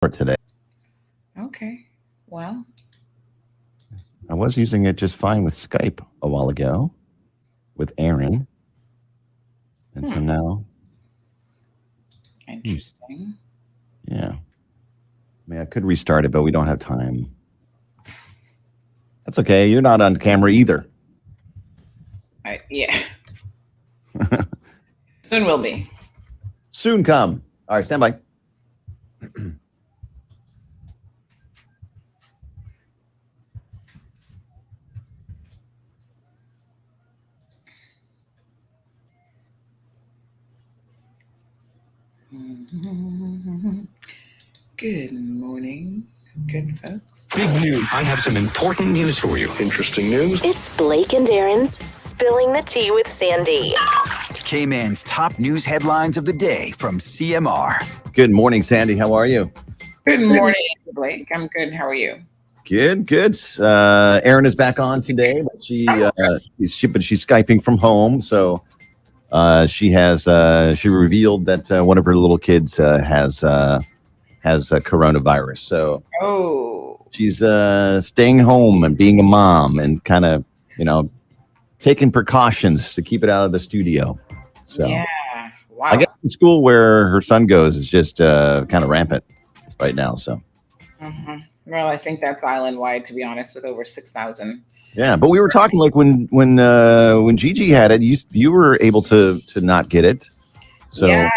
for today. Okay. Well, I was using it just fine with Skype a while ago with Aaron, and so hmm, now, hmm, interesting. yeah. I mean, I could restart it, but we don't have time. That's okay. You're not on camera either. Yeah, soon will be. Soon come. All right, stand by. Good morning, good folks. Big news. I have some important news for you. Interesting news. It's Blake and Aaron's Spilling the Tea with Sandy. Cayman's top news headlines of the day from CMR. Good morning, Sandy. How are you? Good morning, Blake. I'm good. How are you? Good, good. Erin is back on today, but she's Skyping from home. So she revealed that one of her little kids has coronavirus. So she's staying home and being a mom and kind of taking precautions to keep it out of the studio. So yeah, wow. I guess the school where her son goes is just kind of rampant right now. So. Mm-hmm. Well, I think that's island wide, to be honest, with over 6,000. Yeah, but we were talking like when Gigi had it, you were able to not get it. So yeah,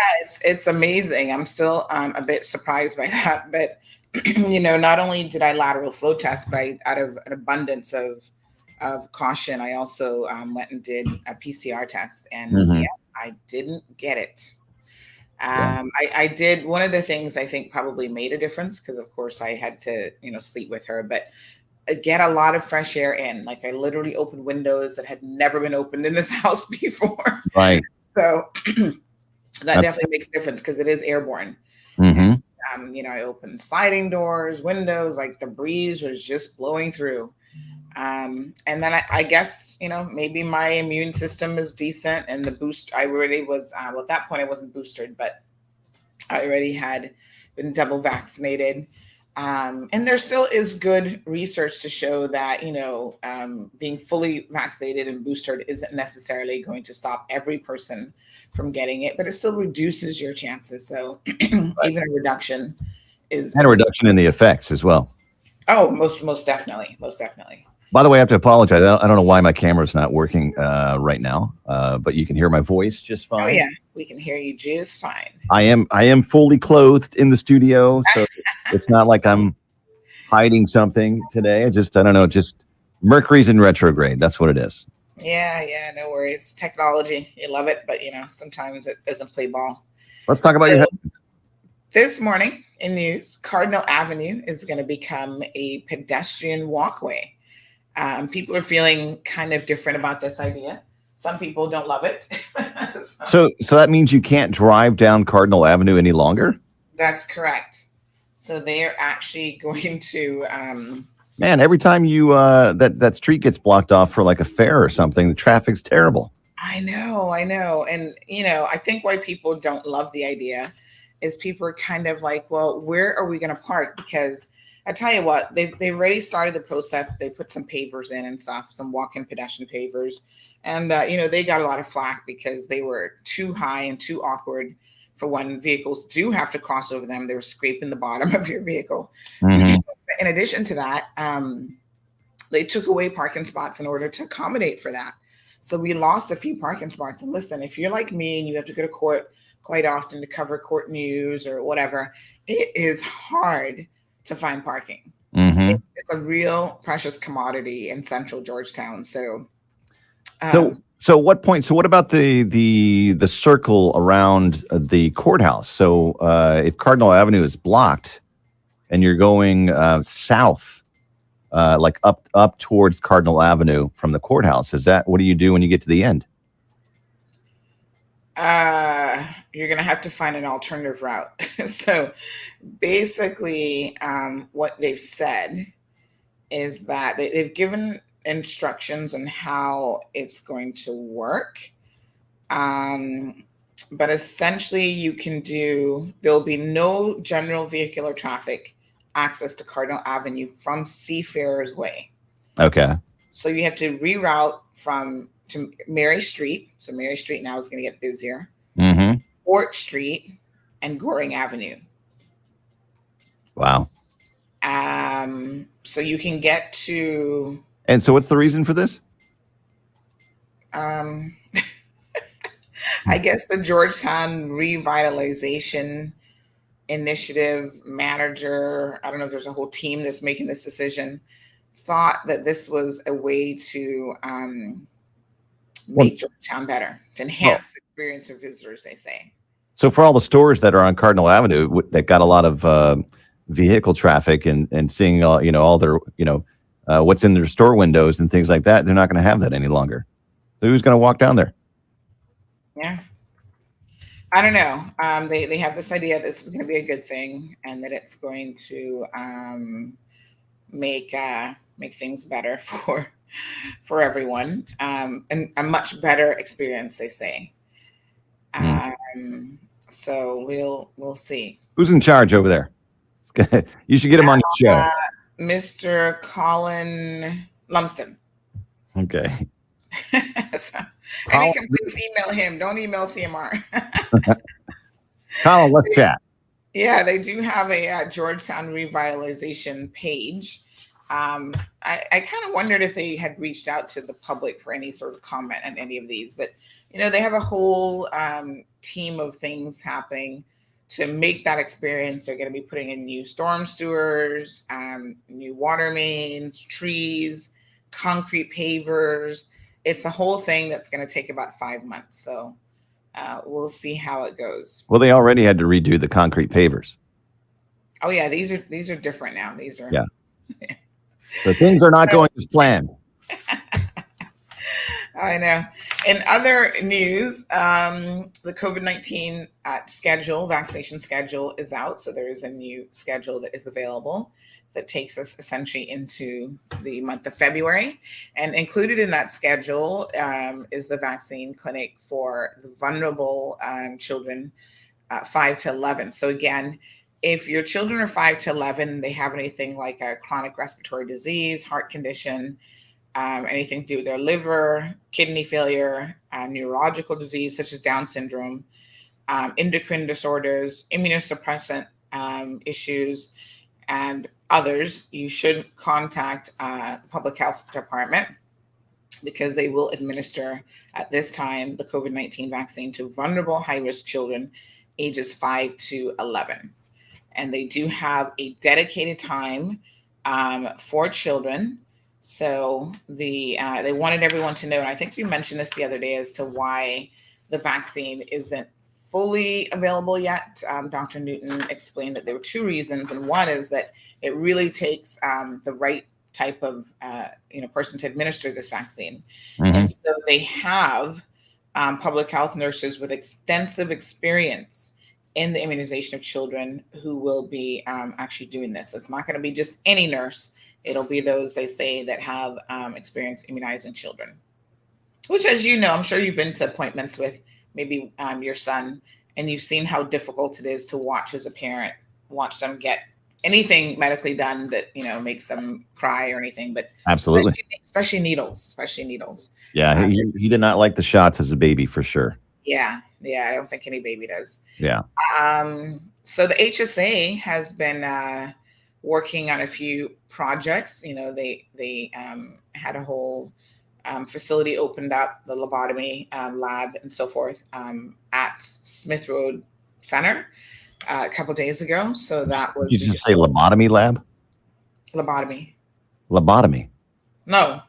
it's amazing. I'm still a bit surprised by that, but not only did I lateral flow test, but out of an abundance of caution, I also went and did a PCR test, and yeah, I didn't get it. I did. One of the things I think probably made a difference, because of course I had to sleep with her, but get a lot of fresh air in. Like I literally opened windows that had never been opened in this house before. Right. So that definitely makes a difference because it is airborne. Mm-hmm. I opened sliding doors, windows, like the breeze was just blowing through. And then I guess, maybe my immune system is decent, and the boost, I already was, well, at that point I wasn't boosted, but I already had been double vaccinated. And there still is good research to show that, being fully vaccinated and boosted isn't necessarily going to stop every person from getting it, but it still reduces your chances. So even a reduction is a reduction in the effects as well. Oh, most definitely. Most definitely. By the way, I have to apologize. I don't know why my camera's not working right now, but you can hear my voice just fine. Oh yeah, we can hear you just fine. I am fully clothed in the studio, so it's not like I'm hiding something today. I don't know, just Mercury's in retrograde. That's what it is. Yeah, no worries. Technology, you love it, but sometimes it doesn't play ball. Let's talk about your headlines. This morning in news, Cardinal Avenue is going to become a pedestrian walkway. People are feeling kind of different about this idea. Some people don't love it. So that means you can't drive down Cardinal Avenue any longer? That's correct. So they're actually going to... Man, every time you that street gets blocked off for like a fair or something, the traffic's terrible. I know. And, I think why people don't love the idea is people are kind of like, well, where are we going to park? Because I tell you what, they've already started the process. They put some pavers in and stuff, some walk-in pedestrian pavers. And, they got a lot of flack because they were too high and too awkward for when vehicles do have to cross over them. They were scraping the bottom of your vehicle. Mm-hmm. In addition to that, they took away parking spots in order to accommodate for that. So we lost a few parking spots. And listen, if you're like me and you have to go to court quite often to cover court news or whatever, it is hard to find parking. Mm-hmm. It's a real precious commodity in central Georgetown. So what about the circle around the courthouse? So if Cardinal Avenue is blocked and you're going south, like up towards Cardinal Avenue from the courthouse, what do you do when you get to the end? You're going to have to find an alternative route. So basically, what they've said is that they've given instructions on how it's going to work. But essentially, there'll be no general vehicular traffic access to Cardinal Avenue from Seafarers Way. Okay. So you have to reroute to Mary Street. So Mary Street now is going to get busier. Mm-hmm. Fort Street and Goring Avenue. Wow. So you can get to. And so what's the reason for this? I guess the Georgetown Revitalization Initiative manager, I don't know if there's a whole team that's making this decision, thought that this was a way to make Georgetown better, to enhance the experience for visitors, they say. So for all the stores that are on Cardinal Avenue that got a lot of vehicle traffic and seeing all their what's in their store windows and things like that, they're not going to have that any longer. So who's going to walk down there? Yeah, I don't know. They have this idea this is going to be a good thing and that it's going to make things better for everyone, and a much better experience, they say. So we'll see. Who's in charge over there? You should get him on your show. Mr. Colin Lumsden. Okay. So, any complaints, email him. Don't email CMR. Colin, let's chat. Yeah, they do have a Georgetown Revitalization page. I kind of wondered if they had reached out to the public for any sort of comment on any of these, but they have a whole team of things happening to make that experience. They're going to be putting in new storm sewers, new water mains, trees, concrete pavers. It's a whole thing that's going to take about 5 months. So we'll see how it goes. Well, they already had to redo the concrete pavers. Oh yeah, these are different now. These are So things are not going as planned. I know. In other news, the COVID-19 vaccination schedule is out. So there is a new schedule that is available that takes us essentially into the month of February. And included in that schedule is the vaccine clinic for the vulnerable children 5 to 11. So again, if your children are 5 to 11, they have anything like a chronic respiratory disease, heart condition, anything to do with their liver, kidney failure, neurological disease such as Down syndrome, endocrine disorders, immunosuppressant issues, and others, you should contact the public health department because they will administer at this time the COVID-19 vaccine to vulnerable high-risk children ages 5 to 11. And they do have a dedicated time for children. So they wanted everyone to know, and I think you mentioned this the other day as to why the vaccine isn't fully available yet. Dr. Newton explained that there were two reasons, and one is that it really takes the right type of person to administer this vaccine. Mm-hmm. And so they have public health nurses with extensive experience in the immunization of children who will be actually doing this. So it's not going to be just any nurse. It'll be those, they say, that have experience immunizing children, which, as you know, I'm sure you've been to appointments with maybe your son, and you've seen how difficult it is to watch as a parent, watch them get anything medically done that, makes them cry or anything, but absolutely, especially needles. Yeah. He did not like the shots as a baby for sure. Yeah. I don't think any baby does. Yeah. So the HSA has been working on a few projects. They had a whole facility opened up, the lobotomy lab and so forth at Smith Road Center a couple days ago. So that was. Did you just say lobotomy lab? Lobotomy. No.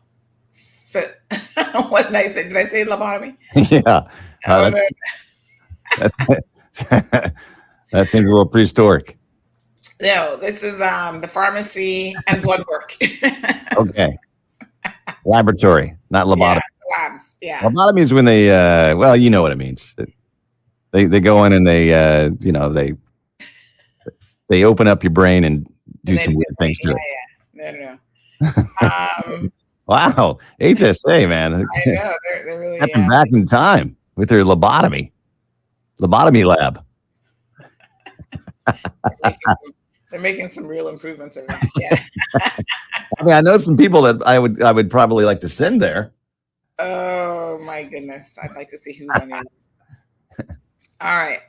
What did I say? Did I say lobotomy? Yeah. That seems a little prehistoric. No, this is the pharmacy and blood work. Okay. Laboratory, not lobotomy. Yeah, labs. Yeah. Lobotomy is when they, you know what it means. They go in and they open up your brain and do some weird things to it. Yeah. No. Wow. HSA, man. I know. They're really back in time with their lobotomy. Lobotomy lab. They're making some real improvements over there. Yeah. I mean, I know some people that I would probably like to send there. Oh my goodness. I'd like to see who one is. All right.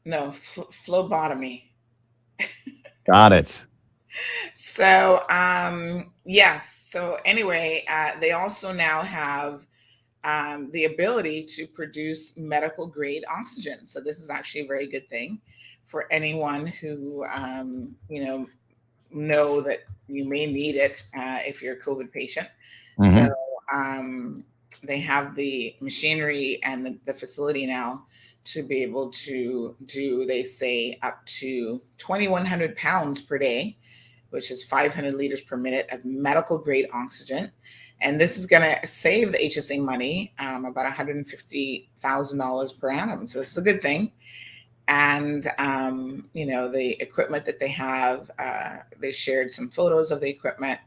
No, phlebotomy. Got it. So, yes. So anyway, they also now have the ability to produce medical grade oxygen. So this is actually a very good thing for anyone who, know that you may need it if you're a COVID patient. Mhm. So they have the machinery and the facility now to be able to do, they say, up to 2,100 pounds per day, which is 500 liters per minute of medical grade oxygen. And this is going to save the HSA money, about $150,000 per annum. So this is a good thing. And, the equipment that they have, they shared some photos of the equipment.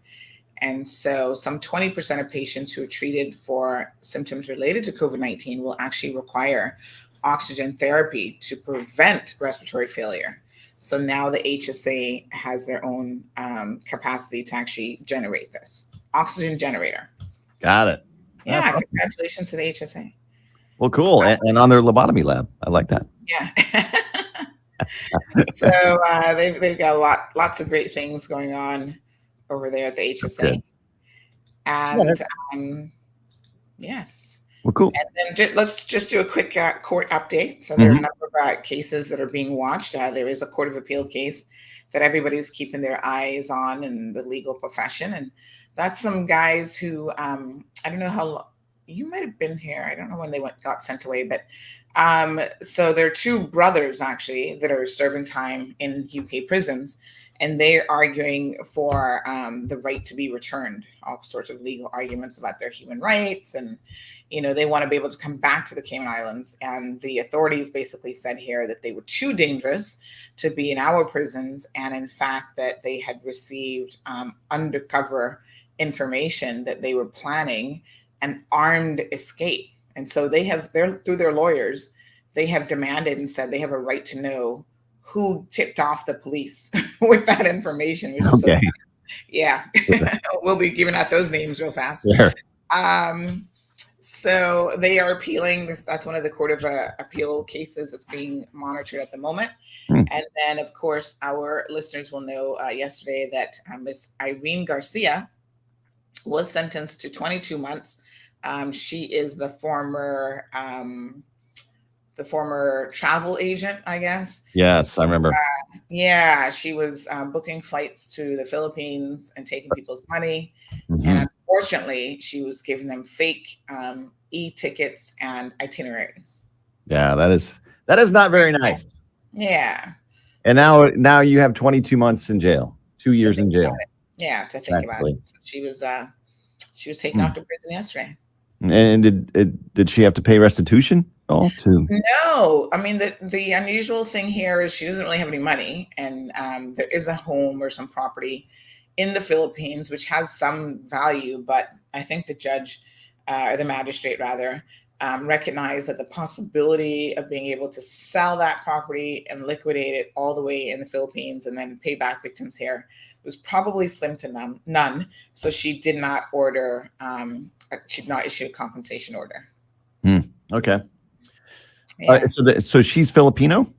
And so some 20% of patients who are treated for symptoms related to COVID-19 will actually require oxygen therapy to prevent respiratory failure. So now the HSA has their own capacity to actually generate this oxygen generator. Got it. Yeah, That's awesome. congratulations to the HSA. Well, cool. And on their lobotomy lab. I like that. Yeah. So they've got lots of great things going on over there at the HSA. And yes. Well, cool. And then let's just do a quick court update. So there are a number of cases that are being watched. There is a Court of Appeal case that everybody's keeping their eyes on in the legal profession. And that's some guys who, I don't know how long, you might have been here. I don't know when they got sent away, but so there are two brothers actually that are serving time in UK prisons, and they're arguing for the right to be returned, all sorts of legal arguments about their human rights. And, they want to be able to come back to the Cayman Islands. And the authorities basically said here that they were too dangerous to be in our prisons. And in fact, that they had received undercover information that they were planning an armed escape. And so they're through their lawyers, they have demanded and said they have a right to know who tipped off the police with that information. Which is Okay. Yeah. We'll be giving out those names real fast. Sure. So they are appealing this. That's one of the Court of Appeal cases that's being monitored at the moment. And then, of course, our listeners will know yesterday that Miss Irene Garcia was sentenced to 22 months. She is the former travel agent, I guess. Yes, I remember. Yeah, she was booking flights to the Philippines and taking people's money. And unfortunately, she was giving them fake e-tickets and itineraries. Yeah, that is not very nice. Yeah. And now you have 22 months in jail, 2 years in jail. Yeah, to think about it. So she was taken off to prison yesterday. And did she have to pay restitution? No, I mean the unusual thing here is she doesn't really have any money, and there is a home or some property in the Philippines which has some value, but I think the judge or the magistrate rather recognized that the possibility of being able to sell that property and liquidate it all the way in the Philippines and then pay back victims here was probably slim to none. So she did not order. She did not issue a compensation order. Okay. Yeah. So she's Filipino?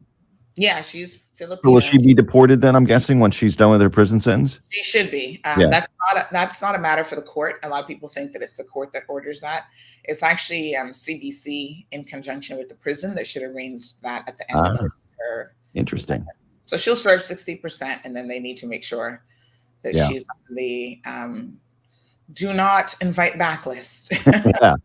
Yeah, she's Filipino. So will she be deported then, I'm guessing, once she's done with her prison sentence? She should be. That's not a matter for the court. A lot of people think that it's the court that orders that. It's actually CBC in conjunction with the prison that should arrange that at the end of her. Interesting. Sentence. So she'll serve 60%, and then they need to make sure that she's on the do not invite back list. Yeah.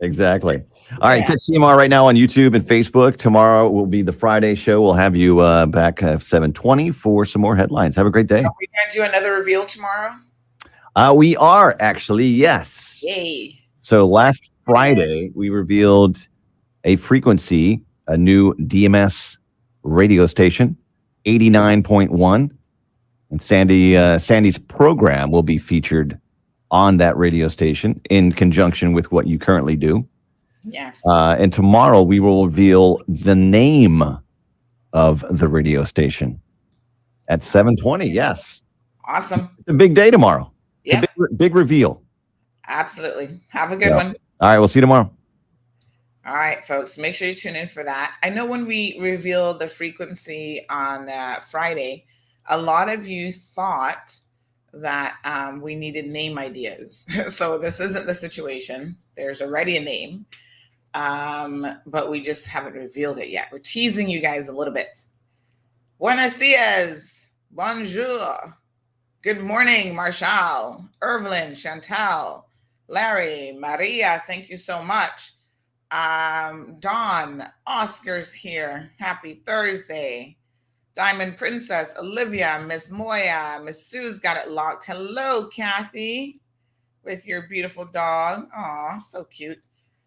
Exactly. All right. Catch CMR right now on YouTube and Facebook. Tomorrow will be the Friday show. We'll have you back at 7:20 for some more headlines. Have a great day. Are we going to do another reveal tomorrow? We are actually, yes. Yay. So last Friday, we revealed a frequency, a new DMS radio station, 89.1. And Sandy's program will be featured on that radio station in conjunction with what you currently do. Yes. And tomorrow we will reveal the name of the radio station at 7:20. Yes. Awesome. It's a big day tomorrow. It's Yeah. a big reveal. Absolutely. Have a good Yeah. one. All right. We'll see you tomorrow. All right, folks. Make sure you tune in for that. I know when we revealed the frequency on Friday, a lot of you thought that we needed name ideas. So this isn't the situation. There's already a name, but we just haven't revealed it yet. We're teasing you guys a little bit. Buenos dias. Bonjour. Good morning, Marshall, Irvlyn, Chantal, Larry, Maria. Thank you so much. Dawn, Oscar's here. Happy Thursday. Diamond Princess, Olivia, Miss Moya, Miss Sue's got it locked. Hello, Kathy, with your beautiful dog. Aw, so cute.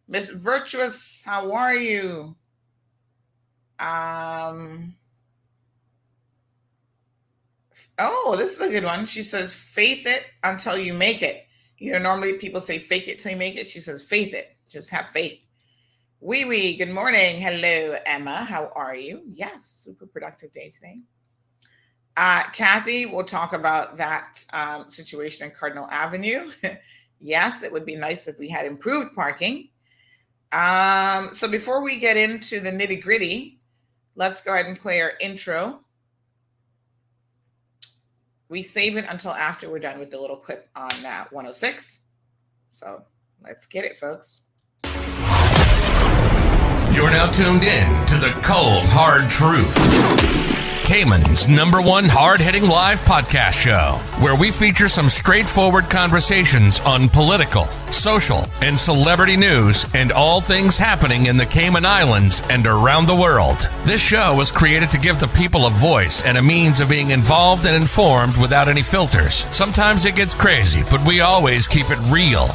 Miss Virtuous, how are you? Oh, this is a good one. She says, faith it until you make it. You know, normally people say fake it till you make it. She says, faith it. Just have faith. Wee, good morning. Hello, Emma. How are you? Yes, super productive day today. Kathy, we'll talk about that situation in Cardinal Avenue. Yes, it would be nice if we had improved parking. So before we get into the nitty gritty, let's go ahead and play our intro. We save it until after we're done with the little clip on 106. So let's get it, folks. You're now tuned in to the Cold Hard Truth, Cayman's #1 hard-hitting live podcast show, where we feature some straightforward conversations on political, social, and celebrity news and all things happening in the Cayman Islands and around the world. This show was created to give the people a voice and a means of being involved and informed without any filters. Sometimes it gets crazy, but we always keep it real.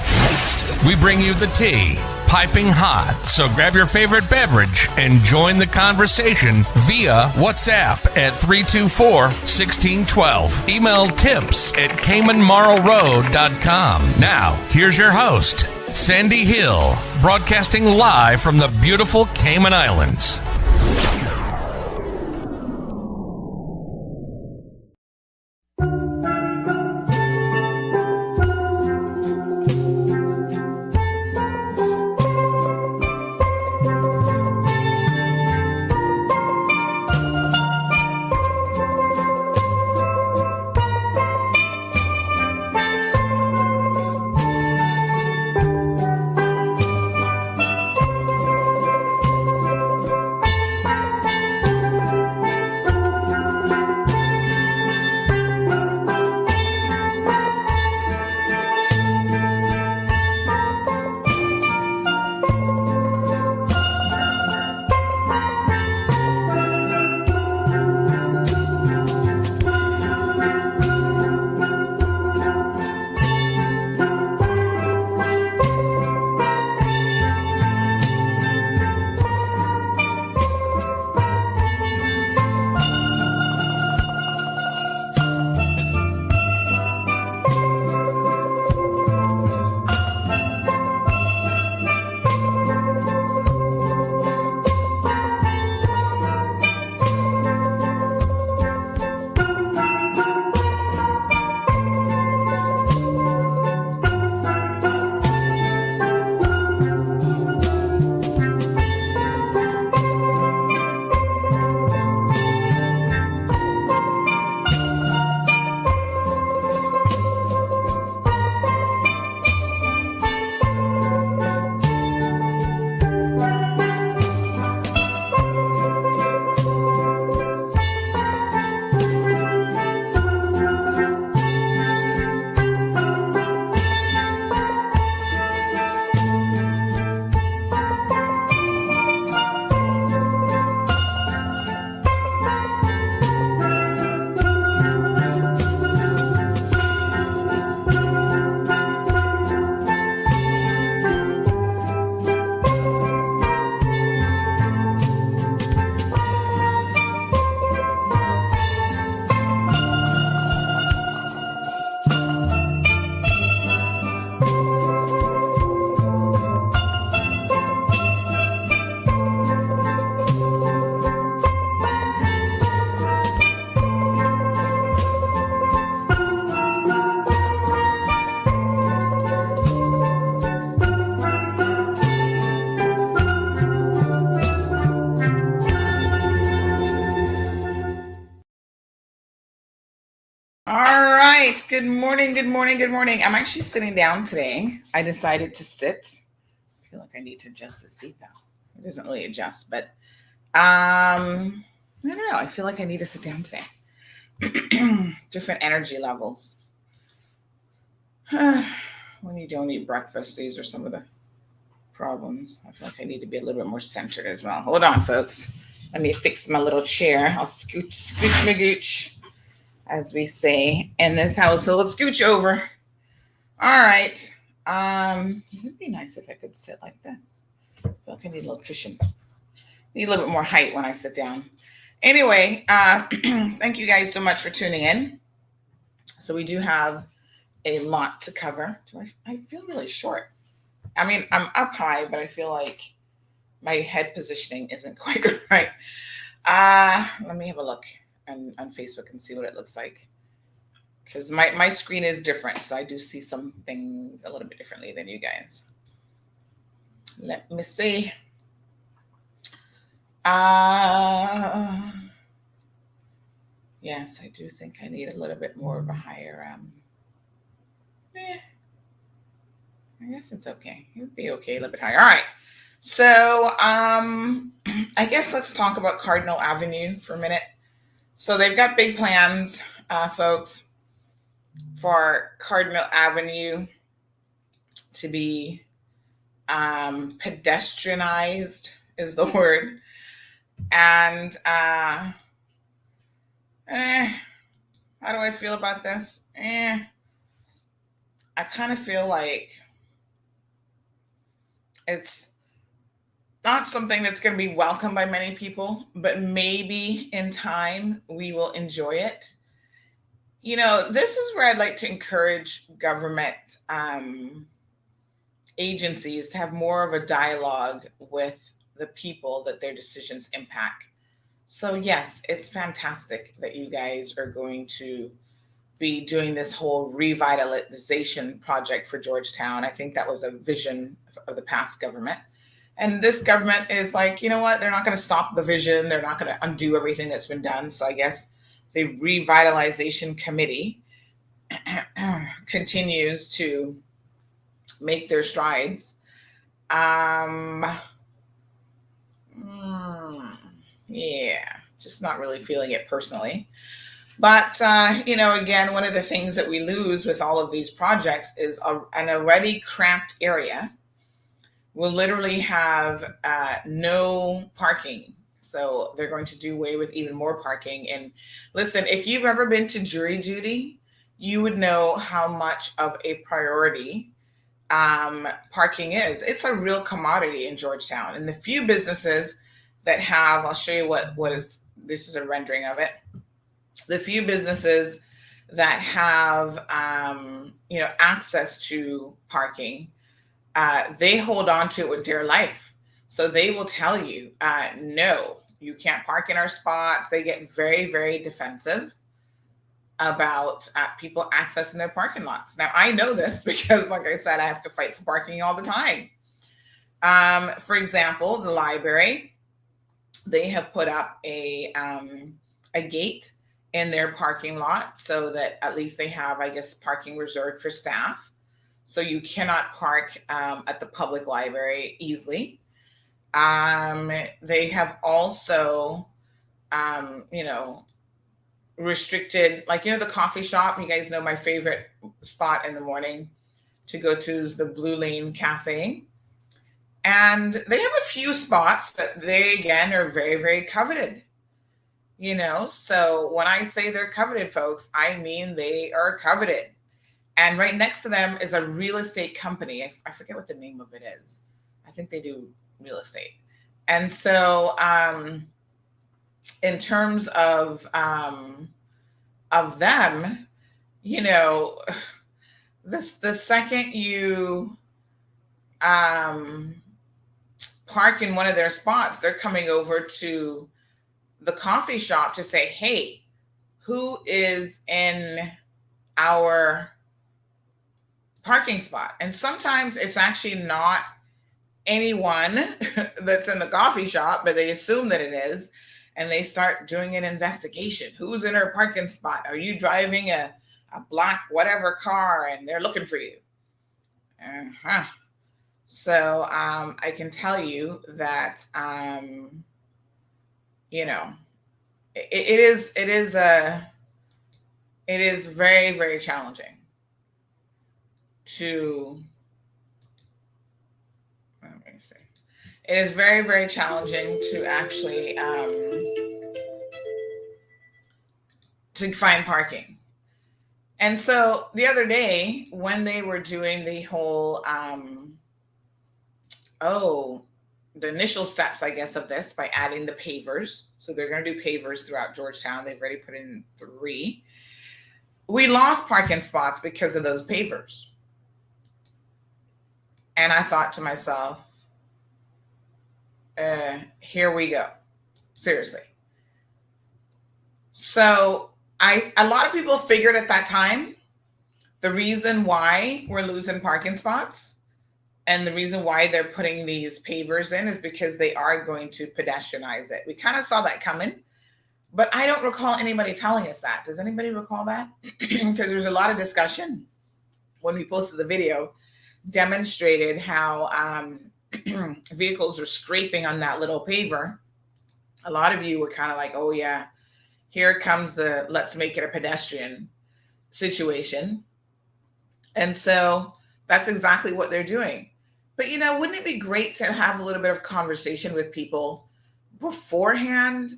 We bring you the tea, piping hot, so grab your favorite beverage and join the conversation via WhatsApp at 324-1612. Email tips at CaymanMarlRoad.com. Now, here's your host, Sandy Hill, broadcasting live from the beautiful Cayman Islands. All right. Good morning. Good morning. Good morning. I'm actually sitting down today. I decided to sit. I feel like I need to adjust the seat though. It doesn't really adjust, but I don't know. I feel like I need to sit down today. Different energy levels. When you don't eat breakfast, these are some of the problems. I feel like I need to be a little bit more centered as well. Hold on, folks. Let me fix my little chair. I'll scooch my gooch, as we say in this household. Scooch over. All right. It would be nice if I could sit like this. I feel like I need a little cushion. Need a little bit more height when I sit down. Anyway, thank you guys so much for tuning in. So we do have a lot to cover. I feel really short. I mean, I'm up high, but I feel like my head positioning isn't quite right. Let me have a look on Facebook and see what it looks like. Because my screen is different, so I do see some things a little bit differently than you guys. Let me see. Yes, I do think I need a little bit more of a higher. I guess it's okay. It would be okay a little bit higher. All right. So I guess let's talk about Cardinal Avenue for a minute. So they've got big plans, folks, for Cardinal Avenue to be pedestrianized is the word. And how do I feel about this? I kind of feel like it's not something that's going to be welcomed by many people, but maybe in time we will enjoy it. You know, this is where I'd like to encourage government agencies to have more of a dialogue with the people that their decisions impact. So yes, it's fantastic that you guys are going to be doing this whole revitalization project for Georgetown. I think that was a vision of the past government. And this government is like, you know what? They're not going to stop the vision. They're not going to undo everything that's been done. So I guess the Revitalization Committee continues to make their strides. Yeah, just not really feeling it personally. But, you know, again, one of the things that we lose with all of these projects is an already cramped area will literally have no parking. So they're going to do away with even more parking. And listen, if you've ever been to jury duty, you would know how much of a priority parking is. It's a real commodity in Georgetown. And the few businesses that have, I'll show you what is, this is a rendering of it. The few businesses that have, you know, access to parking, they hold on to it with dear life. So they will tell you, no, you can't park in our spots. They get very, very defensive about people accessing their parking lots. Now, I know this because, like I said, I have to fight for parking all the time. For example, the library, they have put up a gate in their parking lot so that at least they have, I guess, parking reserved for staff. So you cannot park at the public library easily. They have also, you know, restricted, like, you know, the coffee shop. You guys know my favorite spot in the morning to go to is the Blue Lane Cafe. And they have a few spots, but they, again, are very, very coveted. You know, so when I say they're coveted, folks, I mean they are coveted. And right next to them is a real estate company. I forget what the name of it is. I think they do real estate. And so in terms of them, you know, the second you park in one of their spots, they're coming over to the coffee shop to say, hey, who is in our parking spot? And sometimes it's actually not anyone that's in the coffee shop, but they assume that it is. And they start doing an investigation. Who's in our parking spot? Are you driving a a black whatever car, and they're looking for you. So I can tell you that it is very, very challenging to, let me see. It is very, very challenging to actually to find parking. And so the other day when they were doing the whole, the initial steps, I guess, of this by adding the pavers. So they're going to do pavers throughout Georgetown. They've already put in 3. We lost parking spots because of those pavers. And I thought to myself, here we go. Seriously. So a lot of people figured at that time the reason why we're losing parking spots and the reason why they're putting these pavers in is because they are going to pedestrianize it. We kind of saw that coming, but I don't recall anybody telling us that. Does anybody recall that? Because there's a lot of discussion when we posted the video demonstrated how vehicles are scraping on that little paver. A lot of you were kind of like, oh yeah, here comes the let's make it a pedestrian situation. And so that's exactly what they're doing. But, wouldn't it be great to have a little bit of conversation with people beforehand?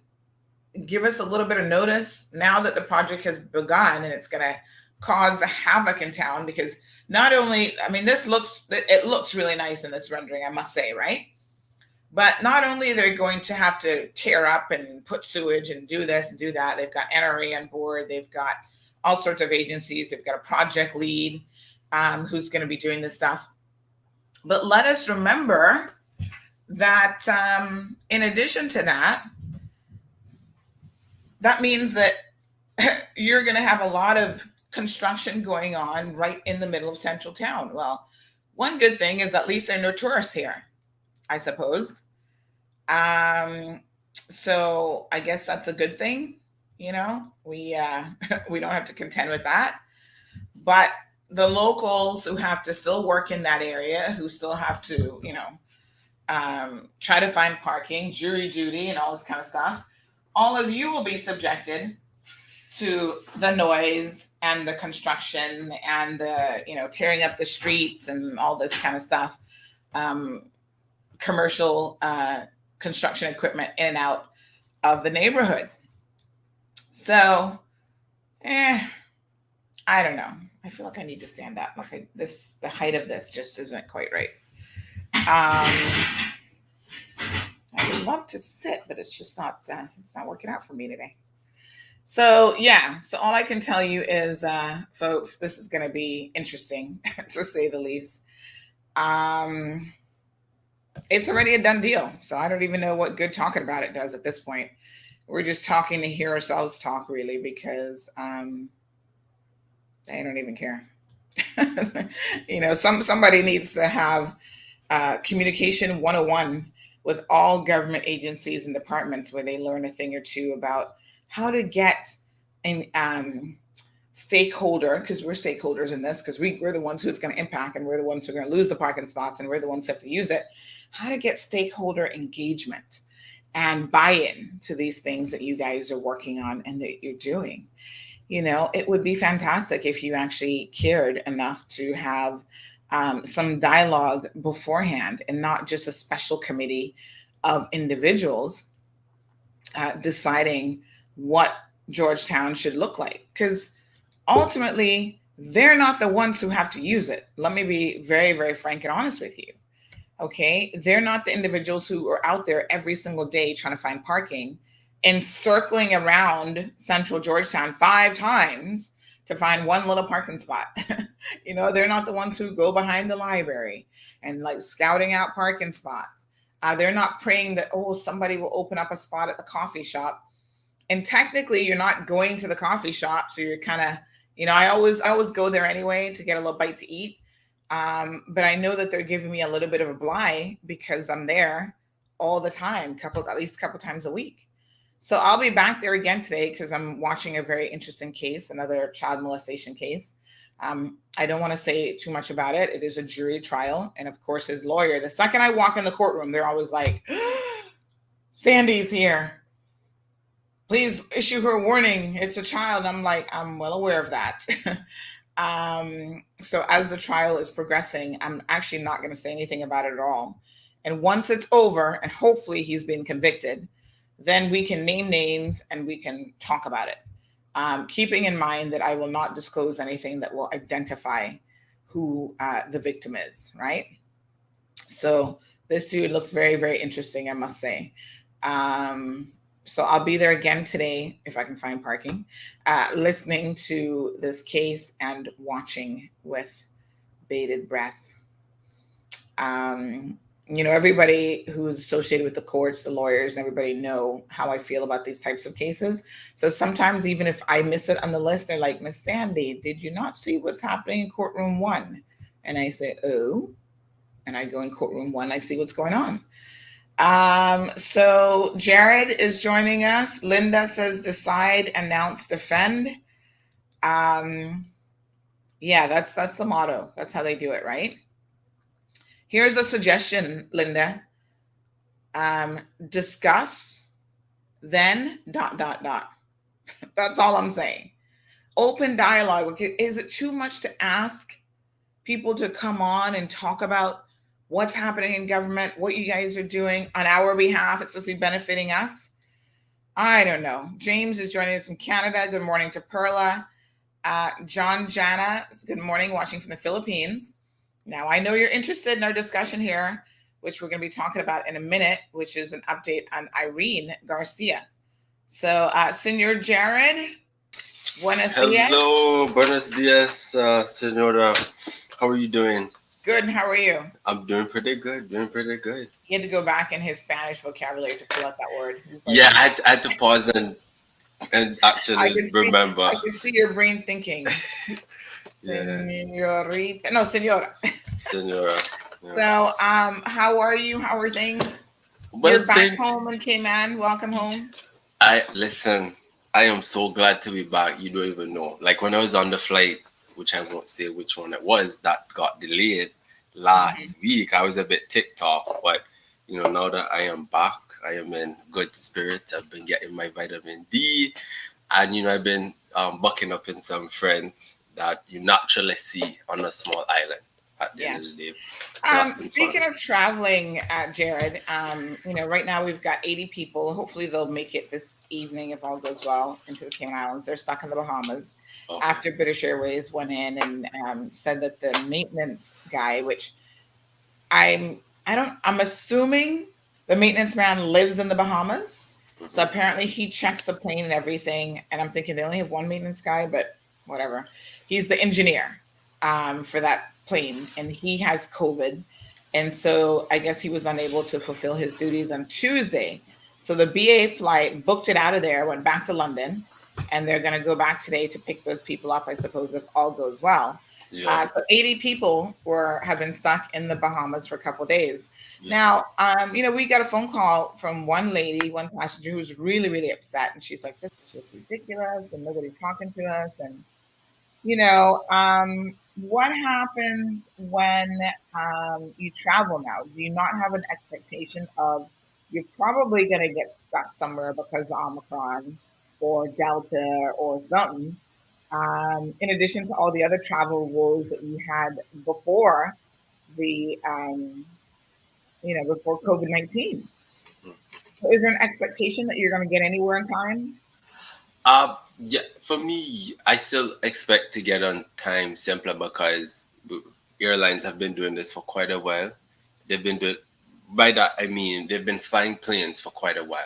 Give us a little bit of notice now that the project has begun and it's going to cause a havoc in town, because not only, it looks really nice in this rendering, I must say, right? But not only they're going to have to tear up and put sewage and do this and do that, they've got NRA on board, they've got all sorts of agencies, they've got a project lead who's going to be doing this stuff. But let us remember that in addition to that, that means that you're going to have a lot of construction going on right in the middle of central town. Well, one good thing is at least there are no tourists here, I suppose. So I guess that's a good thing. We don't have to contend with that. But the locals who have to still work in that area, who still have to, try to find parking, jury duty, and all this kind of stuff, all of you will be subjected to the noise and the construction and the, tearing up the streets and all this kind of stuff. Commercial construction equipment in and out of the neighborhood. So, I don't know. I feel like I need to stand up. Okay, the height of this just isn't quite right. I would love to sit, but it's just not. It's not working out for me today. So yeah. So all I can tell you is, folks, this is going to be interesting to say the least. It's already a done deal. So I don't even know what good talking about it does at this point. We're just talking to hear ourselves talk, really, because they don't even care. Somebody needs to have communication 101 with all government agencies and departments where they learn a thing or two about how to get an stakeholder, because we're stakeholders in this, because we're the ones who it's going to impact, and we're the ones who are going to lose the parking spots, and we're the ones who have to use it. How to get stakeholder engagement and buy-in to these things that you guys are working on and that you're doing. It would be fantastic if you actually cared enough to have some dialogue beforehand and not just a special committee of individuals deciding what Georgetown should look like. Because ultimately, they're not the ones who have to use it. Let me be very, very frank and honest with you. Okay, they're not the individuals who are out there every single day trying to find parking and circling around central Georgetown 5 times to find one little parking spot. They're not the ones who go behind the library and like scouting out parking spots. They're not praying that, somebody will open up a spot at the coffee shop. And technically you're not going to the coffee shop. So you're kind of, I always go there anyway to get a little bite to eat. But I know that they're giving me a little bit of a bly because I'm there all the time, at least a couple times a week. So I'll be back there again today because I'm watching a very interesting case, another child molestation case. I don't want to say too much about it. It is a jury trial. And of course, his lawyer, the second I walk in the courtroom, they're always like, Sandy's here. Please issue her a warning. It's a child. I'm like, I'm well aware of that. So as the trial is progressing, I'm actually not going to say anything about it at all. And once it's over, and hopefully he's been convicted, then we can name names and we can talk about it. Keeping in mind that I will not disclose anything that will identify who the victim is, right? So this dude looks very, very interesting, I must say. So I'll be there again today, if I can find parking, listening to this case and watching with bated breath. Everybody who's associated with the courts, the lawyers, and everybody know how I feel about these types of cases. So sometimes even if I miss it on the list, they're like, Miss Sandy, did you not see what's happening in courtroom 1? And I say, oh, and I go in courtroom 1, I see what's going on. So Jared is joining us. Linda says, decide, announce, defend. Yeah, that's the motto. That's how they do it, right? Here's a suggestion, Linda. Discuss, then ... That's all I'm saying. Open dialogue. Is it too much to ask people to come on and talk about what's happening in government, what you guys are doing on our behalf? It's supposed to be benefiting us. I don't know. James is joining us from Canada. Good morning to Perla. John Jana, good morning, watching from the Philippines. Now, I know you're interested in our discussion here, which we're going to be talking about in a minute, which is an update on Irene Garcia. So, Senor Jared, buenos dias. Hello, buenos dias, Senora. How are you doing? Good, and how are you? I'm doing pretty good, He had to go back in his Spanish vocabulary to pull out that word. Yeah, I had to pause and actually remember. I can see your brain thinking. Senorita. No, senora. Senora. Yeah. So, how are you? How are things? Well, you're back home in Cayman. Welcome home. I am so glad to be back. You don't even know. Like when I was on the flight, which I won't say which one it was, that got delayed last week, I was a bit ticked off. But, now that I am back, I am in good spirits. I've been getting my vitamin D. And, I've been bucking up in some friends that you naturally see on a small island at the end of the day. So speaking of traveling, Jared, right now we've got 80 people. Hopefully they'll make it this evening if all goes well into the Cayman Islands. They're stuck in the Bahamas after British Airways went in and said that the maintenance guy, which I'm assuming the maintenance man lives in the Bahamas. So apparently he checks the plane and everything. And I'm thinking they only have one maintenance guy, but whatever. He's the engineer for that plane, and he has COVID. And so I guess he was unable to fulfill his duties on Tuesday. So the BA flight booked it out of there, went back to London, and they're going to go back today to pick those people up, I suppose, if all goes well. Yeah. So 80 people have been stuck in the Bahamas for a couple of days. Yeah. Now, we got a phone call from one passenger who was really, really upset. And she's like, this is just ridiculous. And nobody's talking to us. And, what happens when you travel now? Do you not have an expectation of you're probably going to get stuck somewhere because of Omicron or Delta or something? In addition to all the other travel woes that you had before before COVID-19. So is there an expectation that you're going to get anywhere in time? Yeah, for me, I still expect to get on time simply because airlines have been doing this for quite a while. They've been doing, by that I mean they've been flying planes for quite a while.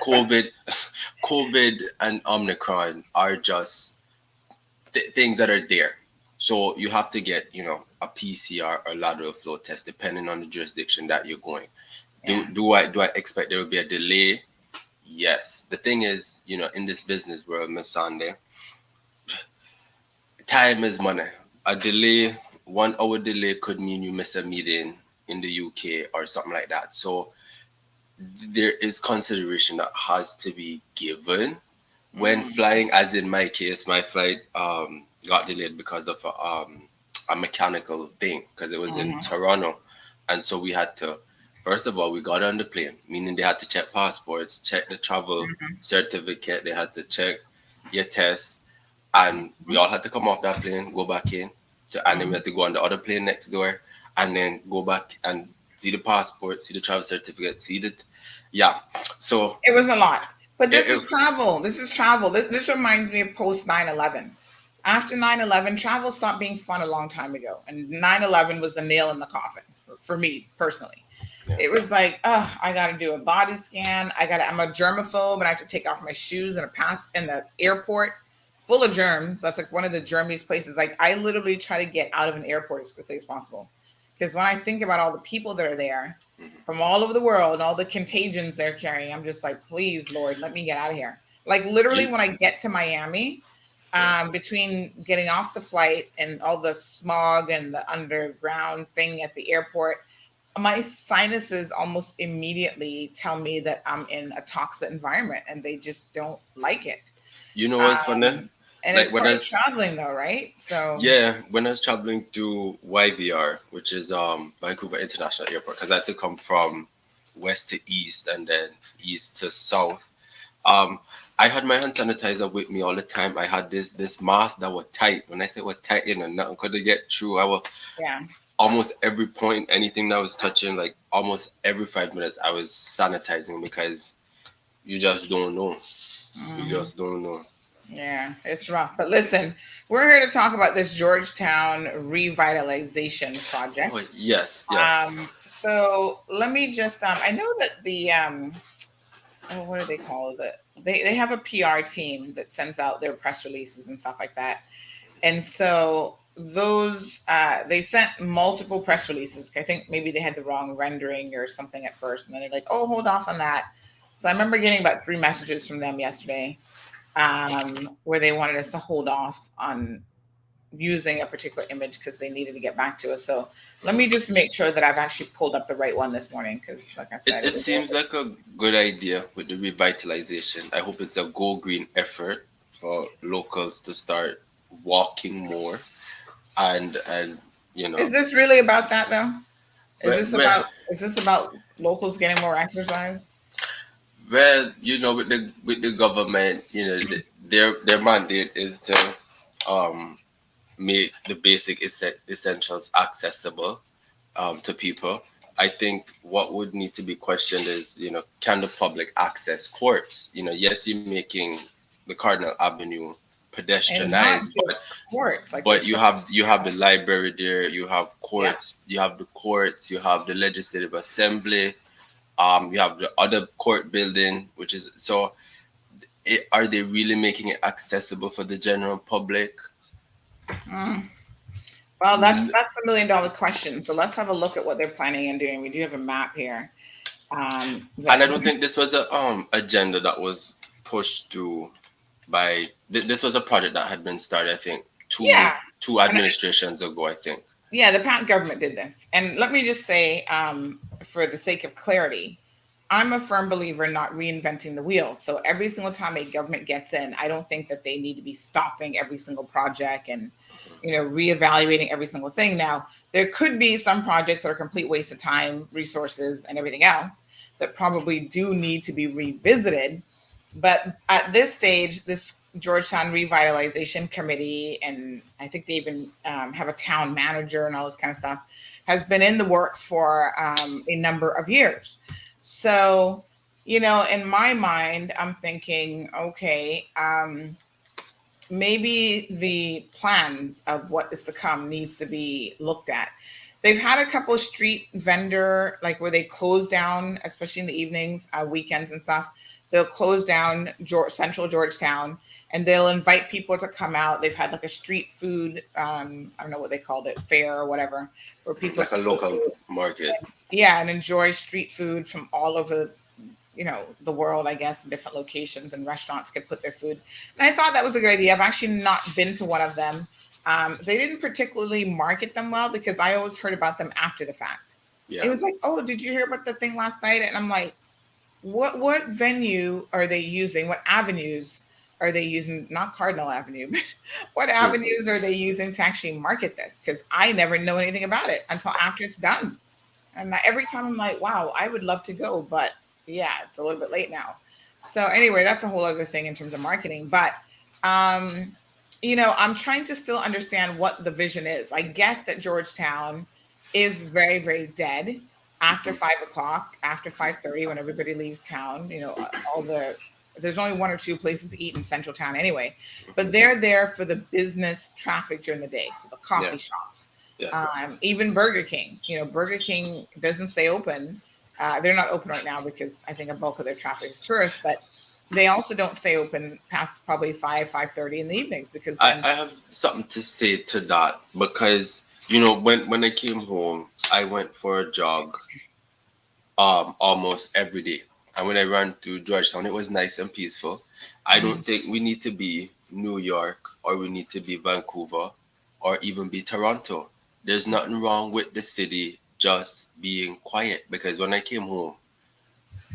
COVID and Omicron are just things that are there. So you have to get, a PCR or lateral flow test depending on the jurisdiction that you're going. Yeah. Do I expect there will be a delay? Yes. The thing is, in this business world, Miss Sunday, time is money. A delay, 1 hour delay could mean you miss a meeting in the UK or something like that. So there is consideration that has to be given when flying, as in my case, my flight got delayed because of a mechanical thing, because it was in Toronto. And so we had to, first of all, we got on the plane, meaning they had to check passports, check the travel certificate, they had to check your test, and we all had to come off that plane, go back in, and then we had to go on the other plane next door, and then go back and see the passport, see the travel certificate, see the, so it was a lot. But this is travel. This is travel. This reminds me of post 9/11. After 9/11, travel stopped being fun a long time ago. And 9/11 was the nail in the coffin for me personally. It was like, oh, I got to do a body scan. I'm a germaphobe and I have to take off my shoes in the airport full of germs. That's like one of the germiest places. Like I literally try to get out of an airport as quickly as possible. Because when I think about all the people that are there from all over the world and all the contagions they're carrying, I'm just like, please, Lord, let me get out of here. Like literally when I get to Miami, between getting off the flight and all the smog and the underground thing at the airport, my sinuses almost immediately tell me that I'm in a toxic environment and they just don't like it. You know what's funny? And like it's when I was traveling though, right? So yeah, when I was traveling to YVR, which is Vancouver International Airport, because I had to come from west to east and then east to south. I had my hand sanitizer with me all the time. I had this mask that was tight. When I say was tight, nothing could get through. I was almost every point, anything that I was touching, like almost every 5 minutes, I was sanitizing because you just don't know. You just don't know. Yeah, it's rough. But listen, we're here to talk about this Georgetown Revitalization project. Oh, yes. So let me just, I know that the, what do they call it? They have a PR team that sends out their press releases and stuff like that. And so those, they sent multiple press releases. I think maybe they had the wrong rendering or something at first. And then they're like, oh, hold off on that. So I remember getting about 3 messages from them yesterday. Where they wanted us to hold off on using a particular image because they needed to get back to us. So let me just make sure that I've actually pulled up the right one this morning because, like I said, it seems like a good idea with the revitalization. I hope it's a Go Green effort for locals to start walking more, and Is this really about that though? Is this about locals getting more exercise? Well, with the government, their mandate is to make the basic essentials accessible to people. I think what would need to be questioned is, can the public access courts? Yes, you're making the Cardinal Avenue pedestrianized, but you have the library there, you have courts, you have the courts, you have the Legislative Assembly. You have the other court building, which is so. Are they really making it accessible for the general public? Well, that's $1 million question. So let's have a look at what they're planning on doing. We do have a map here, and I don't think this was a agenda that was pushed through by. This was a project that had been started, I think, two administrations ago. I think. Yeah, the Pat government did this. And let me just say, for the sake of clarity, I'm a firm believer in not reinventing the wheel. So every single time a government gets in, I don't think that they need to be stopping every single project and, reevaluating every single thing. Now, there could be some projects that are a complete waste of time, resources, and everything else that probably do need to be revisited. But at this stage, this Georgetown Revitalization Committee, and I think they even have a town manager and all this kind of stuff, has been in the works for a number of years. So, in my mind, I'm thinking, okay, maybe the plans of what is to come needs to be looked at. They've had a couple of street vendor, like where they close down, especially in the evenings, weekends and stuff. They'll close down Central Georgetown and they'll invite people to come out. They've had like a street food, I don't know what they called it, fair or whatever, where people like a local market. Yeah, and enjoy street food from all over, the world, I guess, in different locations, and restaurants could put their food. And I thought that was a good idea. I've actually not been to one of them. They didn't particularly market them well because I always heard about them after the fact. Yeah. It was like, oh, did you hear about the thing last night? And I'm like, what venue are they using? What avenues are they using? Not Cardinal Avenue, but what True. avenues are they using to actually market this? Because I never know anything about it until after it's done. And every time I'm like, wow, I would love to go, but yeah, it's a little bit late now. So anyway, that's a whole other thing in terms of marketing. But um, I'm trying to still understand what the vision is. I get that Georgetown is very, very dead after 5 o'clock, after 5:30, when everybody leaves town. All there's only one or two places to eat in Central Town anyway, but they're there for the business traffic during the day. So the coffee Yeah. shops, Yeah. even Burger King. Burger King doesn't stay open. They're not open right now because I think a bulk of their traffic is tourists, but they also don't stay open past probably 5:30 in the evenings because then I have something to say to that because when I came home, I went for a jog almost every day. And when I ran through Georgetown, it was nice and peaceful. I don't think we need to be New York or we need to be Vancouver or even be Toronto. There's nothing wrong with the city just being quiet because when I came home,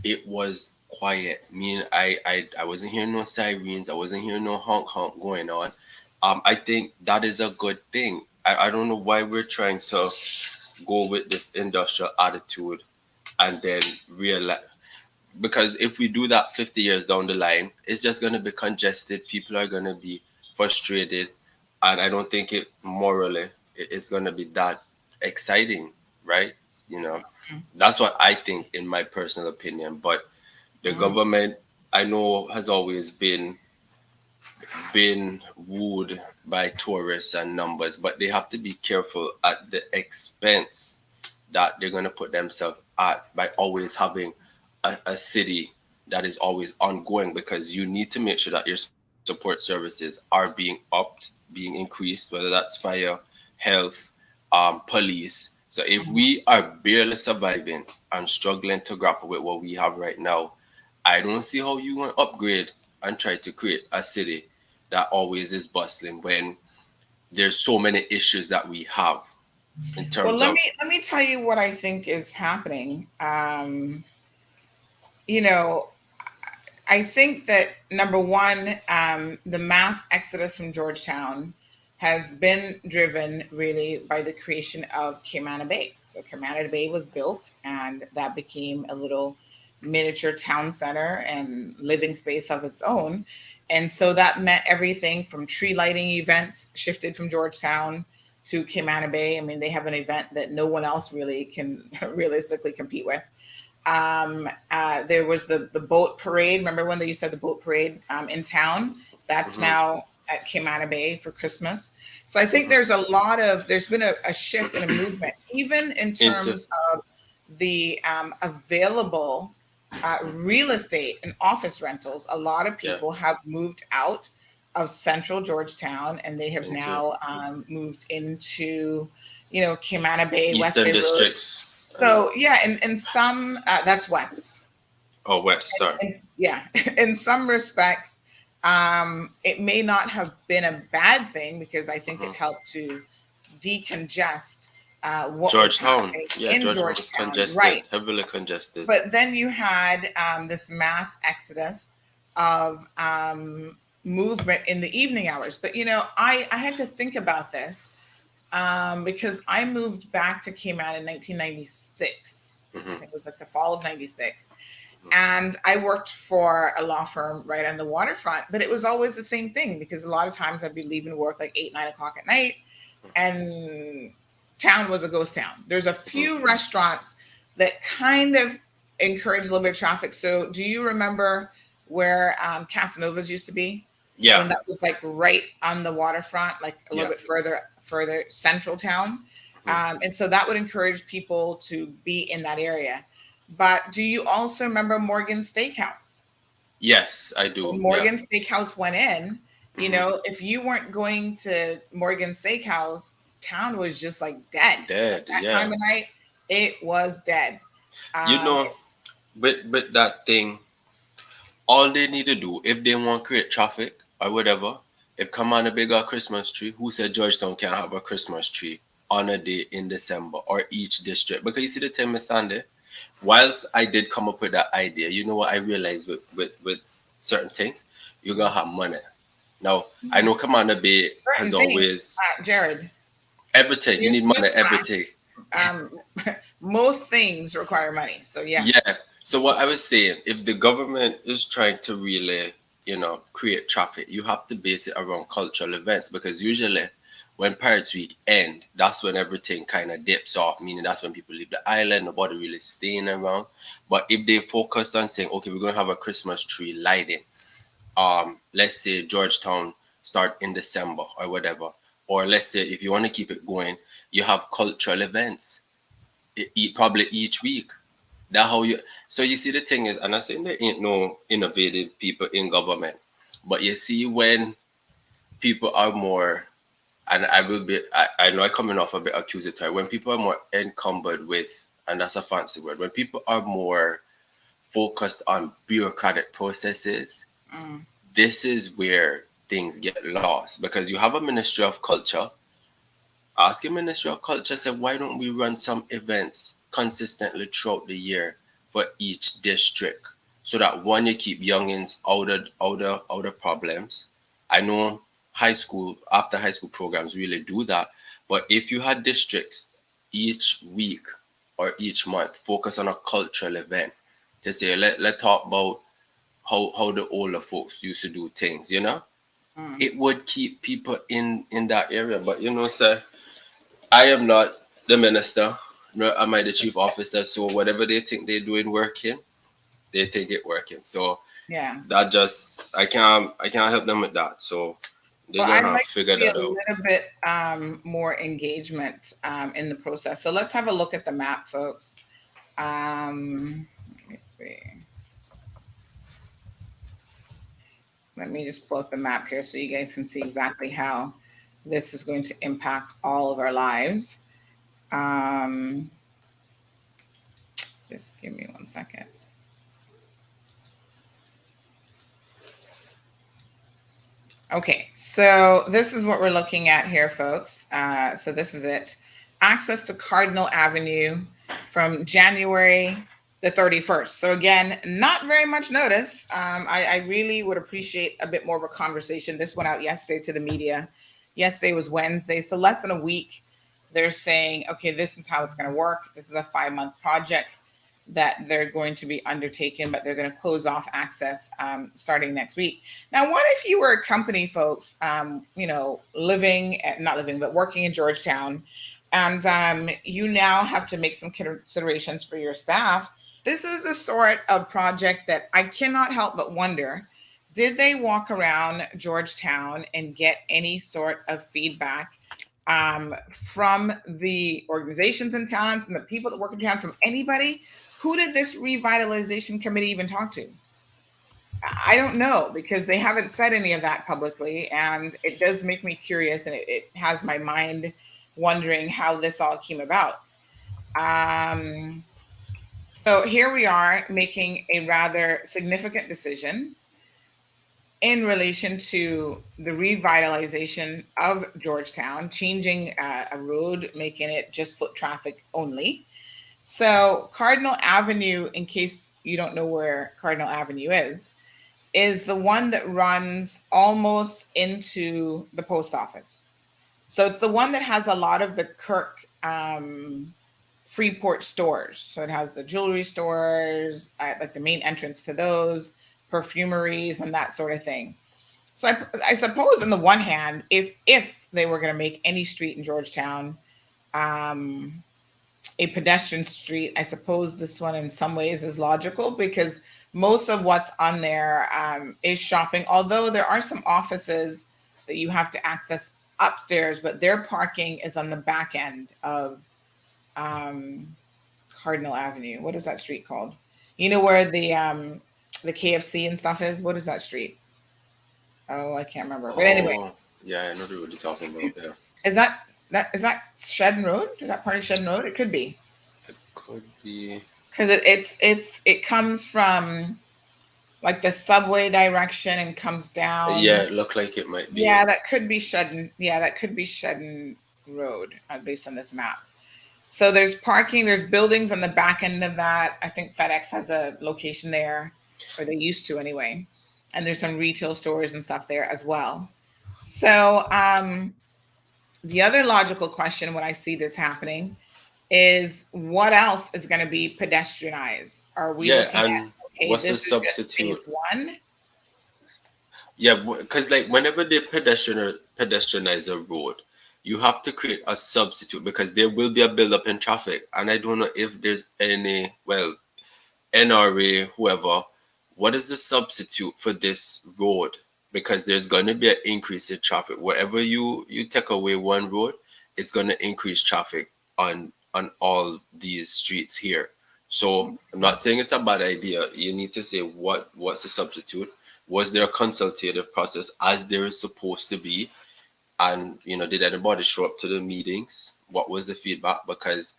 it was quiet. I wasn't hearing no sirens. I wasn't hearing no honk honk going on. I think that is a good thing. I don't know why we're trying to go with this industrial attitude and then realize, because if we do that 50 years down the line, it's just going to be congested. People are going to be frustrated, and I don't think it morally it's going to be that exciting, right? You know, that's what I think in my personal opinion. But the government, I know, has always been wooed by tourists and numbers, but they have to be careful at the expense that they're going to put themselves at by always having a city that is always ongoing, because you need to make sure that your support services are being upped, being increased, whether that's fire, health, police. So if we are barely surviving and struggling to grapple with what we have right now, I don't see how you want to upgrade and try to create a city that always is bustling when there's so many issues that we have in well, terms let of. me let me tell you what I think is happening. You know, I think that number one, the mass exodus from Georgetown has been driven really by the creation of Cayman Bay. So Cayman Bay was built, and that became a little miniature town center and living space of its own. And so that meant everything from tree lighting events shifted from Georgetown to Cayman Bay. I mean, they have an event that no one else really can realistically compete with. There was the boat parade. Remember when they used to have the boat parade in town? That's Mhm, now at Cayman Bay for Christmas. So I think there's been a shift and a movement, even in into terms of the available real estate and office rentals. A lot of yeah people have moved out of central Georgetown, and they have into now moved into, Cayman Bay, West eastern Bay Road. districts and So yeah, in some that's west. west. Sorry. Yeah, in some respects, it may not have been a bad thing because I think it Mhm. helped to decongest what was Georgetown, happening yeah, in Georgetown was Georgetown, congested, right? heavily congested. But then you had this mass exodus of movement in the evening hours. But I had to think about this because I moved back to Cayman in 1996. I Hmm. think it was like the fall of 96. And I worked for a law firm right on the waterfront, but it was always the same thing because a lot of times I'd be leaving work like 8, 9 o'clock at night, and town was a ghost town. There's a few restaurants that kind of encourage a little bit of traffic. So do you remember where Casanova's used to be? Yeah, When that was like right on the waterfront, like a little yeah. bit further central town. Mhm. And so that would encourage people to be in that area. But do you also remember Morgan Steakhouse? Yes, I do. When Yeah. Morgan Steakhouse went in, Hmm. if you weren't going to Morgan Steakhouse, town was just like dead. At Dead. that Yeah. time of night, it was dead. You Um, know, with that thing, all they need to do if they want to create traffic or whatever, if come on a bigger Christmas tree, who said Georgetown can't have a Christmas tree on a day in December or each district? Because you see the time is Sunday. whilst I did come up with that idea, you know what I realized with certain things, you gotta have money. Now I know Commander Bay has Certain things, always Jared. everything. You need money, everything. Most things require money. So yes. Yeah. So what I was saying, if the government is trying to really, create traffic, you have to base it around cultural events, because usually when Pirates Week end, that's when everything kind of dips off, meaning that's when people leave the island, nobody really staying around. But if they focus on saying, okay, we're going to have a Christmas tree lighting, let's say Georgetown start in December or whatever, or let's say if you want to keep it going, you have cultural events, probably each week. That how you. So you see, the thing is, and I say there ain't no innovative people in government, but you see when people are more, and I know I'm coming off a bit accusatory, when people are more encumbered with, and that's a fancy word, when people are more focused on bureaucratic processes, this is where things get lost, because you have a Ministry of Culture. Ask your Ministry of Culture, say, why don't we run some events consistently throughout the year for each district, so that one, you keep youngins out of problems. I know after high school programs really do that, but if you had districts each week or each month focus on a cultural event, to say, let talk about how the older folks used to do things, it would keep people in that area. But sir, I am not the minister, nor am I the chief officer. So whatever they think they're doing working, they think it working. So Yeah. that just I can't help them with that. So they're Well, gonna I'd like to figure see that a out. little bit more engagement in the process. So let's have a look at the map, folks. Let me see. Let me just pull up the map here so you guys can see exactly how this is going to impact all of our lives. Just give me 1 second. Okay, so this is what we're looking at here, folks. So this is it. Access to Cardinal Avenue from January the 31st. So again, not very much notice. I really would appreciate a bit more of a conversation. This went out yesterday to the media. Yesterday was Wednesday, so less than a week. They're saying, okay, this is how it's going to work. This is a 5-month project that they're going to be undertaken, but they're going to close off access starting next week. Now, what if you were a company, folks, working in Georgetown, and you now have to make some considerations for your staff? This is the sort of project that I cannot help but wonder, did they walk around Georgetown and get any sort of feedback from the organizations in town, from the people that work in town, from anybody? Who did this revitalization committee even talk to? I don't know, because they haven't said any of that publicly, and it does make me curious, and it has my mind wondering how this all came about. So here we are making a rather significant decision in relation to the revitalization of Georgetown, changing a road, making it just foot traffic only. So Cardinal Avenue, in case you don't know where Cardinal Avenue is the one that runs almost into the post office. So it's the one that has a lot of the Kirk Freeport stores. So it has the jewelry stores, like the main entrance to those, perfumeries, and that sort of thing. So I suppose on the one hand, if they were going to make any street in Georgetown a pedestrian street, I suppose this one in some ways is logical, because most of what's on there is shopping, although there are some offices that you have to access upstairs, but their parking is on the back end of Cardinal Avenue. What is that street called? You know where the KFC and stuff is? What is that street? Oh, I can't remember. But anyway. Yeah, I know what you're talking about. Yeah. Is that Shedden Road? Is that part of Shedden Road? It could be. It could be. Because it comes from like the subway direction and comes down. Yeah, it looked like it might be. Yeah, that could be Shedden. Yeah, that could be Shedden Road based on this map. So there's parking, there's buildings on the back end of that. I think FedEx has a location there, or they used to anyway. And there's some retail stores and stuff there as well. So the other logical question when I see this happening is what else is going to be pedestrianized? Are we Yeah, looking at, and okay, what's the this is just substitute? phase one? Yeah, because like whenever they pedestrianize a road, you have to create a substitute because there will be a buildup in traffic. And I don't know if there's any, well, NRA, whoever, what is the substitute for this road? Because there's going to be an increase in traffic. Wherever you take away one road, it's going to increase traffic on all these streets here. So I'm not saying it's a bad idea. You need to say what's the substitute? Was there a consultative process as there is supposed to be? And did anybody show up to the meetings? What was the feedback? Because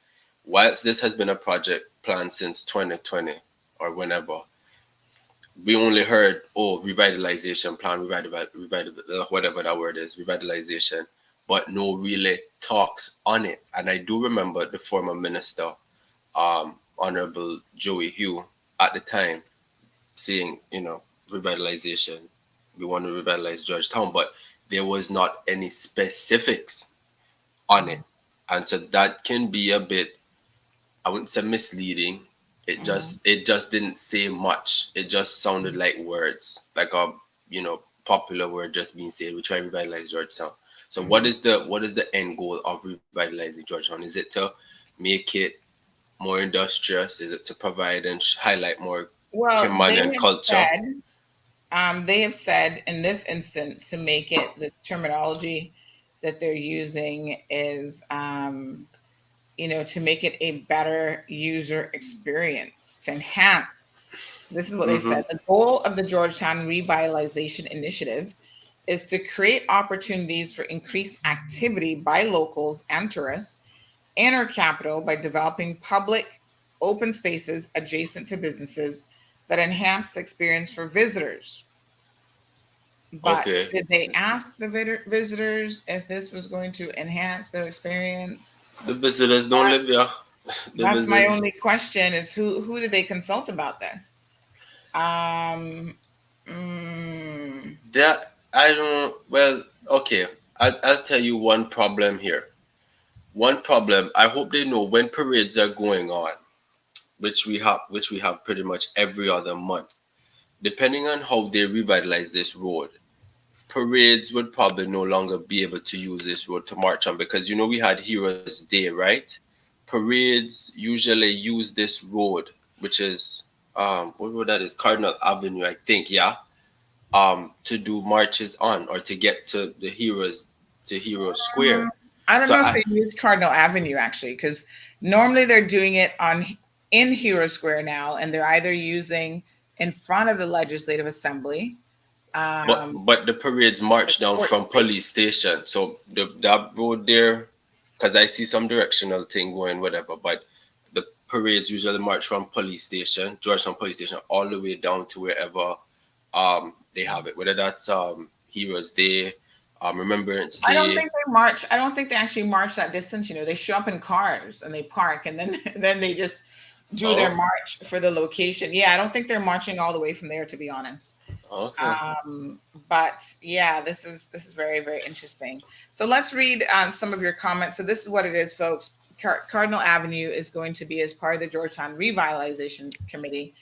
whilst this has been a project planned since 2020 or whenever, we only heard, oh, revitalization plan, whatever that word is, revitalization, but no really talks on it. And I do remember the former minister, Honorable Joey Hugh, at the time saying, revitalization, we want to revitalize Georgetown, but there was not any specifics on it. And so that can be a bit, I wouldn't say misleading. It just didn't say much. It just sounded like words, like a popular word just being said. We try to revitalize Georgetown. So what is the end goal of revitalizing Georgetown? Is it to make it more industrious? Is it to provide and highlight more Caymanian culture? They have said in this instance to make it, the terminology that they're using is to make it a better user experience, to enhance. This is what they said. The goal of the Georgetown Revitalization Initiative is to create opportunities for increased activity by locals and tourists in our capital by developing public open spaces adjacent to businesses that enhance the experience for visitors. But Okay. did they ask the visitors if this was going to enhance their experience? The visitors don't live here. That's my only question: is who did they consult about this? That I don't. Well, okay. I'll tell you one problem here. One problem. I hope they know when parades are going on, which we have pretty much every other month. Depending on how they revitalize this road, parades would probably no longer be able to use this road to march on because we had Heroes Day, right? Parades usually use this road, which is what road that is? Cardinal Avenue, I think, yeah. To do marches on or to get to the Heroes to Hero Square. I don't So know if they use Cardinal Avenue actually, because normally they're doing it in Hero Square now, and they're either using in front of the Legislative Assembly. But the parades march down from police station. So that road there, because I see some directional thing going, whatever. But the parades usually march from police station, Georgetown Police Station, all the way down to wherever they have it. Whether that's Heroes Day, Remembrance Day. I don't think they march. I don't think they actually march that distance. They show up in cars and they park, and then they just do their march for the location. Yeah, I don't think they're marching all the way from there, to be honest. Okay. But yeah, this is very, very interesting. So let's read some of your comments. So this is what it is, folks. Cardinal Avenue is going to be, as part of the Georgetown Revitalization Committee,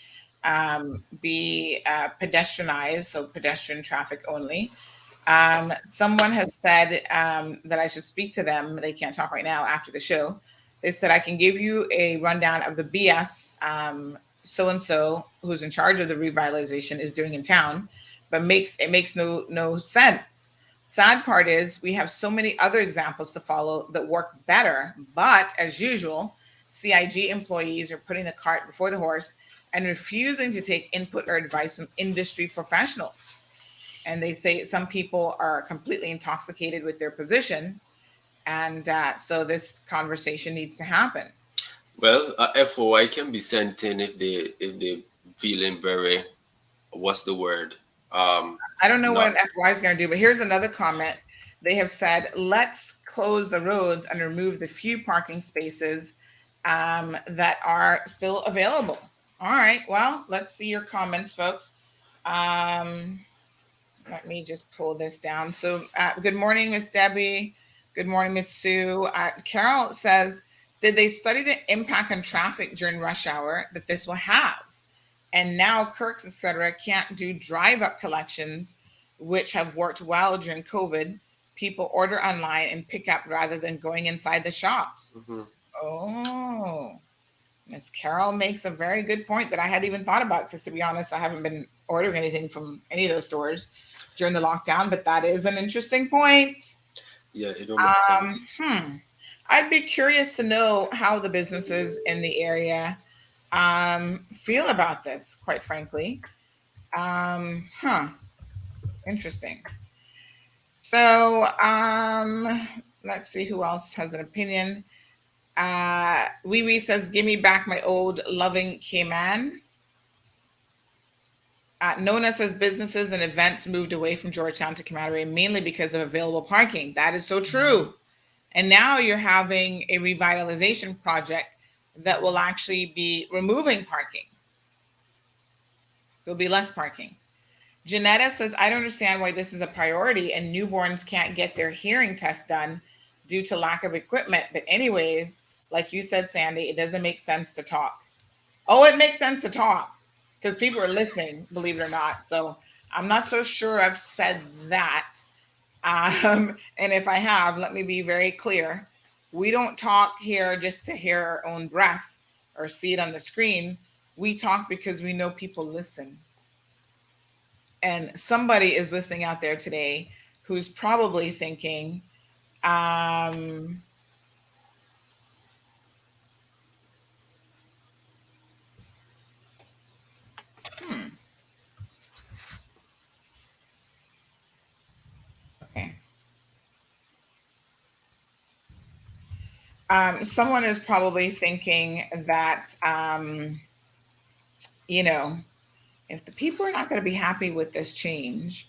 be pedestrianized, so pedestrian traffic only. Someone has said that I should speak to them. They can't talk right now after the show. They said I can give you a rundown of the BS so-and-so who's in charge of the revitalization is doing in town, but it makes no sense. Sad part is we have so many other examples to follow that work better, but as usual, CIG employees are putting the cart before the horse and refusing to take input or advice from industry professionals. And they say some people are completely intoxicated with their position, and so this conversation needs to happen. Well, FOI can be sent in if they feeling very, what's the word? I don't know what an FOI is going to do, but here's another comment. they have said, let's close the roads and remove the few parking spaces that are still available. All right, well, let's see your comments, folks. Let me just pull this down. So good morning, Miss Debbie. Good morning, Miss Sue. Carol says, did they study the impact on traffic during rush hour that this will have? And now Kirks, etc., can't do drive-up collections, which have worked well during COVID. People order online and pick up rather than going inside the shops. Mm-hmm. Oh, Miss Carol makes a very good point that I hadn't even thought about, because to be honest, I haven't been ordering anything from any of those stores during the lockdown, but that is an interesting point. Yeah, it don't make sense. I'd be curious to know how the businesses in the area feel about this, quite frankly. Interesting. So let's see who else has an opinion. Wee Wee says, give me back my old loving Cayman. Nona says, businesses and events moved away from Georgetown to Commander mainly because of available parking. That is so true. And now you're having a revitalization project that will actually be removing parking. There'll be less parking. Janetta says, I don't understand why this is a priority and newborns can't get their hearing test done due to lack of equipment. But anyways, like you said, Sandy, it doesn't make sense to talk. Oh, it makes sense to talk because people are listening, believe it or not. So I'm not so sure I've said that. And if I have, let me be very clear. We don't talk here just to hear our own breath or see it on the screen. We talk because we know people listen. And somebody is listening out there today who's probably thinking, okay. Someone is probably thinking that, if the people are not going to be happy with this change,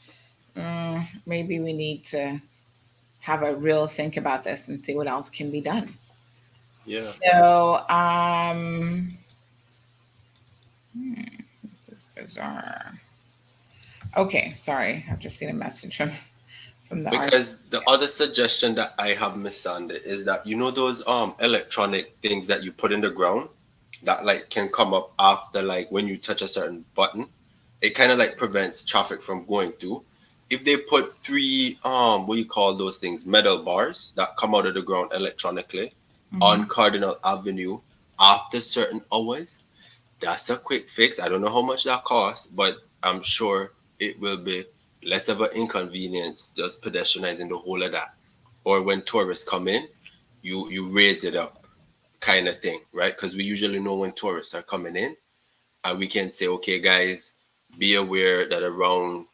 maybe we need to have a real think about this and see what else can be done. Yeah. So, this is bizarre. Okay, sorry. I've just seen a message from the because the other suggestion that I have, Miss Sandy, is that those electronic things that you put in the ground that like can come up after like when you touch a certain button, it kind of like prevents traffic from going through. If they put 3 what do you call those things, metal bars that come out of the ground electronically on Cardinal Avenue after certain hours, that's a quick fix. I don't know how much that costs, but I'm sure it will be less of an inconvenience just pedestrianizing the whole of that. Or when tourists come in, you raise it up kind of thing, right? Because we usually know when tourists are coming in, and we can say, okay, guys, be aware that around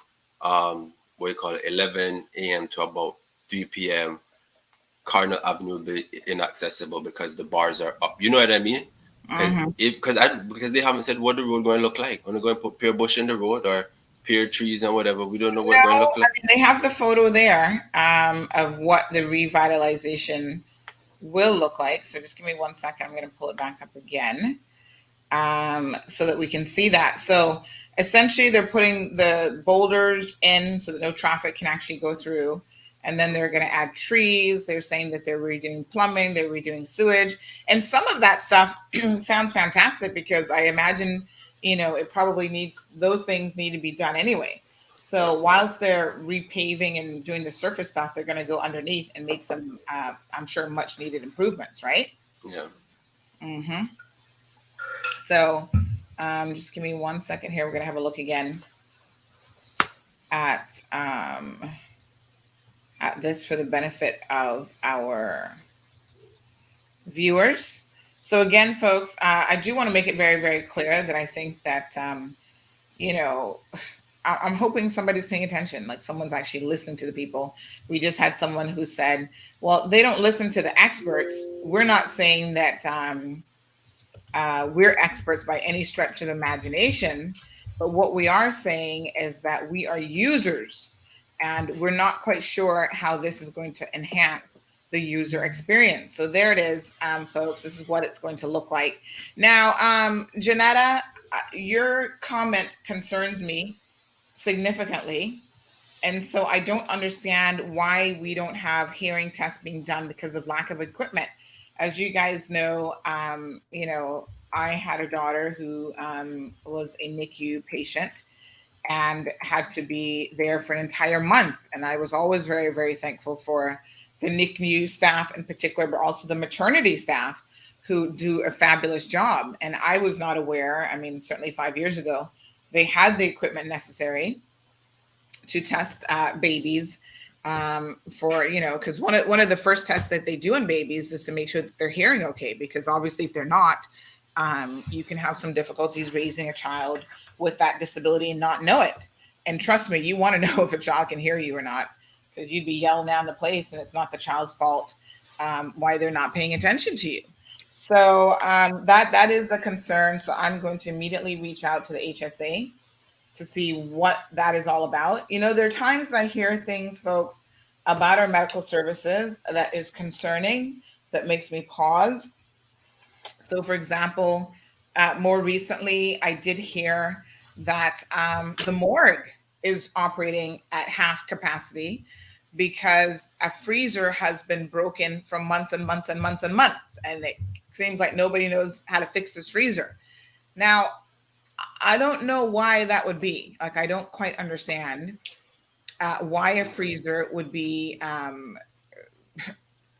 11 a.m. to about 3 p.m. Cardinal Avenue will be inaccessible because the bars are up. You know what I mean? Because they haven't said what the road going to look like. Are they going to put pear bush in the road or pear trees and whatever? We don't know what it's going to look like. I mean, they have the photo there of what the revitalization will look like. So just give me 1 second. I'm going to pull it back up again so that we can see that. So essentially, they're putting the boulders in so that no traffic can actually go through. And then they're going to add trees. They're saying that they're redoing plumbing, they're redoing sewage. And some of that stuff sounds fantastic because I imagine, it probably those things need to be done anyway. So whilst they're repaving and doing the surface stuff, they're going to go underneath and make some, I'm sure, much needed improvements, right? Yeah. So just give me 1 second here. We're going to have a look again at this for the benefit of our viewers. So again, folks, I do want to make it very, very clear that I think that, I'm hoping somebody's paying attention, like someone's actually listening to the people. We just had someone who said, well, they don't listen to the experts. We're not saying that we're experts by any stretch of the imagination, but what we are saying is that we are users. And we're not quite sure how this is going to enhance the user experience. So there it is, folks. This is what it's going to look like. Now, Janetta, your comment concerns me significantly. And so I don't understand why we don't have hearing tests being done because of lack of equipment. As you guys know, I had a daughter who was a NICU patient and had to be there for an entire month. And I was always very, very thankful for the NICU staff in particular, but also the maternity staff who do a fabulous job. And I was not aware, I mean, certainly 5 years ago, they had the equipment necessary to test babies for, because one of the first tests that they do in babies is to make sure that they're hearing okay, because obviously if they're not, you can have some difficulties raising a child with that disability and not know it. And trust me, you want to know if a child can hear you or not, because you'd be yelling down the place and it's not the child's fault why they're not paying attention to you. So that is a concern. So I'm going to immediately reach out to the HSA to see what that is all about. There are times that I hear things, folks, about our medical services that is concerning, that makes me pause. So, for example, more recently, I did hear that the morgue is operating at half capacity because a freezer has been broken for months and months and months and months. And it seems like nobody knows how to fix this freezer. Now, I don't know why that would be. Like, I don't quite understand why a freezer would be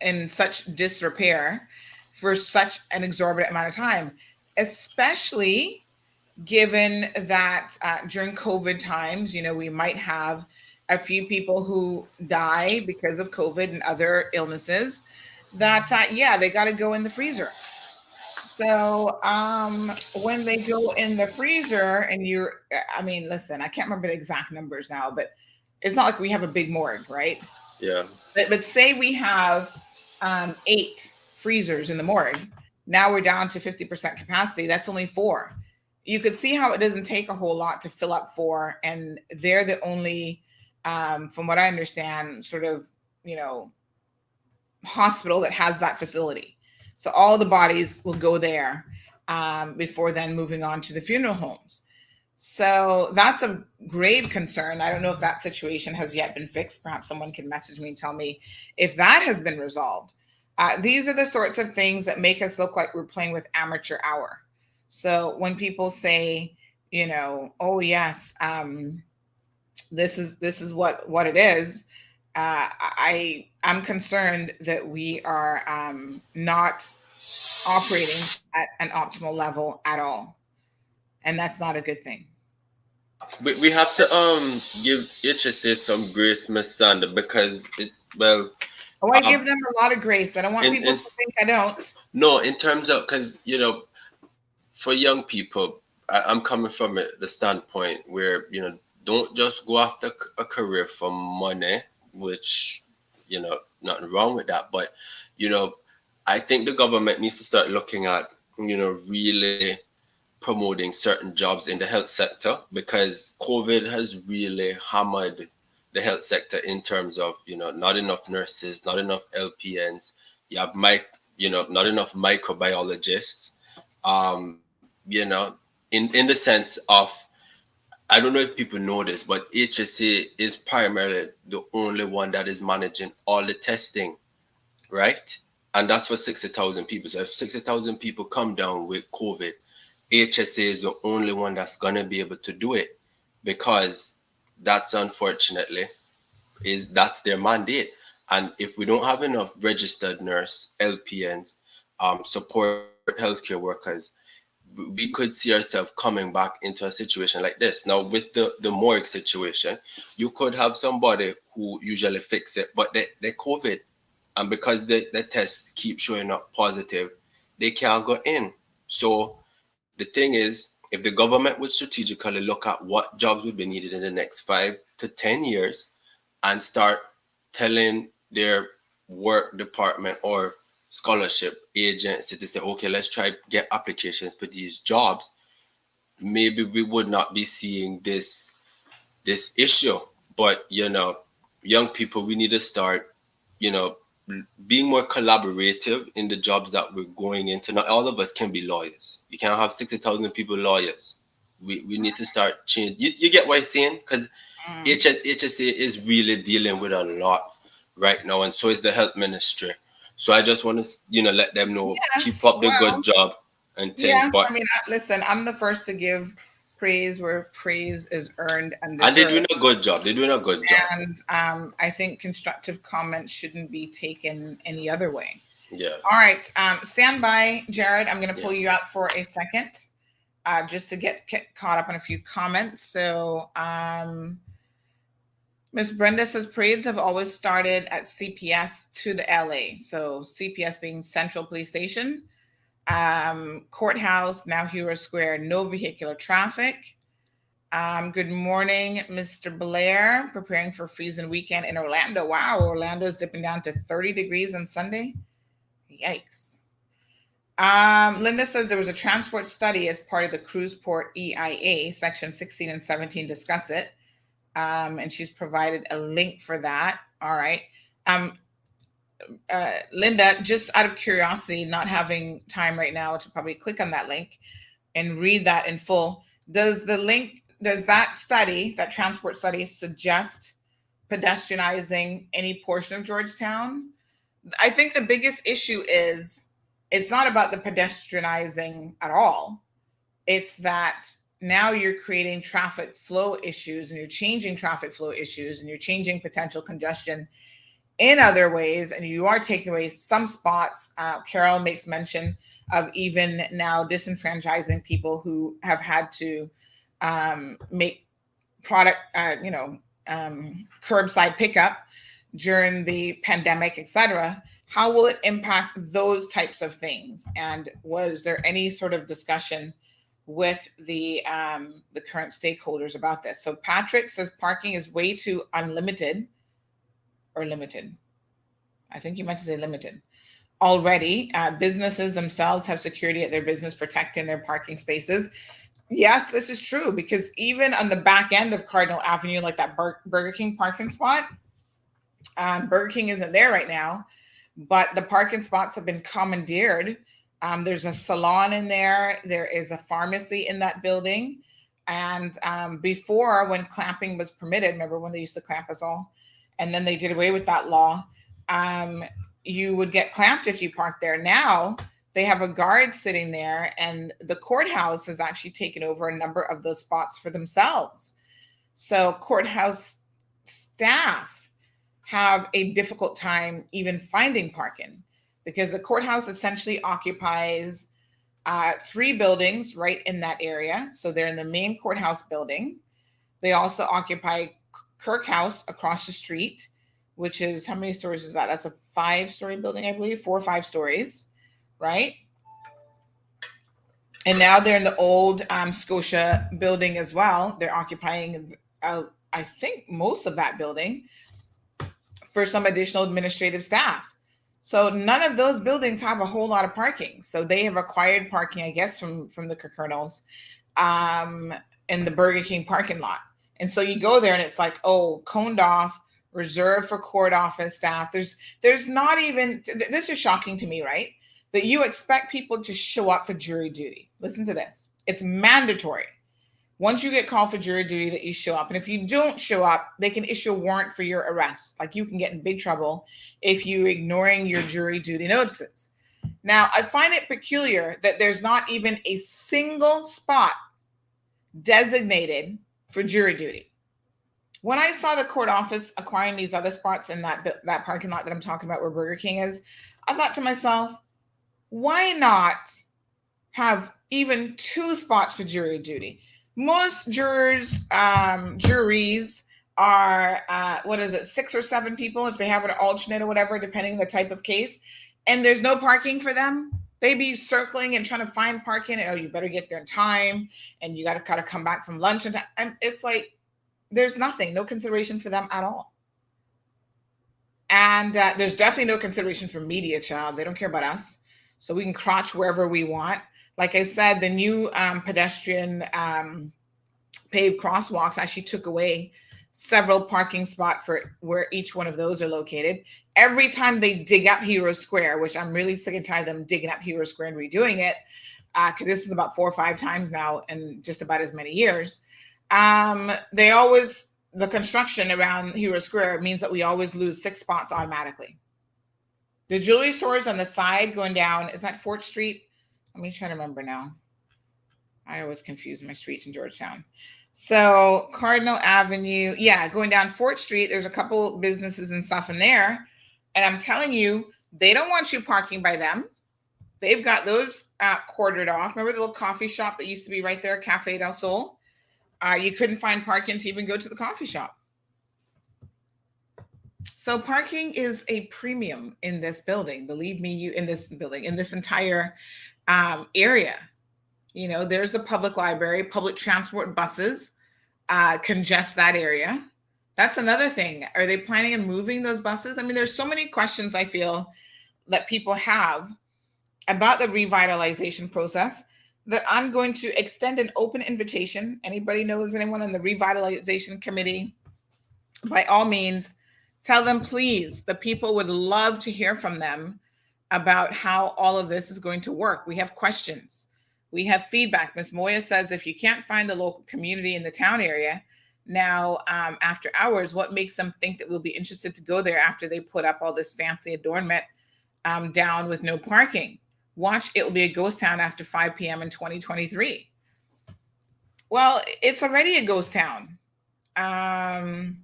in such disrepair for such an exorbitant amount of time, especially given that during COVID times, we might have a few people who die because of COVID and other illnesses that, they got to go in the freezer. So when they go in the freezer and listen, I can't remember the exact numbers now, but it's not like we have a big morgue, right? Yeah. But say we have 8 freezers in the morgue. Now we're down to 50% capacity. That's only 4. You could see how it doesn't take a whole lot to fill up 4. And they're the only, from what I understand, sort of, hospital that has that facility. So all the bodies will go there before then moving on to the funeral homes. So that's a grave concern. I don't know if that situation has yet been fixed. Perhaps someone can message me and tell me if that has been resolved. These are the sorts of things that make us look like we're playing with amateur hour. So when people say, oh yes, this is what it is. I'm concerned that we are not operating at an optimal level at all, and that's not a good thing. We have to give HSA some grace, Miss Sandra, because I give them a lot of grace. I don't want people to think I don't. No, in terms of, because for young people, I'm coming from the standpoint where don't just go after a career for money, which nothing wrong with that, but I think the government needs to start looking at really promoting certain jobs in the health sector, because COVID has really hammered the health sector in terms of not enough nurses, not enough LPNs, you have not enough microbiologists, in the sense of, I don't know if people know this, but HSA is primarily the only one that is managing all the testing, right? And that's for 60,000 people. So if 60,000 people come down with COVID, HSA is the only one that's going to be able to do it, because that's unfortunately that's their mandate. And if we don't have enough registered nurse, LPNs, support healthcare workers, we could see ourselves coming back into a situation like this. Now, with the morgue situation, you could have somebody who usually fix it, but they're COVID. And because the tests keep showing up positive, they can't go in. So the thing is, if the government would strategically look at what jobs would be needed in the next 5 to 10 years and start telling their work department or scholarship agency to say, okay, let's try get applications for these jobs, maybe we would not be seeing this issue. But young people, we need to start, you know, being more collaborative in the jobs that we're going into. Not all of us can be lawyers. You can't have 60,000 people lawyers. We need to start change. You get what I'm saying? Because HSA is really dealing with a lot right now, and so is the health ministry. So I just want to, you know, let them know, keep Yes, up the well, good job and things. yeah. But I mean, listen, I'm the first to give praise where praise is earned and and they're deserved. doing a good job. They're doing a good job. And I think constructive comments shouldn't be taken any other way. Yeah. All right. Stand by, Jared. I'm going to pull you out for a second just to get caught up on a few comments. So Miss Brenda says parades have always started at CPS to the LA. So CPS being Central Police Station, courthouse, now Hero Square, no vehicular traffic. Good morning, Mr. Blair. Preparing for freezing weekend in Orlando. Wow, Orlando is dipping down to 30 degrees on Sunday. Yikes. Linda says there was a transport study as part of the cruise port EIA, section 16 and 17 discuss it. And she's provided a link for that. All right. Linda, just out of curiosity, not having time right now to probably click on that link and read that in full. Does that study, that transport study, suggest pedestrianizing any portion of Georgetown? I think the biggest issue is it's not about the pedestrianizing at all. It's that now you're creating traffic flow issues and you're changing traffic flow issues and you're changing potential congestion in other ways, and you are taking away some spots. Carol makes mention of even now disenfranchising people who have had to make product, curbside pickup during the pandemic, etc. How will it impact those types of things? And was there any sort of discussion with the current stakeholders about this? So Patrick says parking is way too unlimited or limited. I think you meant to say limited. Already, businesses themselves have security at their business protecting their parking spaces. Yes, this is true, because even on the back end of Cardinal Avenue, like that Burger King parking spot, Burger King isn't there right now, but the parking spots have been commandeered. There's a salon in there. There is a pharmacy in that building. And before, when clamping was permitted, remember when they used to clamp us all? And then they did away with that law. You would get clamped if you parked there. Now they have a guard sitting there, and the courthouse has actually taken over a number of those spots for themselves. So courthouse staff have a difficult time even finding parking, because the courthouse essentially occupies 3 buildings right in that area. So they're in the main courthouse building. They also occupy Kirk House across the street, which is, how many stories is that? That's a 5-story building, I believe, 4 or 5 stories, right? And now they're in the old Scotia building as well. They're occupying, I think, most of that building for some additional administrative staff. So none of those buildings have a whole lot of parking. So they have acquired parking, I guess, from the Colonels in the Burger King parking lot. And so you go there and it's like, oh, coned off, reserved for court office staff. There's not even, this is shocking to me, right? That you expect people to show up for jury duty. Listen to this. It's mandatory. Once you get called for jury duty, that you show up. And if you don't show up, they can issue a warrant for your arrest. Like, you can get in big trouble if you're ignoring your jury duty notices. Now, I find it peculiar that there's not even a single spot designated for jury duty. When I saw the court office acquiring these other spots in that parking lot that I'm talking about where Burger King is, I thought to myself, why not have even 2 spots for jury duty? Most juries are, 6 or 7 people if they have an alternate or whatever, depending on the type of case, and there's no parking for them. They be circling and trying to find parking, and, oh, you better get there in time, and you got to kind of come back from lunch. And it's like, there's nothing, no consideration for them at all. And there's definitely no consideration for media, child. They don't care about us. So we can crotch wherever we want. Like I said, the new pedestrian paved crosswalks actually took away several parking spots for where each one of those are located. Every time they dig up Hero Square, which I'm really sick and tired of them digging up Hero Square and redoing it, because this is about 4 or 5 times now in just about as many years. The construction around Hero Square means that we always lose 6 spots automatically. The jewelry stores on the side going down, is that Fort Street? Let me try to remember now. I always confuse my streets in Georgetown. So Cardinal Avenue, yeah, going down Fort Street, there's a couple businesses and stuff in there. And I'm telling you, they don't want you parking by them. They've got those quartered off. Remember the little coffee shop that used to be right there, Cafe del Sol? You couldn't find parking to even go to the coffee shop. So parking is a premium in this building. Believe me, in this entire area. You know, there's the public library, public transport buses congest that area. That's another thing. Are they planning on moving those buses? I mean, there's so many questions I feel that people have about the revitalization process that I'm going to extend an open invitation. Anybody knows anyone on the revitalization committee? By all means, tell them, please. The people would love to hear from them about how all of this is going to work. We have questions. We have feedback. Ms. Moya says, if you can't find the local community in the town area now after hours, what makes them think that we'll be interested to go there after they put up all this fancy adornment down with no parking? Watch, it will be a ghost town after 5 p.m. in 2023. Well, it's already a ghost town. And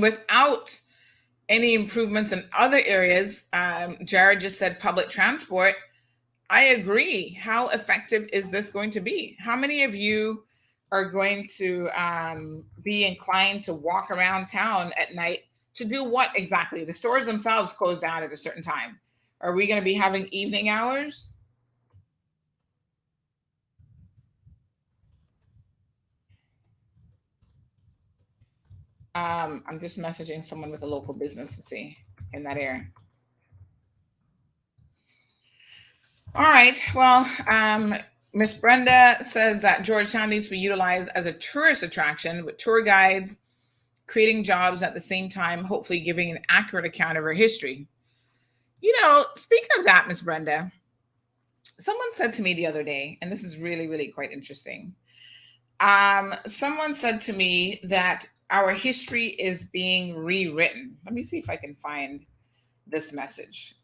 without any improvements in other areas, Jared just said public transport. I agree. How effective is this going to be? How many of you are going to be inclined to walk around town at night to do what exactly? The stores themselves close down at a certain time. Are we going to be having evening hours? I'm just messaging someone with a local business to see in that area. All right. Well, Miss Brenda says that Georgetown needs to be utilized as a tourist attraction with tour guides, creating jobs at the same time, hopefully giving an accurate account of our history. You know, speaking of that, Miss Brenda, someone said to me the other day, and this is really, really quite interesting. Someone said to me that our history is being rewritten. Let me see if I can find this message.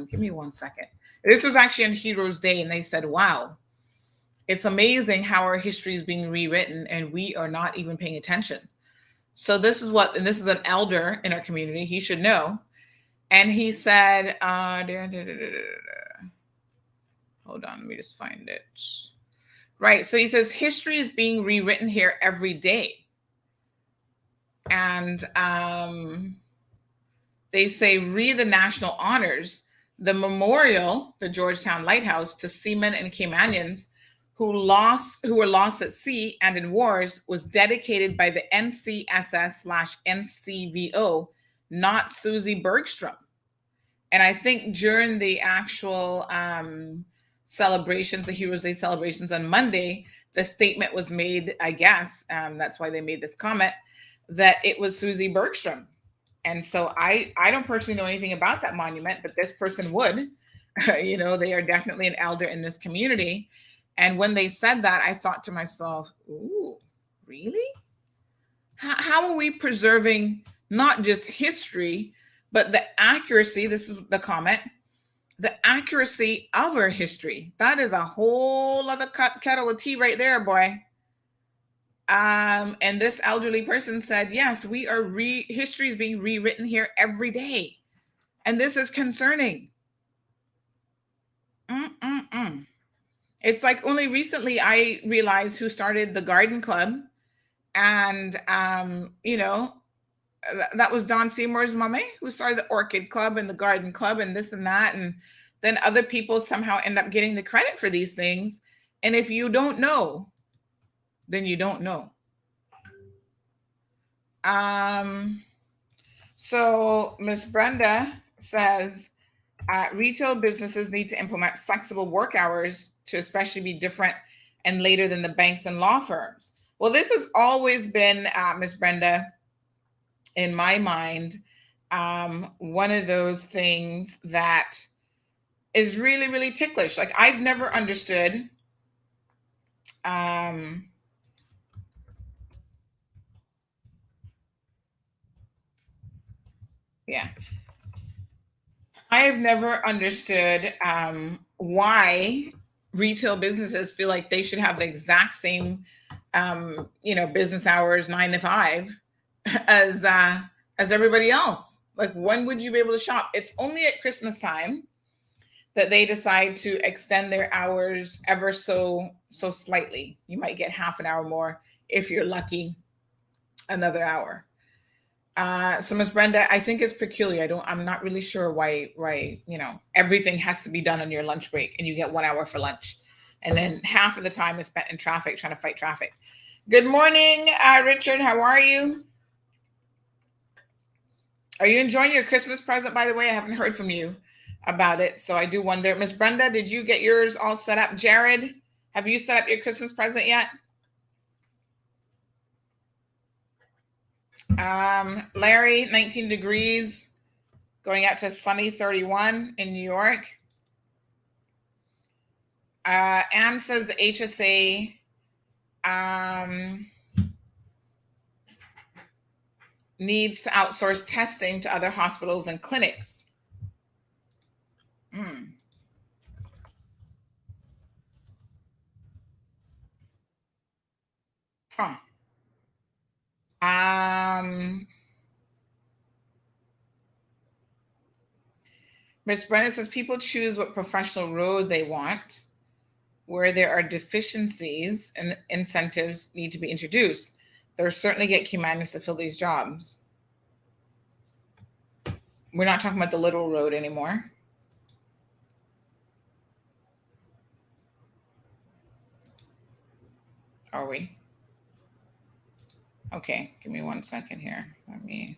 Give me 1 second. This was actually on Heroes Day, and they said, wow, it's amazing how our history is being rewritten, and we are not even paying attention. So this is what, and this is an elder in our community, he should know. And he said, hold on, let me just find it. Right, so he says, history is being rewritten here every day. And they say, read the national honors. The memorial, the Georgetown Lighthouse, to seamen and Caymanians who were lost at sea and in wars, was dedicated by the NCSS/NCVO, not Susie Bergstrom. And I think during the actual celebrations, the Heroes Day celebrations on Monday, the statement was made, I guess, that's why they made this comment, that it was Susie Bergstrom. And so I don't personally know anything about that monument, but this person would. You know, they are definitely an elder in this community. And when they said that, I thought to myself, ooh, really? How are we preserving not just history, but the accuracy? This is the comment. The accuracy of our history. That is a whole other kettle of tea right there, boy. And this elderly person said, yes, we are history is being rewritten here every day. And this is concerning. It's like only recently I realized who started the garden club. And, you know, that was Don Seymour's mommy who started the orchid club and the garden club and this and that. And then other people somehow end up getting the credit for these things. And if you don't know, then you don't know. So Miss Brenda says, retail businesses need to implement flexible work hours to especially be different and later than the banks and law firms. Well, this has always been, Miss Brenda, in my mind, one of those things that is really, really ticklish. Like, I've never understood. Yeah. I have never understood why retail businesses feel like they should have the exact same, business hours, 9 to 5, as everybody else. Like, when would you be able to shop? It's only at Christmas time that they decide to extend their hours ever so slightly. You might get half an hour more if you're lucky, another hour. So Ms. Brenda, I think it's peculiar. I'm not really sure why, everything has to be done on your lunch break and you get 1 hour for lunch. And then half of the time is spent in traffic, trying to fight traffic. Good morning, Richard. How are you? Are you enjoying your Christmas present, by the way? I haven't heard from you about it. So I do wonder. Ms. Brenda, did you get yours all set up? Jared, have you set up your Christmas present yet? Larry, 19 degrees, going out to sunny 31 in New York. Anne says the HSA needs to outsource testing to other hospitals and clinics. Huh. Ms. Brennan says people choose what professional road they want. Where there are deficiencies and incentives need to be introduced. They'll certainly get Caymanians to fill these jobs. We're not talking about the literal road anymore. Are we? Okay, give me 1 second here. Let me.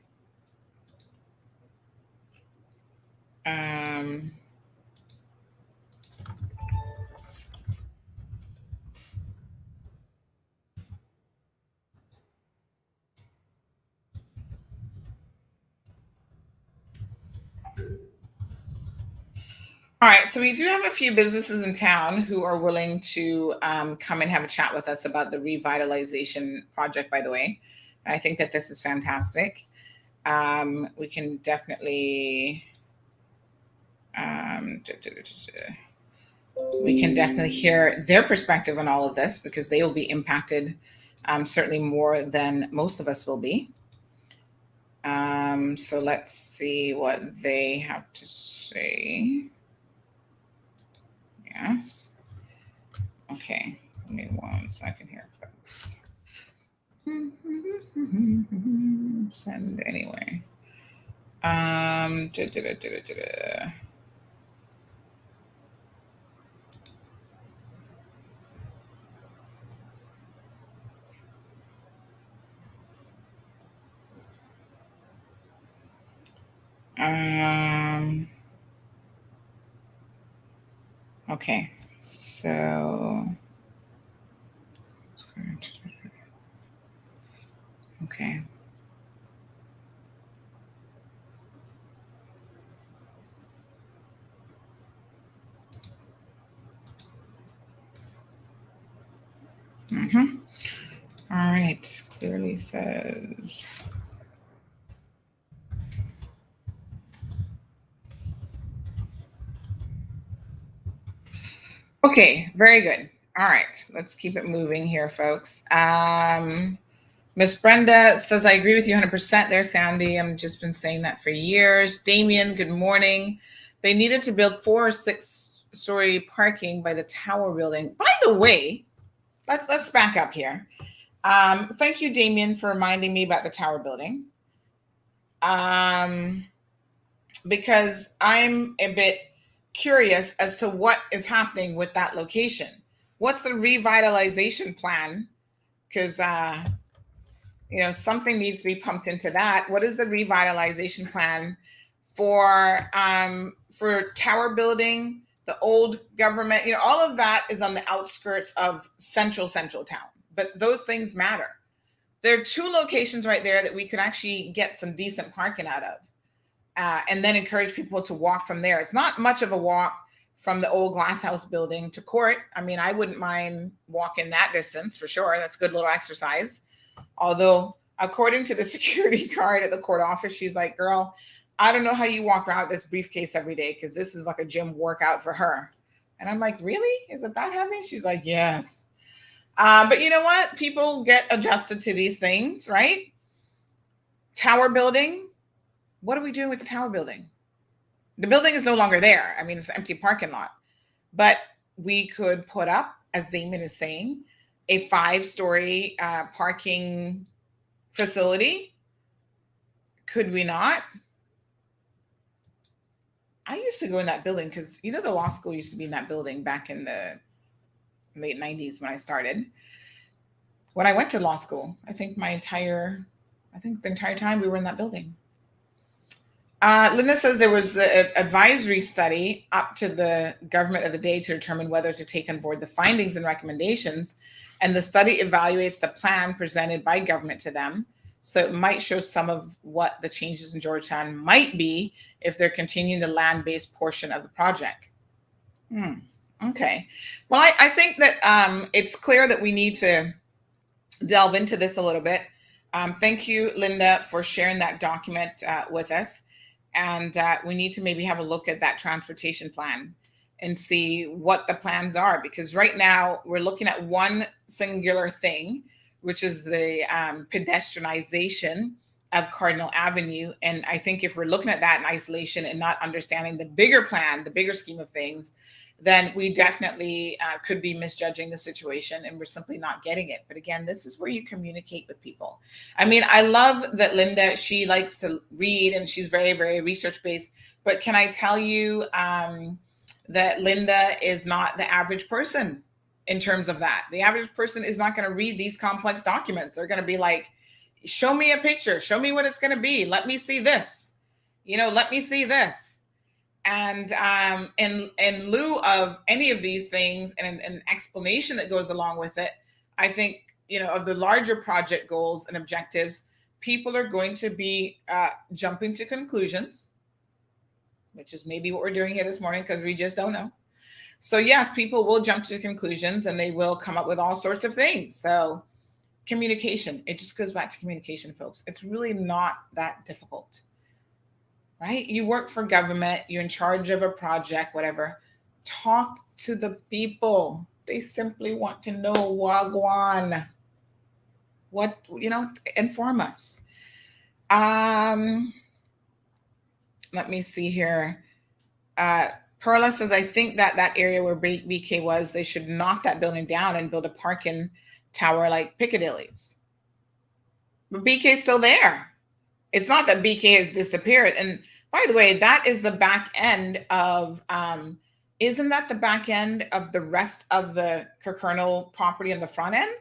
All right, so we do have a few businesses in town who are willing to come and have a chat with us about the revitalization project, by the way. I think that this is fantastic. We can definitely hear their perspective on all of this because they will be impacted certainly more than most of us will be. So let's see what they have to say. Yes. Okay. Give me 1 second here, folks. Send anyway. Okay, so okay. All right, clearly says. Okay, very good. All right, let's keep it moving here, folks. Miss Brenda says, I agree with you 100% there, Sandy. I've just been saying that for years. Damien, good morning. They needed to build 4 or 6-story parking by the tower building. By the way, let's back up here. Thank you, Damien, for reminding me about the tower building. Because I'm a bit curious as to what is happening with that location. What's the revitalization plan? Because something needs to be pumped into that. What is the revitalization plan for tower building, the old government? All of that is on the outskirts of central town. but those things matter. There are 2 locations right there that we could actually get some decent parking out of, and then encourage people to walk from there. It's not much of a walk from the old glass house building to court. I mean, I wouldn't mind walking that distance for sure. That's a good little exercise. Although, according to the security guard at the court office, she's like, girl, I don't know how you walk around with this briefcase every day, because this is like a gym workout for her. And I'm like, really? Is it that heavy? She's like, yes. But you know what? People get adjusted to these things, right? Tower building. What are we doing with the tower building? The building is no longer there. I mean, it's an empty parking lot. But we could put up, as Damon is saying, a 5-story parking facility. Could we not? I used to go in that building because, you know, the law school used to be in that building back in the late 90s when I started. When I went to law school, I think the entire time we were in that building. Linda says there was the advisory study up to the government of the day to determine whether to take on board the findings and recommendations. And the study evaluates the plan presented by government to them. So it might show some of what the changes in Georgetown might be if they're continuing the land-based portion of the project. Okay. Well, I think that it's clear that we need to delve into this a little bit. Thank you, Linda, for sharing that document with us. And we need to maybe have a look at that transportation plan and see what the plans are. Because right now we're looking at one singular thing, which is the pedestrianization of Cardinal Avenue. And I think if we're looking at that in isolation and not understanding the bigger plan, the bigger scheme of things, then we definitely could be misjudging the situation and we're simply not getting it. But again, this is where you communicate with people. I mean, I love that Linda, she likes to read and she's very, very research-based. But can I tell you that Linda is not the average person in terms of that? The average person is not going to read these complex documents. They're going to be like, show me a picture. Show me what it's going to be. Let me see this. You know, let me see this. And in lieu of any of these things and an explanation that goes along with it, I think, you know, of the larger project goals and objectives, people are going to be jumping to conclusions, which is maybe what we're doing here this morning because we just don't know. So yes, people will jump to conclusions and they will come up with all sorts of things. So communication, it just goes back to communication, folks. It's really not that difficult. Right? You work for government, you're in charge of a project, whatever. Talk to the people. They simply want to know Wagwan. What, you know, inform us. Let me see here. Perla says, I think that area where BK was, they should knock that building down and build a parking tower like Piccadilly's. But BK is still there. It's not that BK has disappeared. And by the way, that is the back end of, isn't that the back end of the rest of the Kirkernel property in the front end?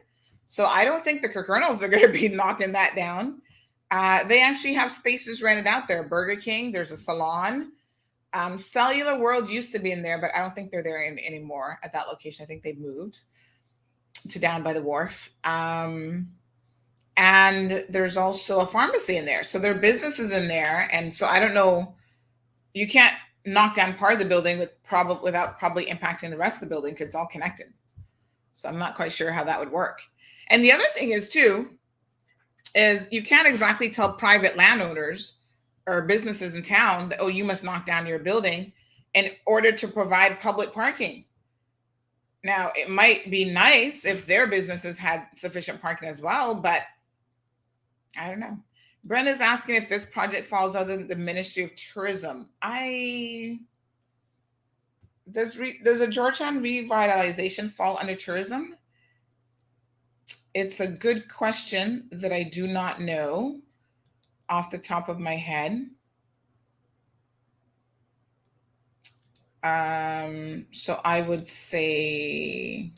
So I don't think the Kirkernels are going to be knocking that down. They actually have spaces rented out there. Burger King, there's a salon. Cellular World used to be in there, but I don't think they're there anymore at that location. I think they've moved to down by the wharf. And there's also a pharmacy in there. So there are businesses in there. And so I don't know, you can't knock down part of the building without probably impacting the rest of the building because it's all connected. So I'm not quite sure how that would work. And the other thing is too, is you can't exactly tell private landowners or businesses in town that, oh, you must knock down your building in order to provide public parking. Now, it might be nice if their businesses had sufficient parking as well, but I don't know. Brenda's asking if this project falls under the Ministry of Tourism. Does a Georgetown Revitalization fall under tourism? It's a good question that I do not know off the top of my head. So I would say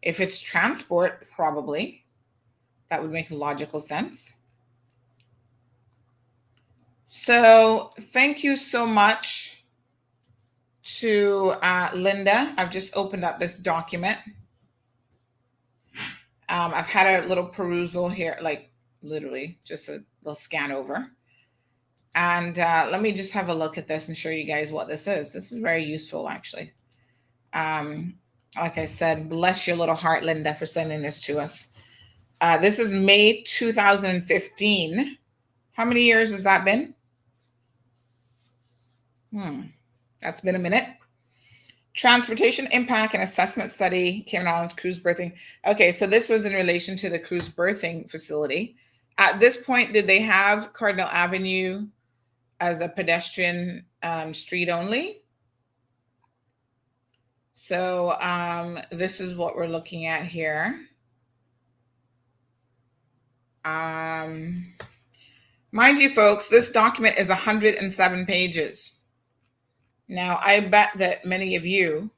if it's transport, probably. That would make logical sense. So thank you so much to Linda. I've just opened up this document. I've had a little perusal here, like literally just a little scan over. And let me just have a look at this and show you guys what this is. This is very useful, actually. Like I said, bless your little heart, Linda, for sending this to us. This is May 2015. How many years has that been? That's been a minute. Transportation Impact and Assessment Study, Cayman Islands Cruise Berthing. Okay, so this was in relation to the cruise berthing facility. At this point, did they have Cardinal Avenue as a pedestrian street only? So this is what we're looking at here. Mind you, folks, this document is 107 pages. Now, I bet that many of you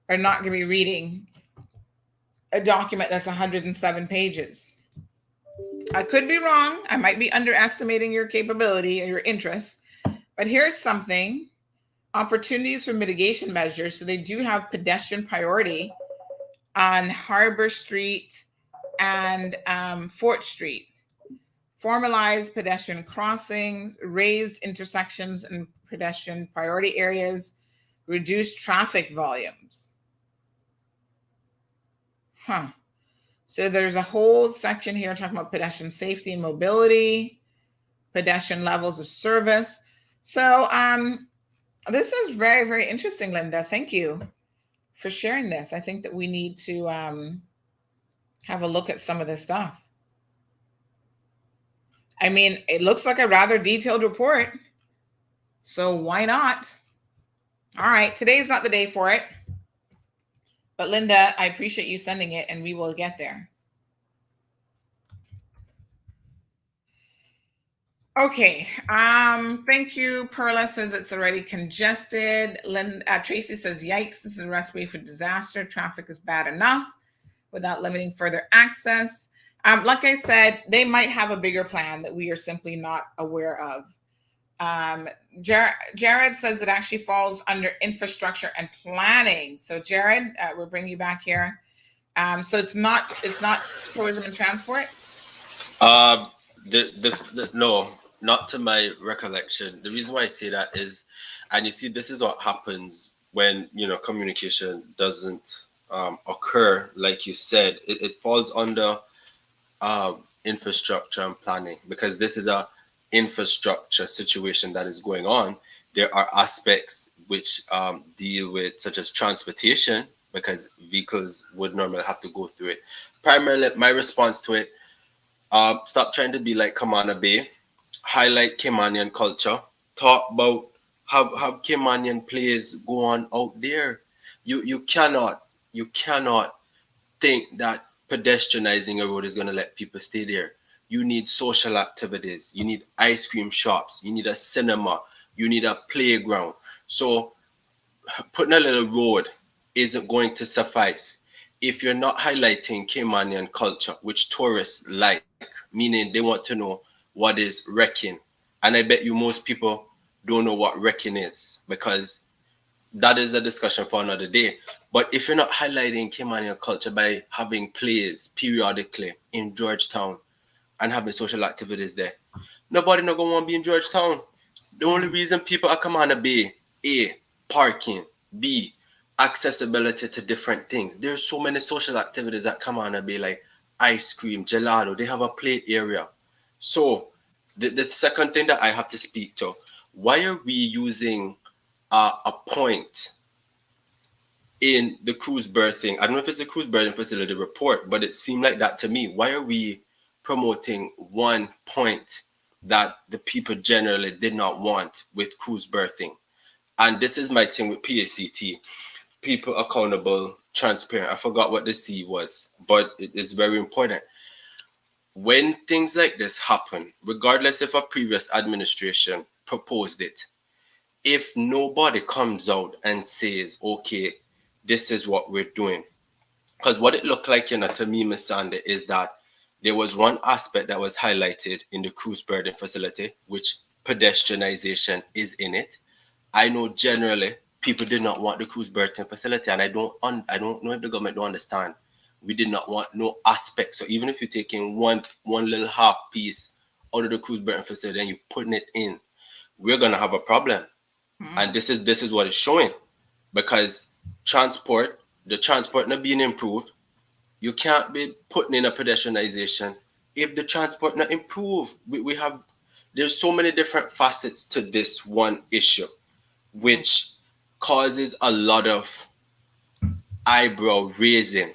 are not going to be reading a document that's 107 pages. I could be wrong. I might be underestimating your capability and your interest. But here's something. Opportunities for mitigation measures. So they do have pedestrian priority on Harbor Street and Fort Street. Formalized pedestrian crossings, raised intersections and pedestrian priority areas, reduced traffic volumes. So there's a whole section here talking about pedestrian safety and mobility, pedestrian levels of service. So this is very, very interesting, Linda. Thank you for sharing this. I think that we need to have a look at some of this stuff. I mean, it looks like a rather detailed report. So why not? All right, today's not the day for it. But Linda, I appreciate you sending it and we will get there. Okay, thank you. Perla says it's already congested. Tracy says, yikes, this is a recipe for disaster. Traffic is bad enough without limiting further access. Like I said, they might have a bigger plan that we are simply not aware of. Jared says it actually falls under infrastructure and planning. So Jared, we'll bring you back here. So it's not tourism and transport? No, not to my recollection. The reason why I say that is, and you see, this is what happens when, communication doesn't occur, like you said. It falls under infrastructure and planning, because this is a infrastructure situation that is going on. There are aspects which deal with, such as transportation, because vehicles would normally have to go through it. Primarily, my response to it, stop trying to be like Camana Bay, highlight Caymanian culture, talk about, have Caymanian players go on out there. You cannot think that pedestrianizing a road is going to let people stay there. You need social activities. You need ice cream shops. You need a cinema. You need a playground. So putting a little road isn't going to suffice if you're not highlighting Caymanian culture, which tourists like, meaning they want to know what is wrecking. And I bet you most people don't know what wrecking is, because that is a discussion for another day. But if you're not highlighting Caymanian culture by having plays periodically in Georgetown and having social activities there, nobody not gonna want to be in Georgetown. The only reason people are Camana Bay, A, parking, B, accessibility to different things. There's so many social activities that Camana Bay, like ice cream, gelato. They have a play area. So the second thing that I have to speak to, why are we using a point in the cruise berthing? I don't know if it's a cruise berthing facility report, but it seemed like that to me. Why are we promoting one point that the people generally did not want with cruise berthing? And this is my thing with PACT. People accountable, transparent. I forgot what the C was, but it is very important. When things like this happen, regardless if a previous administration proposed it, if nobody comes out and says, okay, this is what we're doing. Because what it looked like, to me, Ms. Sander, is that there was one aspect that was highlighted in the cruise berthing facility, which pedestrianization is in it. I know generally people did not want the cruise berthing facility, and I don't know if the government don't understand We did not want no aspect. So even if you're taking one little half piece out of the cruise berthing facility and you're putting it in, we're gonna have a problem. And this is what it's showing, because the transport not being improved. You can't be putting in a pedestrianization if the transport not improved. There's so many different facets to this one issue, which causes a lot of eyebrow raising.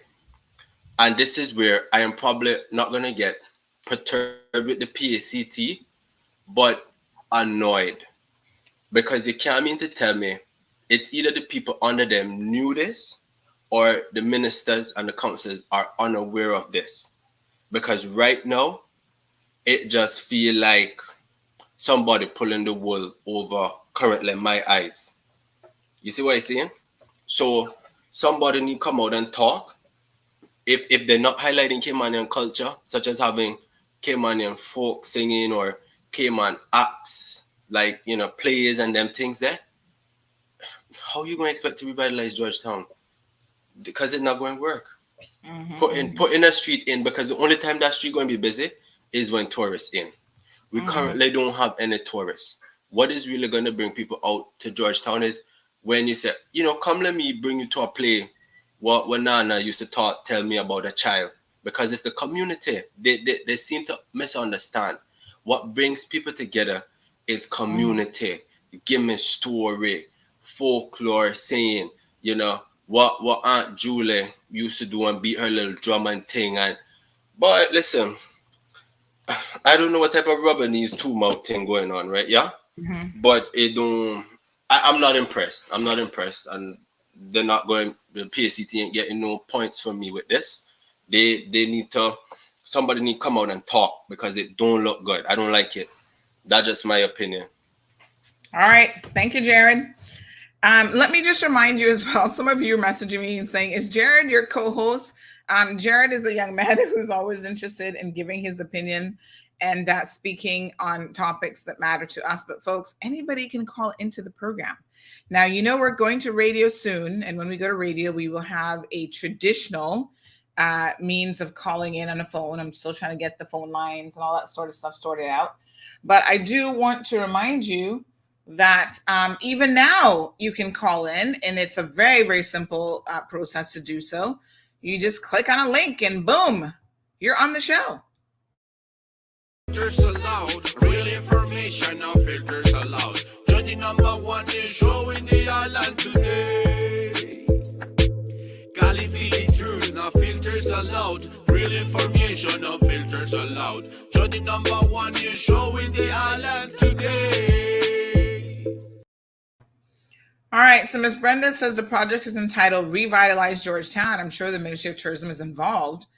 And this is where I am probably not going to get perturbed with the PACT, but annoyed. Because you can't mean to tell me it's either the people under them knew this or the ministers and the councillors are unaware of this. Because right now, it just feel like somebody pulling the wool over currently my eyes. You see what I'm saying? So somebody need to come out and talk. If they're not highlighting Caymanian culture, such as having Caymanian folk singing or Cayman acts, like, plays and them things there, how are you going to expect to revitalize Georgetown? Because it's not going to work. Putting a street in, because the only time that street going to be busy is when tourists in. We currently don't have any tourists. What is really going to bring people out to Georgetown is when you say, come let me bring you to a play. What Nana used to tell me about a child, because it's the community. They seem to misunderstand. What brings people together is community. Give me story, folklore, saying, what Aunt Julie used to do and beat her little drum and thing. But listen, I don't know what type of rubber knees two mouth thing going on, right? Yeah. But it don't. I'm not impressed. And they're not going. The PACT ain't getting no points from me with this. They need to. Somebody need to come out and talk, because it don't look good. I don't like it. That's just my opinion. All right. Thank you, Jared. Let me just remind you as well. Some of you are messaging me and saying, is Jared your co-host? Jared is a young man who's always interested in giving his opinion and speaking on topics that matter to us. But folks, anybody can call into the program. Now, we're going to radio soon. And when we go to radio, we will have a traditional means of calling in on a phone. I'm still trying to get the phone lines and all that sort of stuff sorted out. But I do want to remind you that even now you can call in, and it's a very, very simple process to do so. You just click on a link and boom, you're on the show. Filters allowed, real information, no filters allowed. Judging number one is showing the island today. Galilee truth, no filters allowed. Real information, no filters allowed. Judging number one is showing the island today. All right, so Ms. Brenda says the project is entitled Revitalize Georgetown. I'm sure the Ministry of Tourism is involved.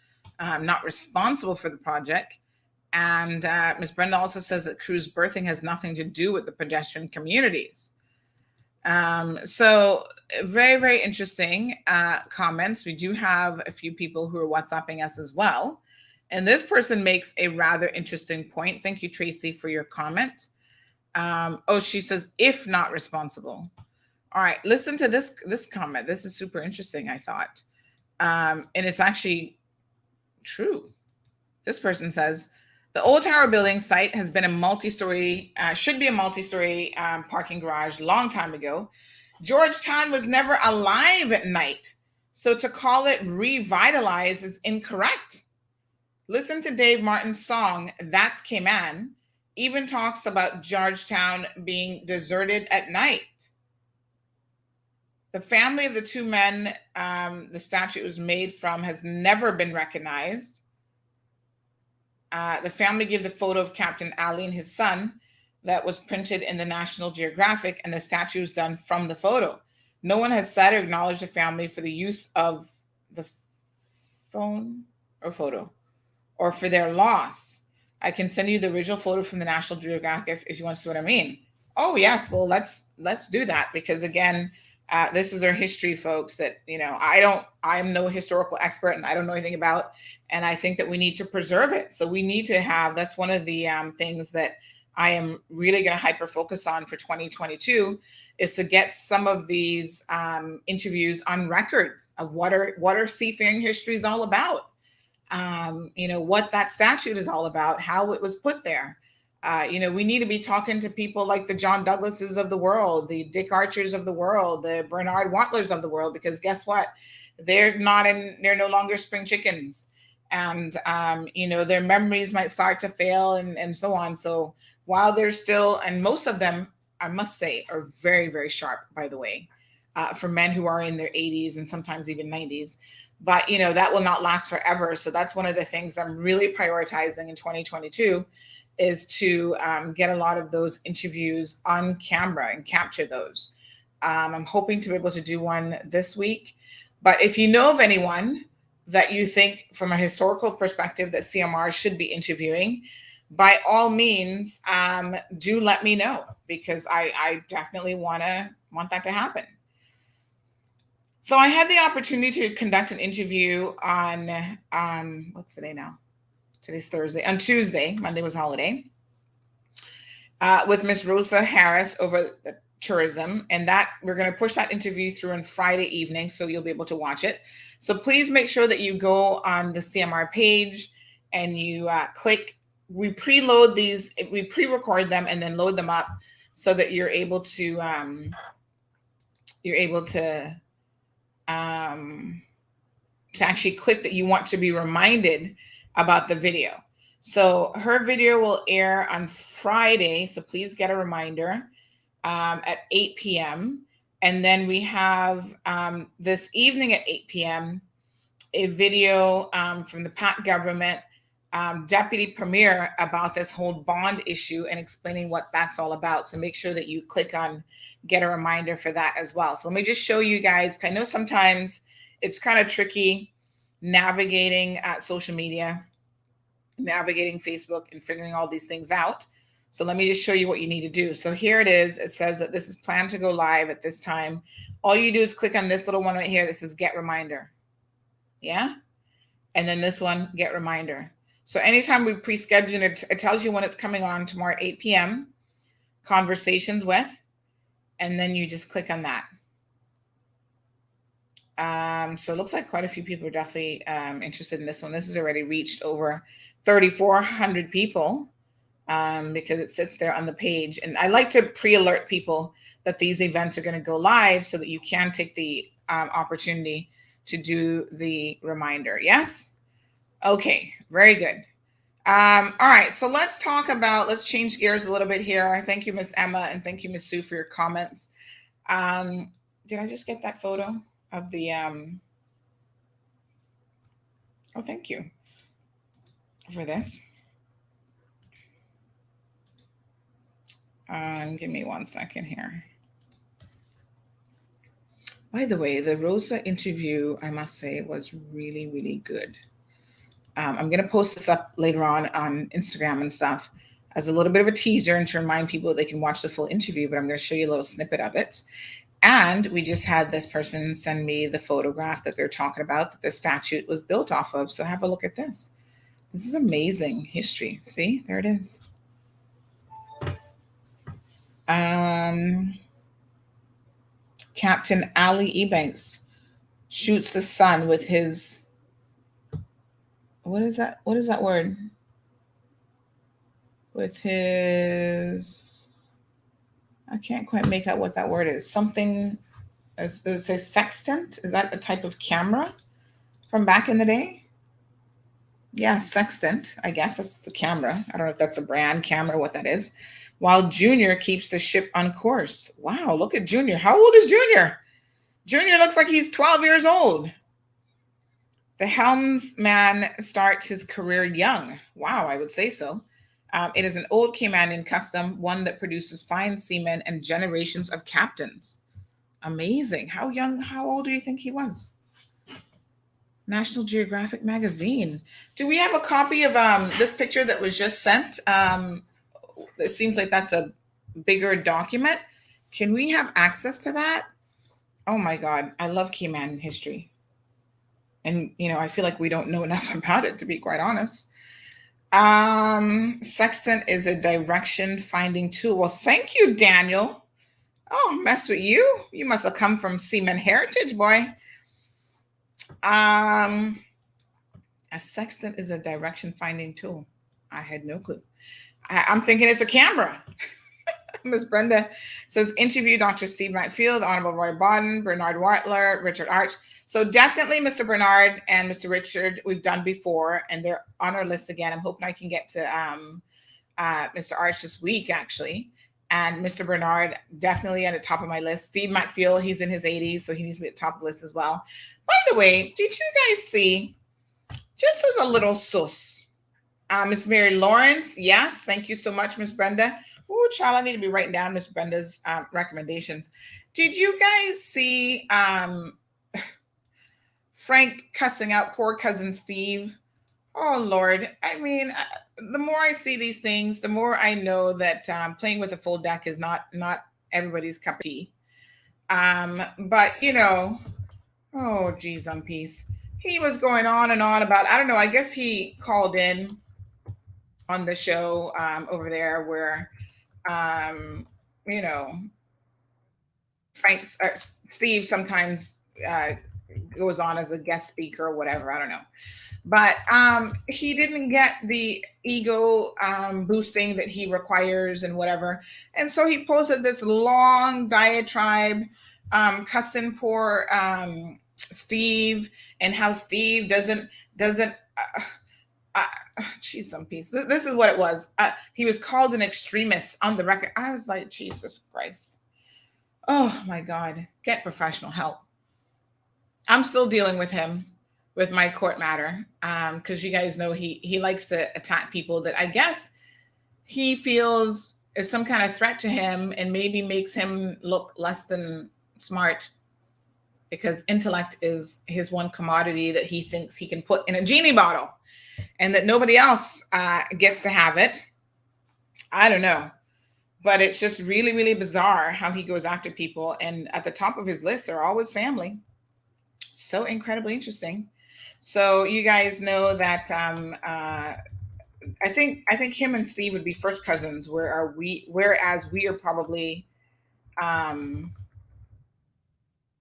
I'm not responsible for the project. And Ms. Brenda also says that cruise berthing has nothing to do with the pedestrian communities. So very, very interesting comments. We do have a few people who are WhatsApping us as well. And this person makes a rather interesting point. Thank you, Tracy, for your comment. She says, if not responsible. All right, listen to this comment. This is super interesting, I thought. And it's actually true. This person says, the old tower building site has been a multi-story, should be a multi-story parking garage long time ago. Georgetown was never alive at night. So to call it revitalize is incorrect. Listen to Dave Martin's song, That's Cayman, even talks about Georgetown being deserted at night. The family of the two men the statue was made from has never been recognized. The family gave the photo of Captain Ali and his son that was printed in the National Geographic, and the statue was done from the photo. No one has said or acknowledged the family for the use of the phone or photo or for their loss. I can send you the original photo from the National Geographic if you want to see what I mean. Oh, yes. Well, let's do that, because again, this is our history, folks, that, I'm no historical expert and I don't know anything about, and I think that we need to preserve it. So we need to have, that's one of the things that I am really going to hyper focus on for 2022 is to get some of these interviews on record of what our seafaring history is all about. What that statute is all about, how it was put there. We need to be talking to people like the John Douglases of the world, the Dick Archers of the world, the Bernard Wantlers of the world, because guess what? They're no longer spring chickens. And, their memories might start to fail and so on. So while they're still, and most of them, I must say, are very, very sharp, by the way, for men who are in their 80s and sometimes even 90s. But, that will not last forever. So that's one of the things I'm really prioritizing in 2022 is to get a lot of those interviews on camera and capture those. I'm hoping to be able to do one this week. But if you know of anyone that you think from a historical perspective that CMR should be interviewing, by all means, do let me know, because I definitely want that to happen. So I had the opportunity to conduct an interview on, what's the day now? Today's Thursday. On Tuesday, Monday was holiday, with Miss Rosa Harris over the tourism. And that we're going to push that interview through on Friday evening, so you'll be able to watch it. So please make sure that you go on the CMR page and you click. We pre-load these, we pre-record them and then load them up so that you're able to actually click that you want to be reminded about the video. So her video will air on Friday, so please get a reminder at 8 p.m. And then we have this evening at 8 p.m. a video from the Pat government deputy premier about this whole bond issue and explaining what that's all about. So make sure that you click on get a reminder for that as well. So let me just show you guys. I know sometimes it's kind of tricky navigating social media, navigating Facebook and figuring all these things out. So let me just show you what you need to do. So here it is. It says that this is planned to go live at this time. All you do is click on this little one right here. This is get reminder. Yeah. And then this one, get reminder. So anytime we pre-schedule it, it tells you when it's coming on tomorrow at 8 p.m. Conversations with, and then you just click on that. So it looks like quite a few people are definitely interested in this one. This has already reached over 3,400 people because it sits there on the page. And I like to pre-alert people that these events are going to go live so that you can take the opportunity to do the reminder. Yes? Okay, very good. All right, so let's change gears a little bit here. Thank you, Miss Emma, and thank you, Miss Sue, for your comments. Did I just get that photo of the, oh, thank you for this. Give me 1 second here. By the way, the Rosa interview, I must say, was really, really good. I'm going to post this up later on Instagram and stuff as a little bit of a teaser and to remind people they can watch the full interview, but I'm going to show you a little snippet of it. And we just had this person send me the photograph that they're talking about that the statute was built off of. So have a look at this. This is amazing history. See, there it is. Captain Ali Ebanks shoots the sun with his, what is that? What is that word? With his, I can't quite make out what that word is. Something, does it say sextant? Is that a type of camera from back in the day? Yeah, sextant. I guess that's the camera. I don't know if that's a brand camera, what that is. While Junior keeps the ship on course. Wow, look at Junior. How old is Junior? Junior looks like he's 12 years old. The helmsman starts his career young. Wow, I would say so. It is an old Caymanian custom, one that produces fine seamen and generations of captains. Amazing. How young, how old do you think he was? National Geographic magazine. Do we have a copy of this picture that was just sent? It seems like that's a bigger document. Can we have access to that? Oh my God, I love Cayman history. And, I feel like we don't know enough about it, to be quite honest. Sextant is a direction finding tool. Well, thank you, Daniel. Oh, mess with you. You must have come from Seaman Heritage, boy. A sextant is a direction finding tool. I had no clue. I'm thinking it's a camera. Ms. Brenda says, interview Dr. Steve Macfield, Honorable Roy Bodden, Bernard Wartler, Richard Arch. So definitely Mr. Bernard and Mr. Richard, we've done before, and they're on our list again. I'm hoping I can get to Mr. Arch this week, actually. And Mr. Bernard, definitely at the top of my list. Steve Macfield, he's in his 80s, so he needs to be at the top of the list as well. By the way, did you guys see, just as a little sus, Miss Mary Lawrence? Yes, thank you so much, Miss Brenda. Oh, child, I need to be writing down Miss Brenda's recommendations. Did you guys see Frank cussing out poor cousin Steve? Oh, Lord. I mean, the more I see these things, the more I know that playing with a full deck is not everybody's cup of tea. But, you know, oh, geez, on peace. He was going on and on about, I don't know, I guess he called in on the show over there where, you know, Steve sometimes goes on as a guest speaker or whatever. I don't know. But he didn't get the ego boosting that he requires and whatever. And so he posted this long diatribe cussing poor Steve and how Steve doesn't geez, some peace. This is what it was. He was called an extremist on the record. I was like, Jesus Christ. Oh my God, get professional help. I'm still dealing with him with my court matter because you guys know he likes to attack people that I guess he feels is some kind of threat to him and maybe makes him look less than smart because intellect is his one commodity that he thinks he can put in a genie bottle and that nobody else gets to have it. I don't know. But it's just really, really bizarre how he goes after people. And at the top of his list are always family. So incredibly interesting. So you guys know that I think him and Steve would be first cousins, whereas we are probably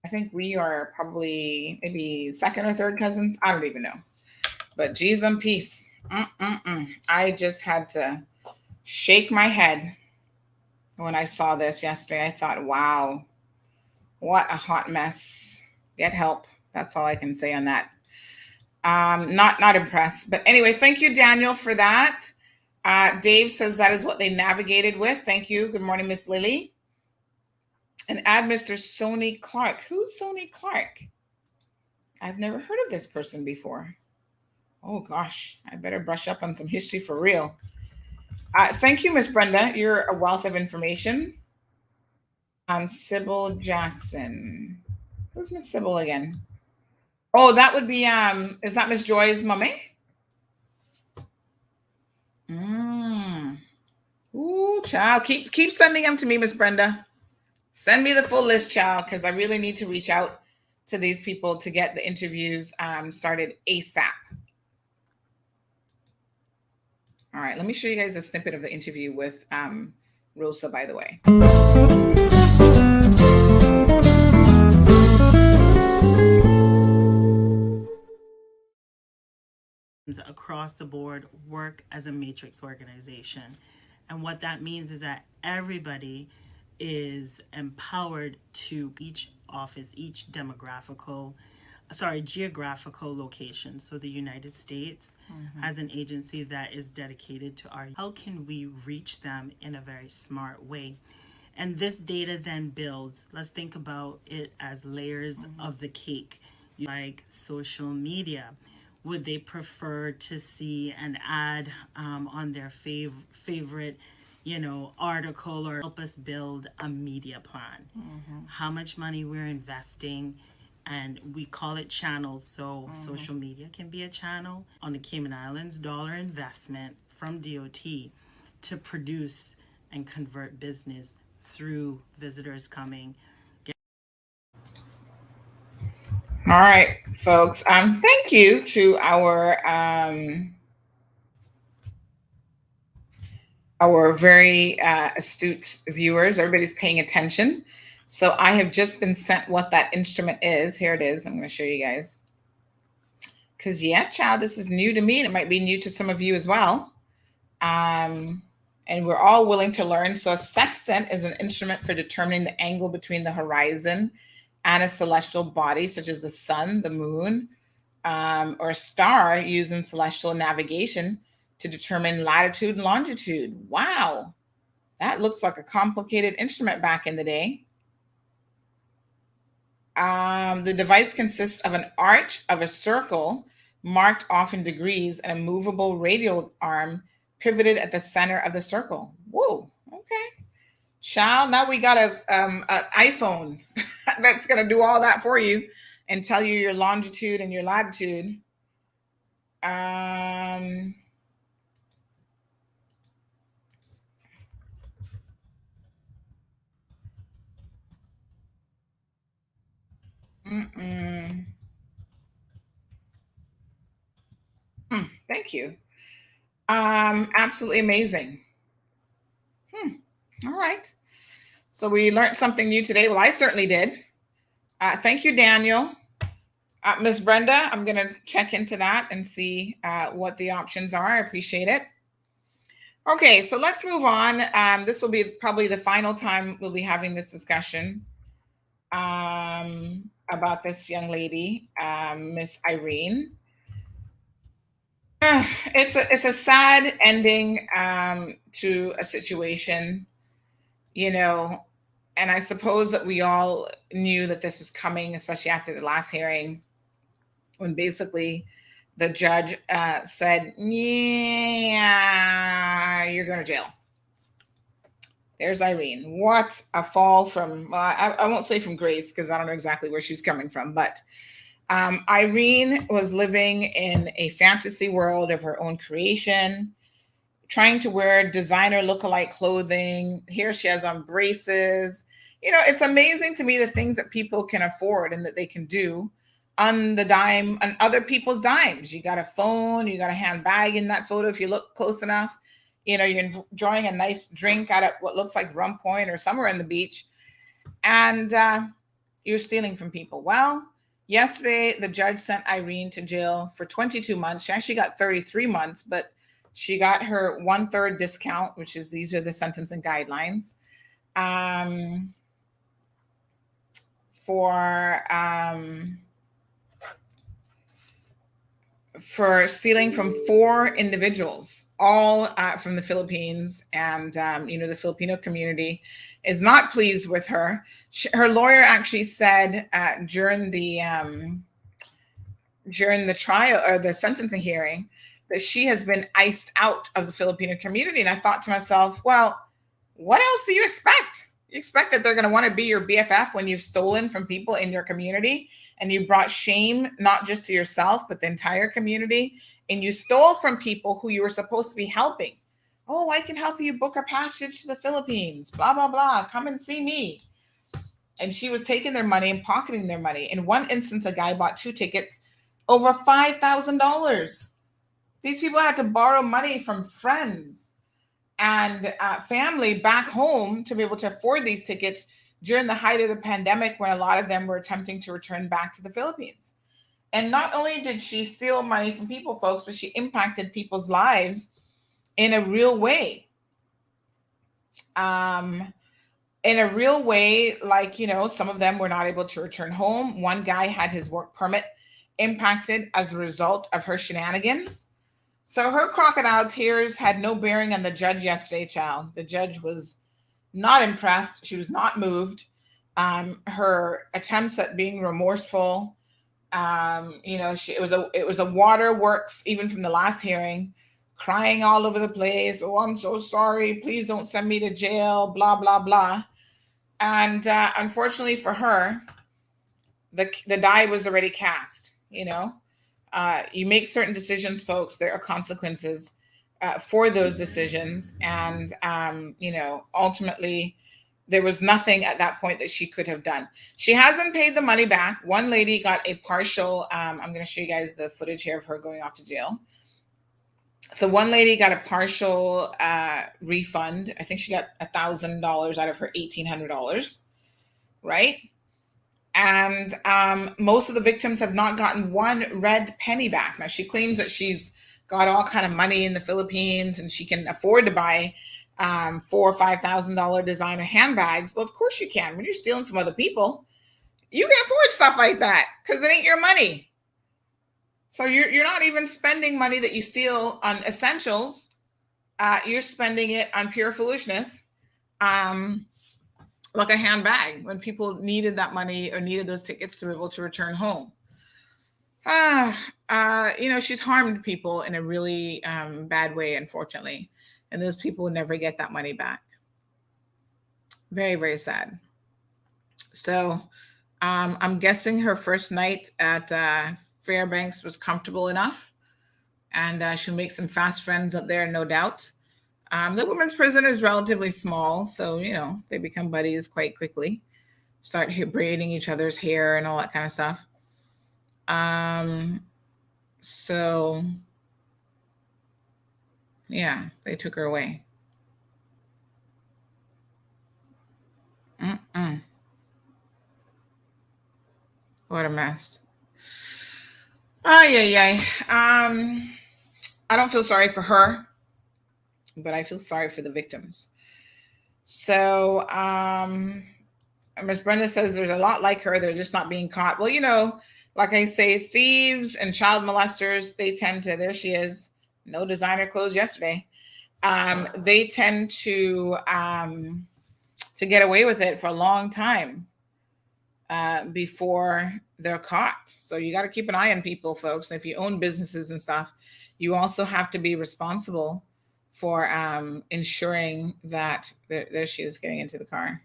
I think we are probably maybe second or third cousins. I don't even know. But geez, on peace. I just had to shake my head when I saw this yesterday. I thought, wow, what a hot mess. Get help. That's all I can say on that. Not impressed. But anyway, thank you, Daniel, for that. Dave says that is what they navigated with. Thank you. Good morning, Miss Lily. And add Mr. Sony Clark. Who's Sony Clark? I've never heard of this person before. Oh, gosh. I better brush up on some history for real. Thank you, Miss Brenda. You're a wealth of information. Sybil Jackson. Who's Miss Sybil again? Oh, that would be, is that Miss Joy's mommy? Ooh, child. Keep sending them to me, Miss Brenda. Send me the full list, child, because I really need to reach out to these people to get the interviews started ASAP. All right, let me show you guys a snippet of the interview with Rosa, by the way. Across the board work as a matrix organization. And what that means is that everybody is empowered to each office, each geographical location. So the United States has an agency that is dedicated to how can we reach them in a very smart way? And this data then builds, let's think about it as layers of the cake, like social media. Would they prefer to see an ad on their favorite, article, or help us build a media plan? How much money we're investing, and we call it channels. So social media can be a channel. On the Cayman Islands, dollar investment from DOT to produce and convert business through visitors coming. All right, folks. Thank you to our very astute viewers. Everybody's paying attention. So I have just been sent what that instrument is. Here it is. I'm going to show you guys. Because, yeah, child, this is new to me, and it might be new to some of you as well. And we're all willing to learn. So a sextant is an instrument for determining the angle between the horizon and a celestial body, such as the sun, the moon, or a star, used in celestial navigation to determine latitude and longitude. Wow, that looks like a complicated instrument back in the day. The device consists of an arch of a circle marked off in degrees and a movable radial arm pivoted at the center of the circle. Whoa, okay. Child, now we got an iPhone that's going to do all that for you and tell you your longitude and your latitude. Thank you. Absolutely amazing. All right. So we learned something new today. Well, I certainly did. Thank you, Daniel. Miss Brenda, I'm going to check into that and see what the options are. I appreciate it. Okay, so let's move on. This will be probably the final time we'll be having this discussion about this young lady, Miss Irene. It's a sad ending to a situation, you know, and I suppose that we all knew that this was coming, especially after the last hearing, when basically the judge said, yeah, you're going to jail. There's Irene. What a fall from, I won't say from grace, because I don't know exactly where she's coming from, but Irene was living in a fantasy world of her own creation, trying to wear designer lookalike clothing. Here she has on braces. You know, it's amazing to me the things that people can afford and that they can do on the dime, on other people's dimes. You got a phone, you got a handbag in that photo if you look close enough. You know, you're enjoying a nice drink out at what looks like Rum Point or somewhere on the beach, and you're stealing from people. Well, yesterday, the judge sent Irene to jail for 22 months. She actually got 33 months, but she got her 1/3 discount, which is, these are the sentencing guidelines, for stealing from 4 individuals, all from the Philippines. And, you know, the Filipino community is not pleased with her. Her lawyer actually said during the trial or the sentencing hearing that she has been iced out of the Filipino community. And I thought to myself, well, what else do you expect? You expect that they're going to want to be your BFF when you've stolen from people in your community and you brought shame, not just to yourself, but the entire community. And you stole from people who you were supposed to be helping. Oh, I can help you book a passage to the Philippines, blah, blah, blah. Come and see me. And she was taking their money and pocketing their money. In one instance, a guy bought 2 tickets over $5,000. These people had to borrow money from friends and family back home to be able to afford these tickets during the height of the pandemic, when a lot of them were attempting to return back to the Philippines. And not only did she steal money from people, folks, but she impacted people's lives in a real way. In a real way, like, you know, some of them were not able to return home. One guy had his work permit impacted as a result of her shenanigans. So her crocodile tears had no bearing on the judge yesterday, child. The judge was not impressed. She was not moved. Her attempts at being remorseful, you know, it was a waterworks, even from the last hearing, crying all over the place. Oh, I'm so sorry. Please don't send me to jail, blah, blah, blah. And unfortunately for her, the die was already cast. You know, you make certain decisions, folks. There are consequences for those decisions. And, you know, ultimately, there was nothing at that point that she could have done. She hasn't paid the money back. One lady got a partial, I'm going to show you guys the footage here of her going off to jail. So one lady got a partial refund. I think she got $1,000 out of her $1,800, right? And most of the victims have not gotten one red penny back. Now, she claims that she's got all kind of money in the Philippines and she can afford to buy $4,000 or $5,000 designer handbags. Well, of course you can. When you're stealing from other people, you can afford stuff like that because it ain't your money. So you're not even spending money that you steal on essentials. You're spending it on pure foolishness, like a handbag when people needed that money or needed those tickets to be able to return home. She's harmed people in a really bad way, unfortunately. And those people will never get that money back. Very, very sad. So I'm guessing her first night at Fairbanks was comfortable enough. And she'll make some fast friends up there, no doubt. The women's prison is relatively small. So, they become buddies quite quickly. Start braiding each other's hair and all that kind of stuff. So yeah, they took her away. What a mess. I don't feel sorry for her, but I feel sorry for the victims. So, Miss Brenda says there's a lot like her. They're just not being caught. Well, like I say, thieves and child molesters, they tend to, there she is, no designer clothes yesterday. They tend to get away with it for a long time before they're caught. So you got to keep an eye on people, folks. If you own businesses and stuff, you also have to be responsible for ensuring that, there she is getting into the car.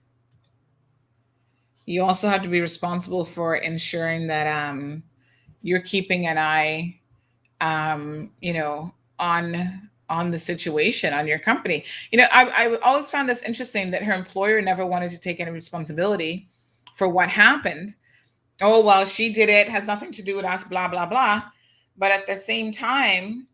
You also have to be responsible for ensuring that you're keeping an eye, on the situation, on your company. I always found this interesting that her employer never wanted to take any responsibility for what happened. Oh, well, she did it, has nothing to do with us, blah, blah, blah. But at the same time,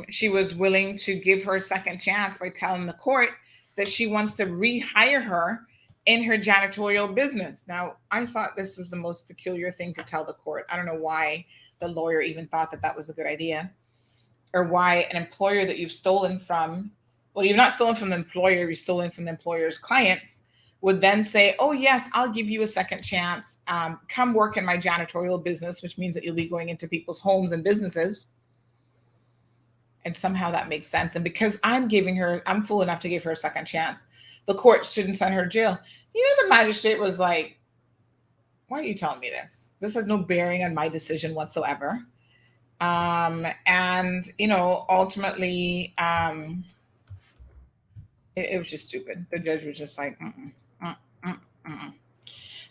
she was willing to give her a second chance by telling the court that she wants to rehire her in her janitorial business. Now, I thought this was the most peculiar thing to tell the court. I don't know why the lawyer even thought that that was a good idea, or why an employer that you've stolen from, well, you've not stolen from the employer, you've stolen from the employer's clients, would then say, oh, yes, I'll give you a second chance. Come work in my janitorial business, which means that you'll be going into people's homes and businesses. And somehow that makes sense. And because I'm fool enough to give her a second chance, the court shouldn't send her to jail. The magistrate was like, why are you telling me this? This has no bearing on my decision whatsoever. Ultimately, it was just stupid. The judge was just like,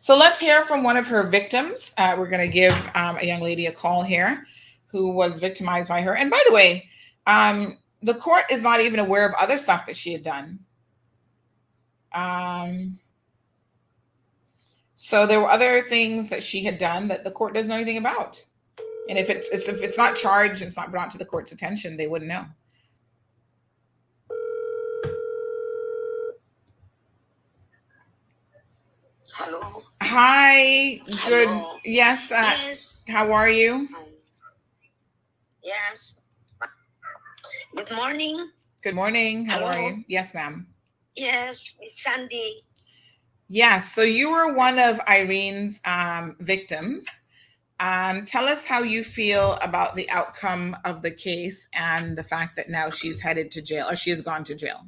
So let's hear from one of her victims. We're going to give a young lady a call here who was victimized by her. And by the way, the court is not even aware of other stuff that she had done. So there were other things that she had done that the court doesn't know anything about. And if it's not charged, it's not brought to the court's attention, they wouldn't know. Hello. Hi. Good. Hello. Yes. Yes. How are you? Yes. Good morning. Good morning. How Hello. are you? Yes, ma'am. Yes, Miss Sandy. Yes. So you were one of Irene's victims. Tell us how you feel about the outcome of the case and the fact that now she's headed to jail, or she has gone to jail.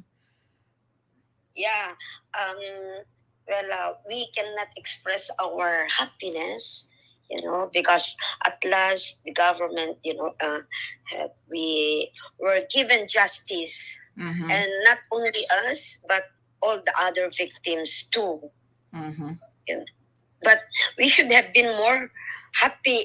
Yeah. We cannot express our happiness, because at last the government, we were given justice. Mm-hmm. And not only us, but all the other victims too. Mm-hmm. But we should have been more happy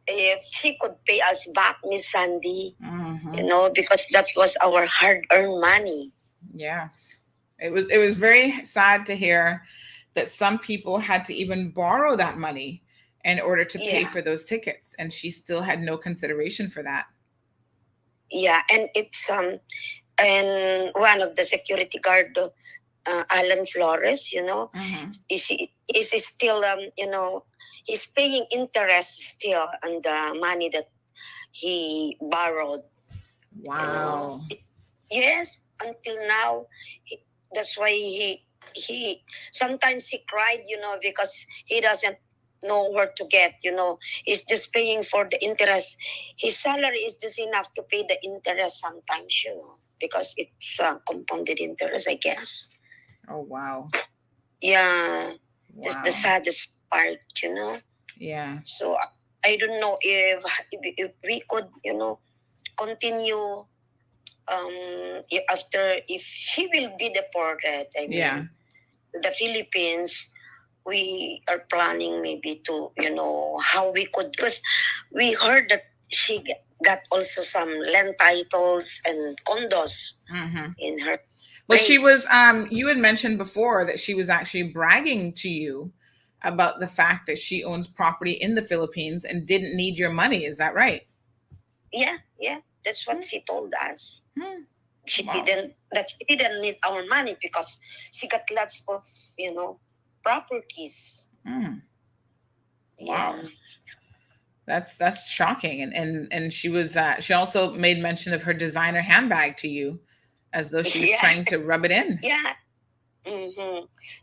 if she could pay us back, Miss Sandy. Mm-hmm. Because that was our hard-earned money. Yes, it was very sad to hear that some people had to even borrow that money in order to pay Yeah. for those tickets, and she still had no consideration for that. Yeah, and it's and one of the security guard, Alan Flores, is still he's paying interest still on the money that he borrowed. Wow. Yes, until now. That's why he sometimes he cried, because he doesn't know where to get. He's just paying for the interest. His salary is just enough to pay the interest sometimes, because it's compounded interest, I guess. Oh, wow. Yeah, Wow. that's the saddest part, Yeah. So I don't know if we could, continue after, if she will be deported. I mean, the Philippines, we are planning maybe to, how we could, because we heard that she got also some land titles and condos in her. Well, she was, you had mentioned before that she was actually bragging to you about the fact that she owns property in the Philippines and didn't need your money. Is that right? Yeah. That's what she told us. She didn't need our money because she got lots of, properties. Wow. That's shocking. And she was, she also made mention of her designer handbag to you, as though she was trying to rub it in. Yeah.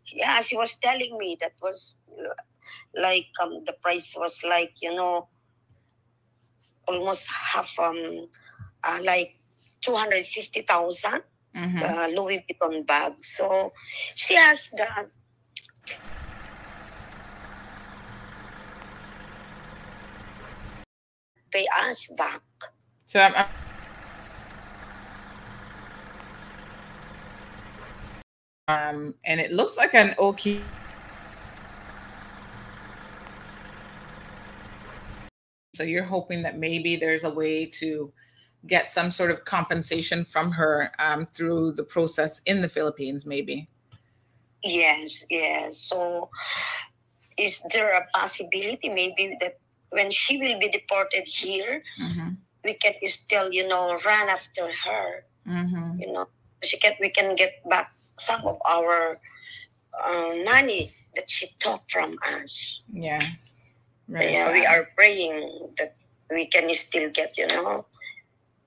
Yeah, she was telling me that was like the price was like, almost half like 250,000 Louis Vuitton bag. So she asked that pay us back. So and it looks like an okay. So you're hoping that maybe there's a way to get some sort of compensation from her through the process in the Philippines, maybe. Yes. So is there a possibility maybe that when she will be deported here, we can still, run after her? We can get back some of our money that she took from us. Yes. Yeah, we are praying that we can still get,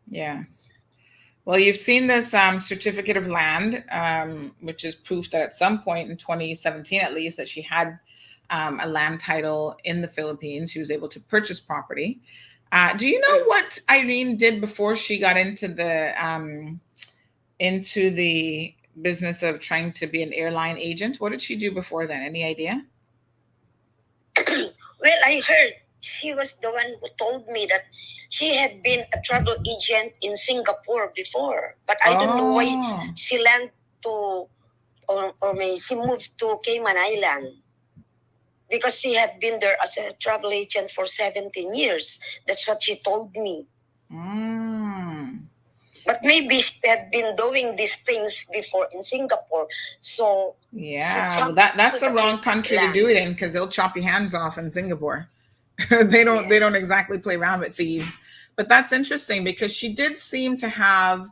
Yes. Well, you've seen this certificate of land, which is proof that at some point in 2017, at least, that she had a land title in the Philippines. She was able to purchase property. Do you know what Irene did before she got into the business of trying to be an airline agent? What did she do before then? Any idea? Well, I heard she was the one who told me that she had been a travel agent in Singapore before, but I don't know why she landed to, or maybe she moved to Cayman Island, because she had been there as a travel agent for 17 years. That's what she told me. But maybe she had been doing these things before in Singapore. So yeah, well, that's the wrong country to do it in, because they'll chop your hands off in Singapore. They don't exactly play around with thieves. But that's interesting, because she did seem to have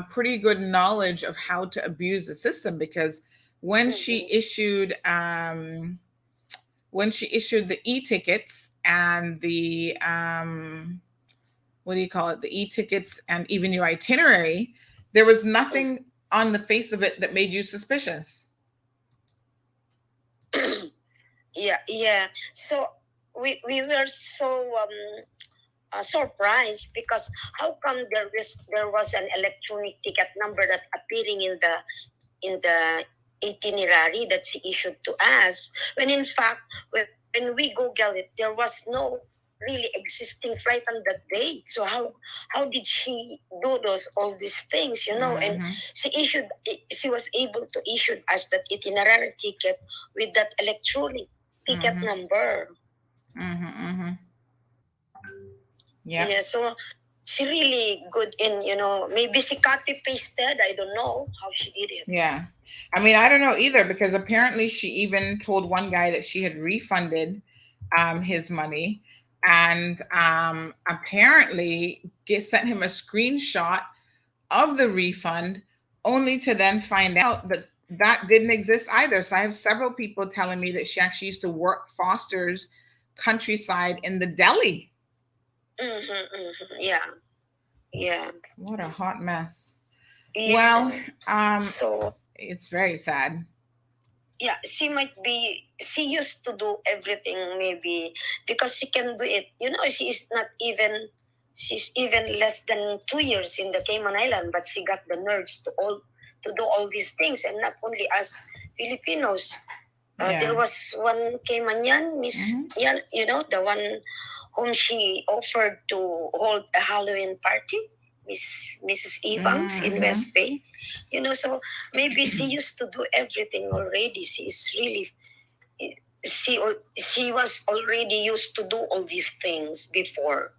pretty good knowledge of how to abuse the system, because when she issued the e-tickets and the what do you call it? The e-tickets and even your itinerary, there was nothing on the face of it that made you suspicious. Yeah. So we were so surprised, because how come there was an electronic ticket number that appearing in the itinerary that she issued to us, when in fact when we Google it, there was no really existing flight on that day. So how did she do all these things, and she was able to issue us that itinerary ticket with that electronic ticket number. Yeah, so she really good in, maybe she copy pasted. I don't know how she did it. Yeah. I mean, I don't know either, because apparently she even told one guy that she had refunded his money, and apparently sent him a screenshot of the refund, only to then find out that that didn't exist either. So I have several people telling me that she actually used to work Foster's countryside in the deli. Yeah. Yeah. What a hot mess. Yeah. Well, so it's very sad. Yeah, she used to do everything, maybe because she can do it. She's even less than 2 years in the Cayman Island, but she got the nerves to do all these things, and not only us Filipinos. There was one Caymanian, Miss Yan, the one whom she offered to hold a Halloween party, Mrs. Evans in West Bay. So maybe she used to do everything already. She was already used to do all these things before.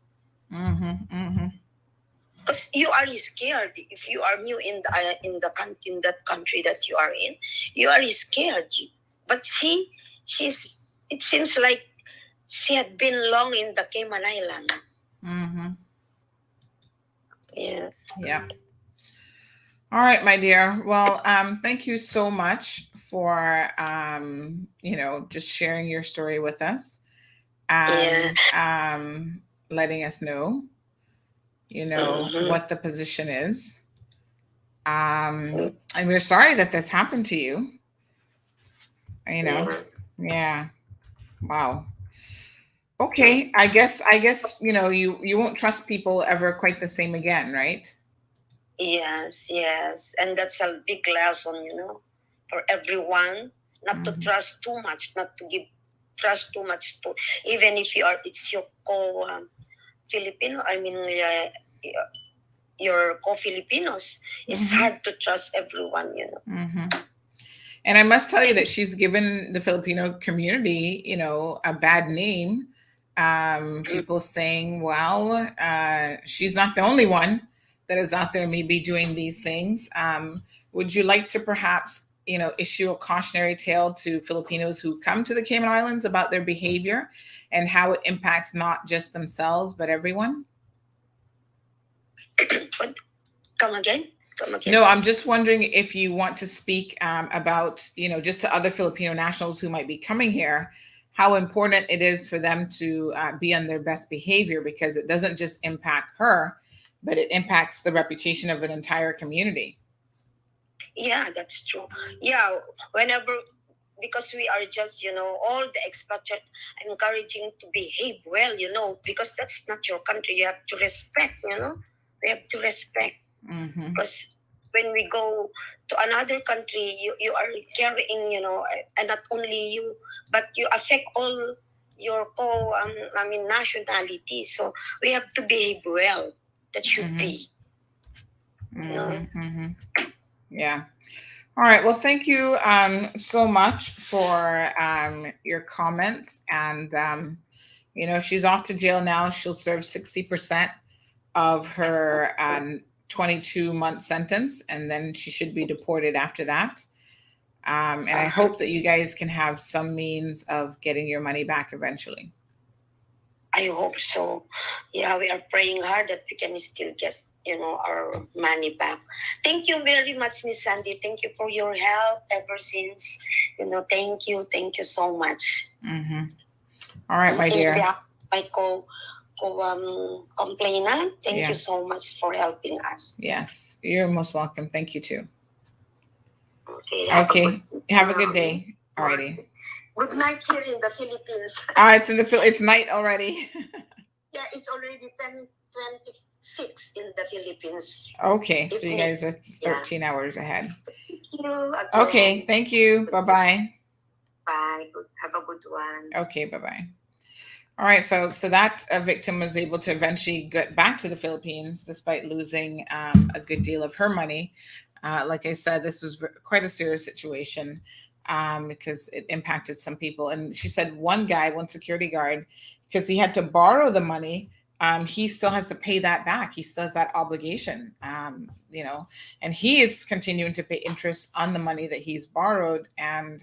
Because you are scared if you are new in that country that you are in. You are scared, but it seems like she had been long in the Cayman Island. Yeah. All right, my dear. Well, thank you so much for just sharing your story with us and letting us know what the position is. And we're sorry that this happened to you. Yeah. Wow. Okay, I guess you won't trust people ever quite the same again, right? Yes, and that's a big lesson, for everyone, not to trust too much, not to give trust too much to, even if it's your Filipino. I mean, your co-Filipinos. It's hard to trust everyone, And I must tell you that she's given the Filipino community, a bad name. People saying, well, she's not the only one that is out there maybe doing these things. Would you like to perhaps, issue a cautionary tale to Filipinos who come to the Cayman Islands about their behavior and how it impacts not just themselves, but everyone? Come again? No, I'm just wondering if you want to speak about, just to other Filipino nationals who might be coming here, how important it is for them to be on their best behavior, because it doesn't just impact her, but it impacts the reputation of an entire community. Yeah, that's true. Yeah, because we are just, all the expatriates encouraging to behave well, because that's not your country. You have to respect, We have to respect. Because when we go to another country, you are carrying, and not only you, but you affect all your nationality. So we have to behave well. That should be. Yeah. All right. Well, thank you so much for your comments. And, she's off to jail now. She'll serve 60% of her 22-month sentence, and then she should be deported after that. And I hope that you guys can have some means of getting your money back eventually. I hope so. Yeah, we are praying hard that we can still get, our money back. Thank you very much, Miss Sandy. Thank you for your help ever since. Thank you so much. All right, my dear. My complainant, thank you so much for helping us. Yes, you're most welcome. Thank you too. Okay. Have a good day. Alrighty. Good night here in the Philippines. It's night already. Yeah, it's already 10:26 in the Philippines. Okay, so you guys are 13 hours ahead. Thank you. Okay, thank you. Bye-bye. Bye. Have a good one. Okay, bye-bye. All right, folks. So that victim was able to eventually get back to the Philippines despite losing a good deal of her money. Like I said, this was quite a serious situation because it impacted some people. And she said one security guard, because he had to borrow the money, he still has to pay that back. He still has that obligation, and he is continuing to pay interest on the money that he's borrowed. And,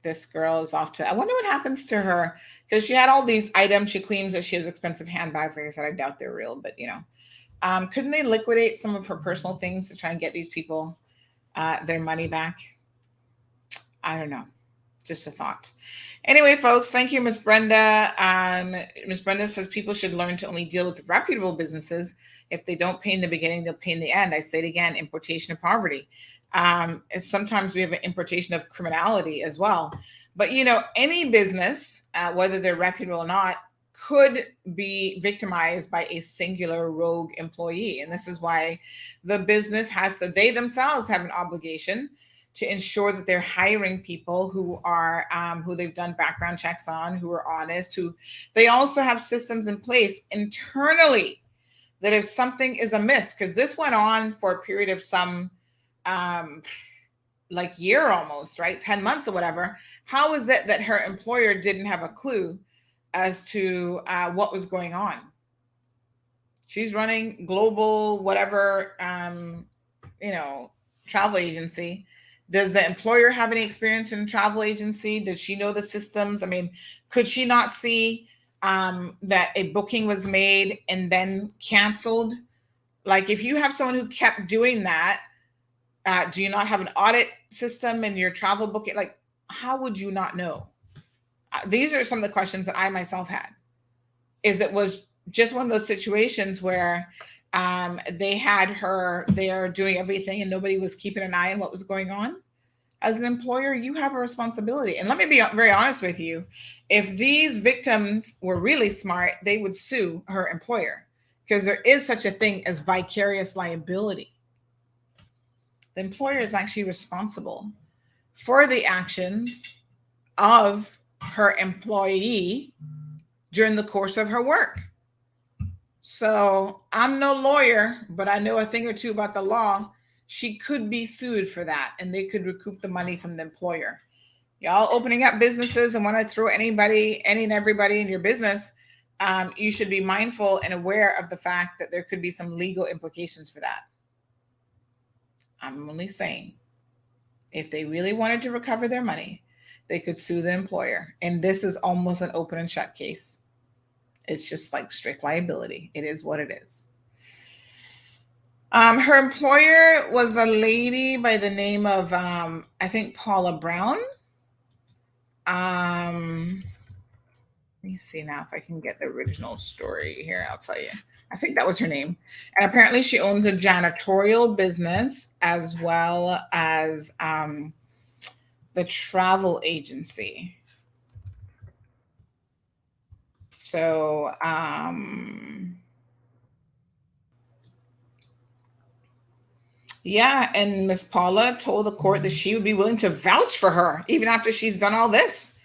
this girl is off to, I wonder what happens to her, because she had all these items. She claims that she has expensive handbags. Like I said, I doubt they're real, but couldn't they liquidate some of her personal things to try and get these people their money back? I don't know. Just a thought. Anyway, folks, thank you, Miss Brenda. Miss Brenda says people should learn to only deal with reputable businesses. If they don't pay in the beginning, they'll pay in the end. I say it again, importation of poverty. Sometimes we have an importation of criminality as well. But, any business, whether they're reputable or not, could be victimized by a singular rogue employee. And this is why the business they themselves have an obligation to ensure that they're hiring people who are, who they've done background checks on, who are honest, who they also have systems in place internally that if something is amiss, because this went on for a period of some year almost, right? 10 months or whatever. How is it that her employer didn't have a clue as to what was going on? She's running global, whatever, travel agency. Does the employer have any experience in travel agency? Does she know the systems? I mean, could she not see that a booking was made and then canceled? Like, if you have someone who kept doing that, do you not have an audit system in your travel booking? Like, how would you not know? These are some of the questions that I myself had. It was just one of those situations where they had her there doing everything and nobody was keeping an eye on what was going on. As an employer, you have a responsibility. And let me be very honest with you. If these victims were really smart, they would sue her employer, because there is such a thing as vicarious liability. The employer is actually responsible for the actions of her employee during the course of her work. So I'm no lawyer, but I know a thing or two about the law. She could be sued for that, and they could recoup the money from the employer. Y'all opening up businesses and want to throw any and everybody in your business, you should be mindful and aware of the fact that there could be some legal implications for that. I'm only saying, if they really wanted to recover their money, they could sue the employer. And this is almost an open and shut case. It's just like strict liability. It is what it is. Her employer was a lady by the name of, I think, Paula Brown. Let me see now if I can get the original story here. I'll tell you. I think that was her name. And apparently she owns a janitorial business as well as the travel agency. So, yeah, and Miss Paula told the court that she would be willing to vouch for her even after she's done all this.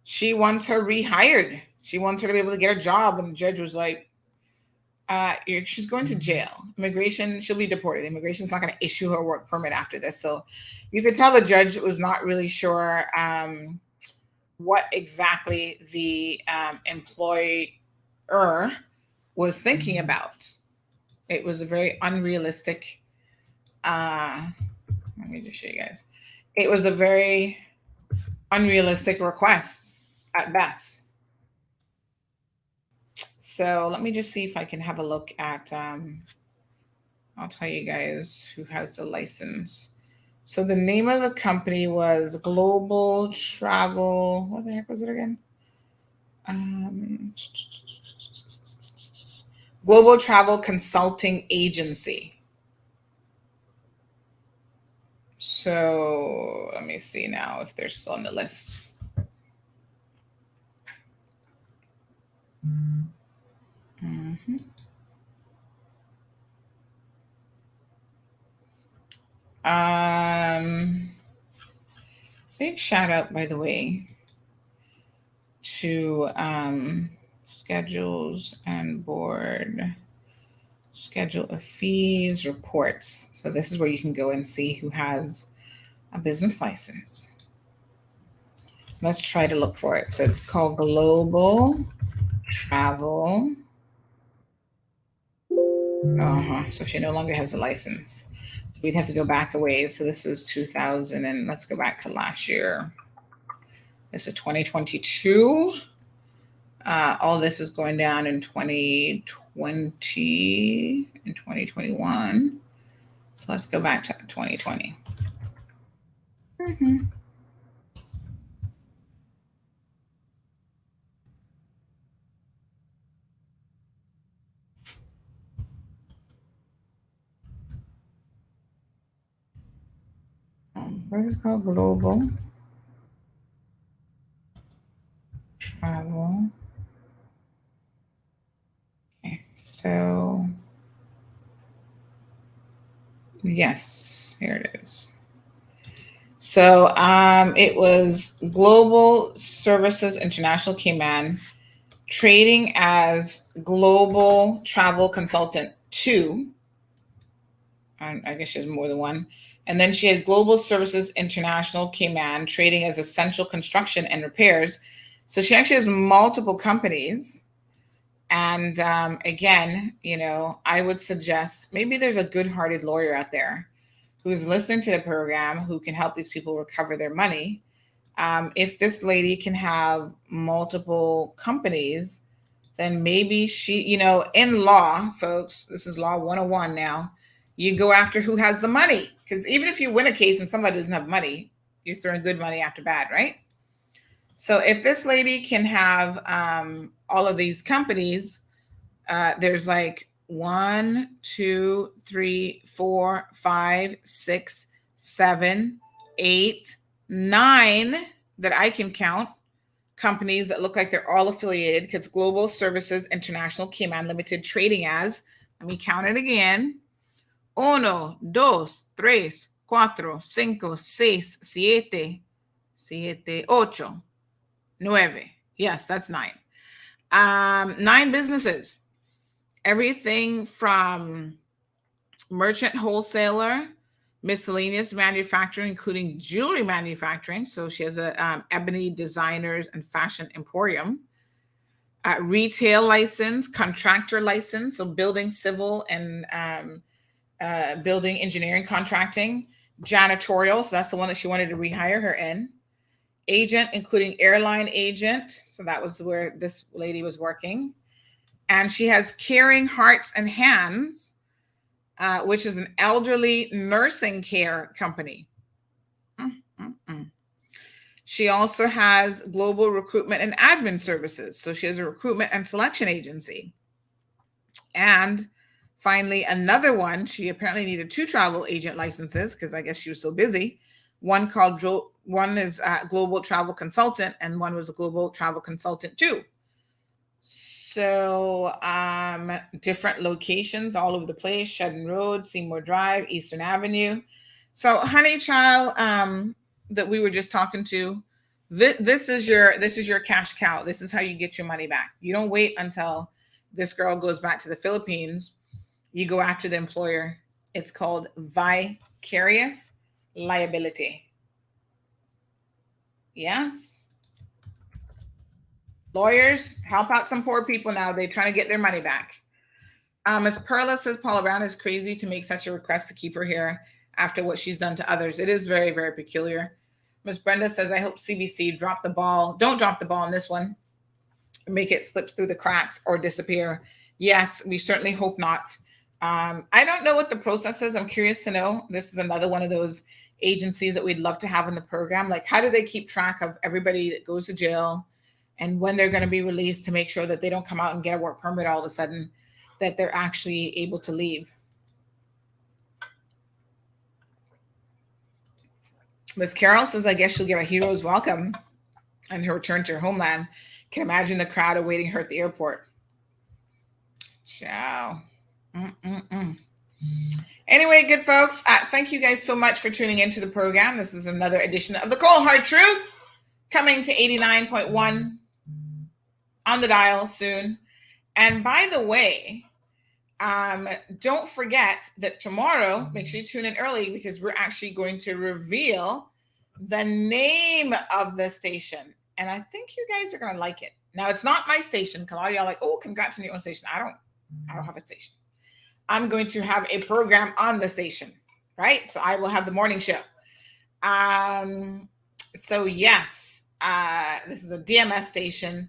She wants her rehired. She wants her to be able to get a job. And the judge was like, she's going to jail. Immigration, she'll be deported. Immigration's not going to issue her a work permit after this. So you could tell the judge was not really sure what exactly the employer was thinking about. It was a very unrealistic, let me just show you guys. It was a very unrealistic request at best. So let me just see if I can have a look at, I'll tell you guys who has the license. So the name of the company was Global Travel. What the heck was it again? Global Travel Consulting Agency. So let me see now if they're still on the list. Mm-hmm. Big shout out, by the way, to schedules and board, schedule of fees, reports. So this is where you can go and see who has a business license. Let's try to look for it. So it's called Global Travel. So she no longer has a license. We'd have to go back a ways. So this was 2000, and let's go back to last year. This is 2022. All this is going down in 2020 and 2021. So let's go back to 2020. What is it called? Global travel. Okay, so yes, here it is. So it was Global Services International Cayman, trading as Global Travel Consultant 2. I guess she has more than one. And then she had Global Services International Cayman, trading as Essential Construction and Repairs. So she actually has multiple companies. And again, I would suggest maybe there's a good-hearted lawyer out there who's listening to the program who can help these people recover their money. If this lady can have multiple companies, then maybe she, in law, folks, this is law 101 now, you go after who has the money. Because even if you win a case and somebody doesn't have money, you're throwing good money after bad, right? So if this lady can have all of these companies, there's like 1, 2, 3, 4, 5, 6, 7, 8, 9 that I can count companies that look like they're all affiliated because Global Services International Cayman Limited trading as, let me count it again, 1, 2, 3, 4, 5, 6, 7, 8, 9. Yes, that's 9. 9 businesses. Everything from merchant wholesaler, miscellaneous manufacturing, including jewelry manufacturing. So she has a ebony designers and fashion emporium. Retail license, contractor license, so building, civil, and building engineering contracting. Janitorial, so that's the one that she wanted to rehire her in. Agent, including airline agent. So that was where this lady was working. And she has Caring Hearts and Hands, which is an elderly nursing care company. She also has Global Recruitment and Admin Services. So she has a recruitment and selection agency. And finally, another one, she apparently needed 2 travel agent licenses because I guess she was so busy. One is Global Travel Consultant, and one was a Global Travel Consultant 2. So different locations all over the place: Shedden Road, Seymour Drive, Eastern Avenue. So honey child that we were just talking to, this is your cash cow. This is how you get your money back. You don't wait until this girl goes back to the Philippines. You go after the employer. It's called vicarious liability. Yes. Lawyers, help out some poor people now. They're trying to get their money back. As Perla says, Paula Brown is crazy to make such a request to keep her here after what she's done to others. It is very, very peculiar. Miss Brenda says, I hope CBC drop the ball. Don't drop the ball on this one. Make it slip through the cracks or disappear. Yes, we certainly hope not. I don't know what the process is. I'm curious to know. This is another one of those agencies that we'd love to have in the program. Like, how do they keep track of everybody that goes to jail and when they're going to be released to make sure that they don't come out and get a work permit all of a sudden, that they're actually able to leave? Miss Carol says, I guess she'll get a hero's welcome on her return to her homeland. Can imagine the crowd awaiting her at the airport. Ciao. Anyway, good folks, thank you guys so much for tuning into the program. This is another edition of The Cold Hard Truth, coming to 89.1 on the dial soon. And by the way, don't forget that tomorrow, make sure you tune in early because we're actually going to reveal the name of the station. And I think you guys are going to like it. Now, it's not my station. A lot of y'all are like, oh, congrats on your own station. I don't have a station. I'm going to have a program on the station, right? So I will have the morning show. So yes, this is a DMS station,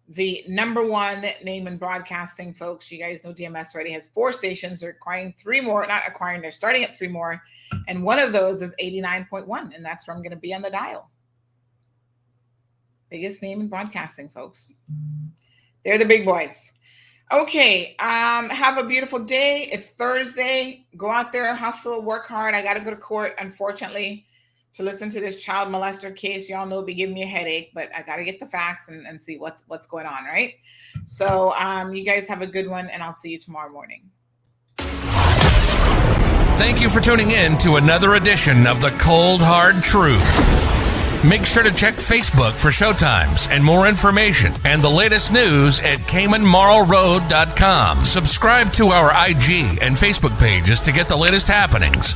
the number one name in broadcasting, folks. You guys know DMS already has 4 stations. They're acquiring 3 more, not acquiring, they're starting at 3 more. And one of those is 89.1. And that's where I'm going to be on the dial. Biggest name in broadcasting, folks. They're the big boys. Okay. Have a beautiful day. It's Thursday. Go out there, hustle, work hard. I got to go to court, unfortunately, to listen to this child molester case. Y'all know it'll be giving me a headache, but I got to get the facts and see what's going on, right? So you guys have a good one, and I'll see you tomorrow morning. Thank you for tuning in to another edition of The Cold Hard Truth. Make sure to check Facebook for showtimes and more information and the latest news at CaymanMarlRoad.com. Subscribe to our IG and Facebook pages to get the latest happenings.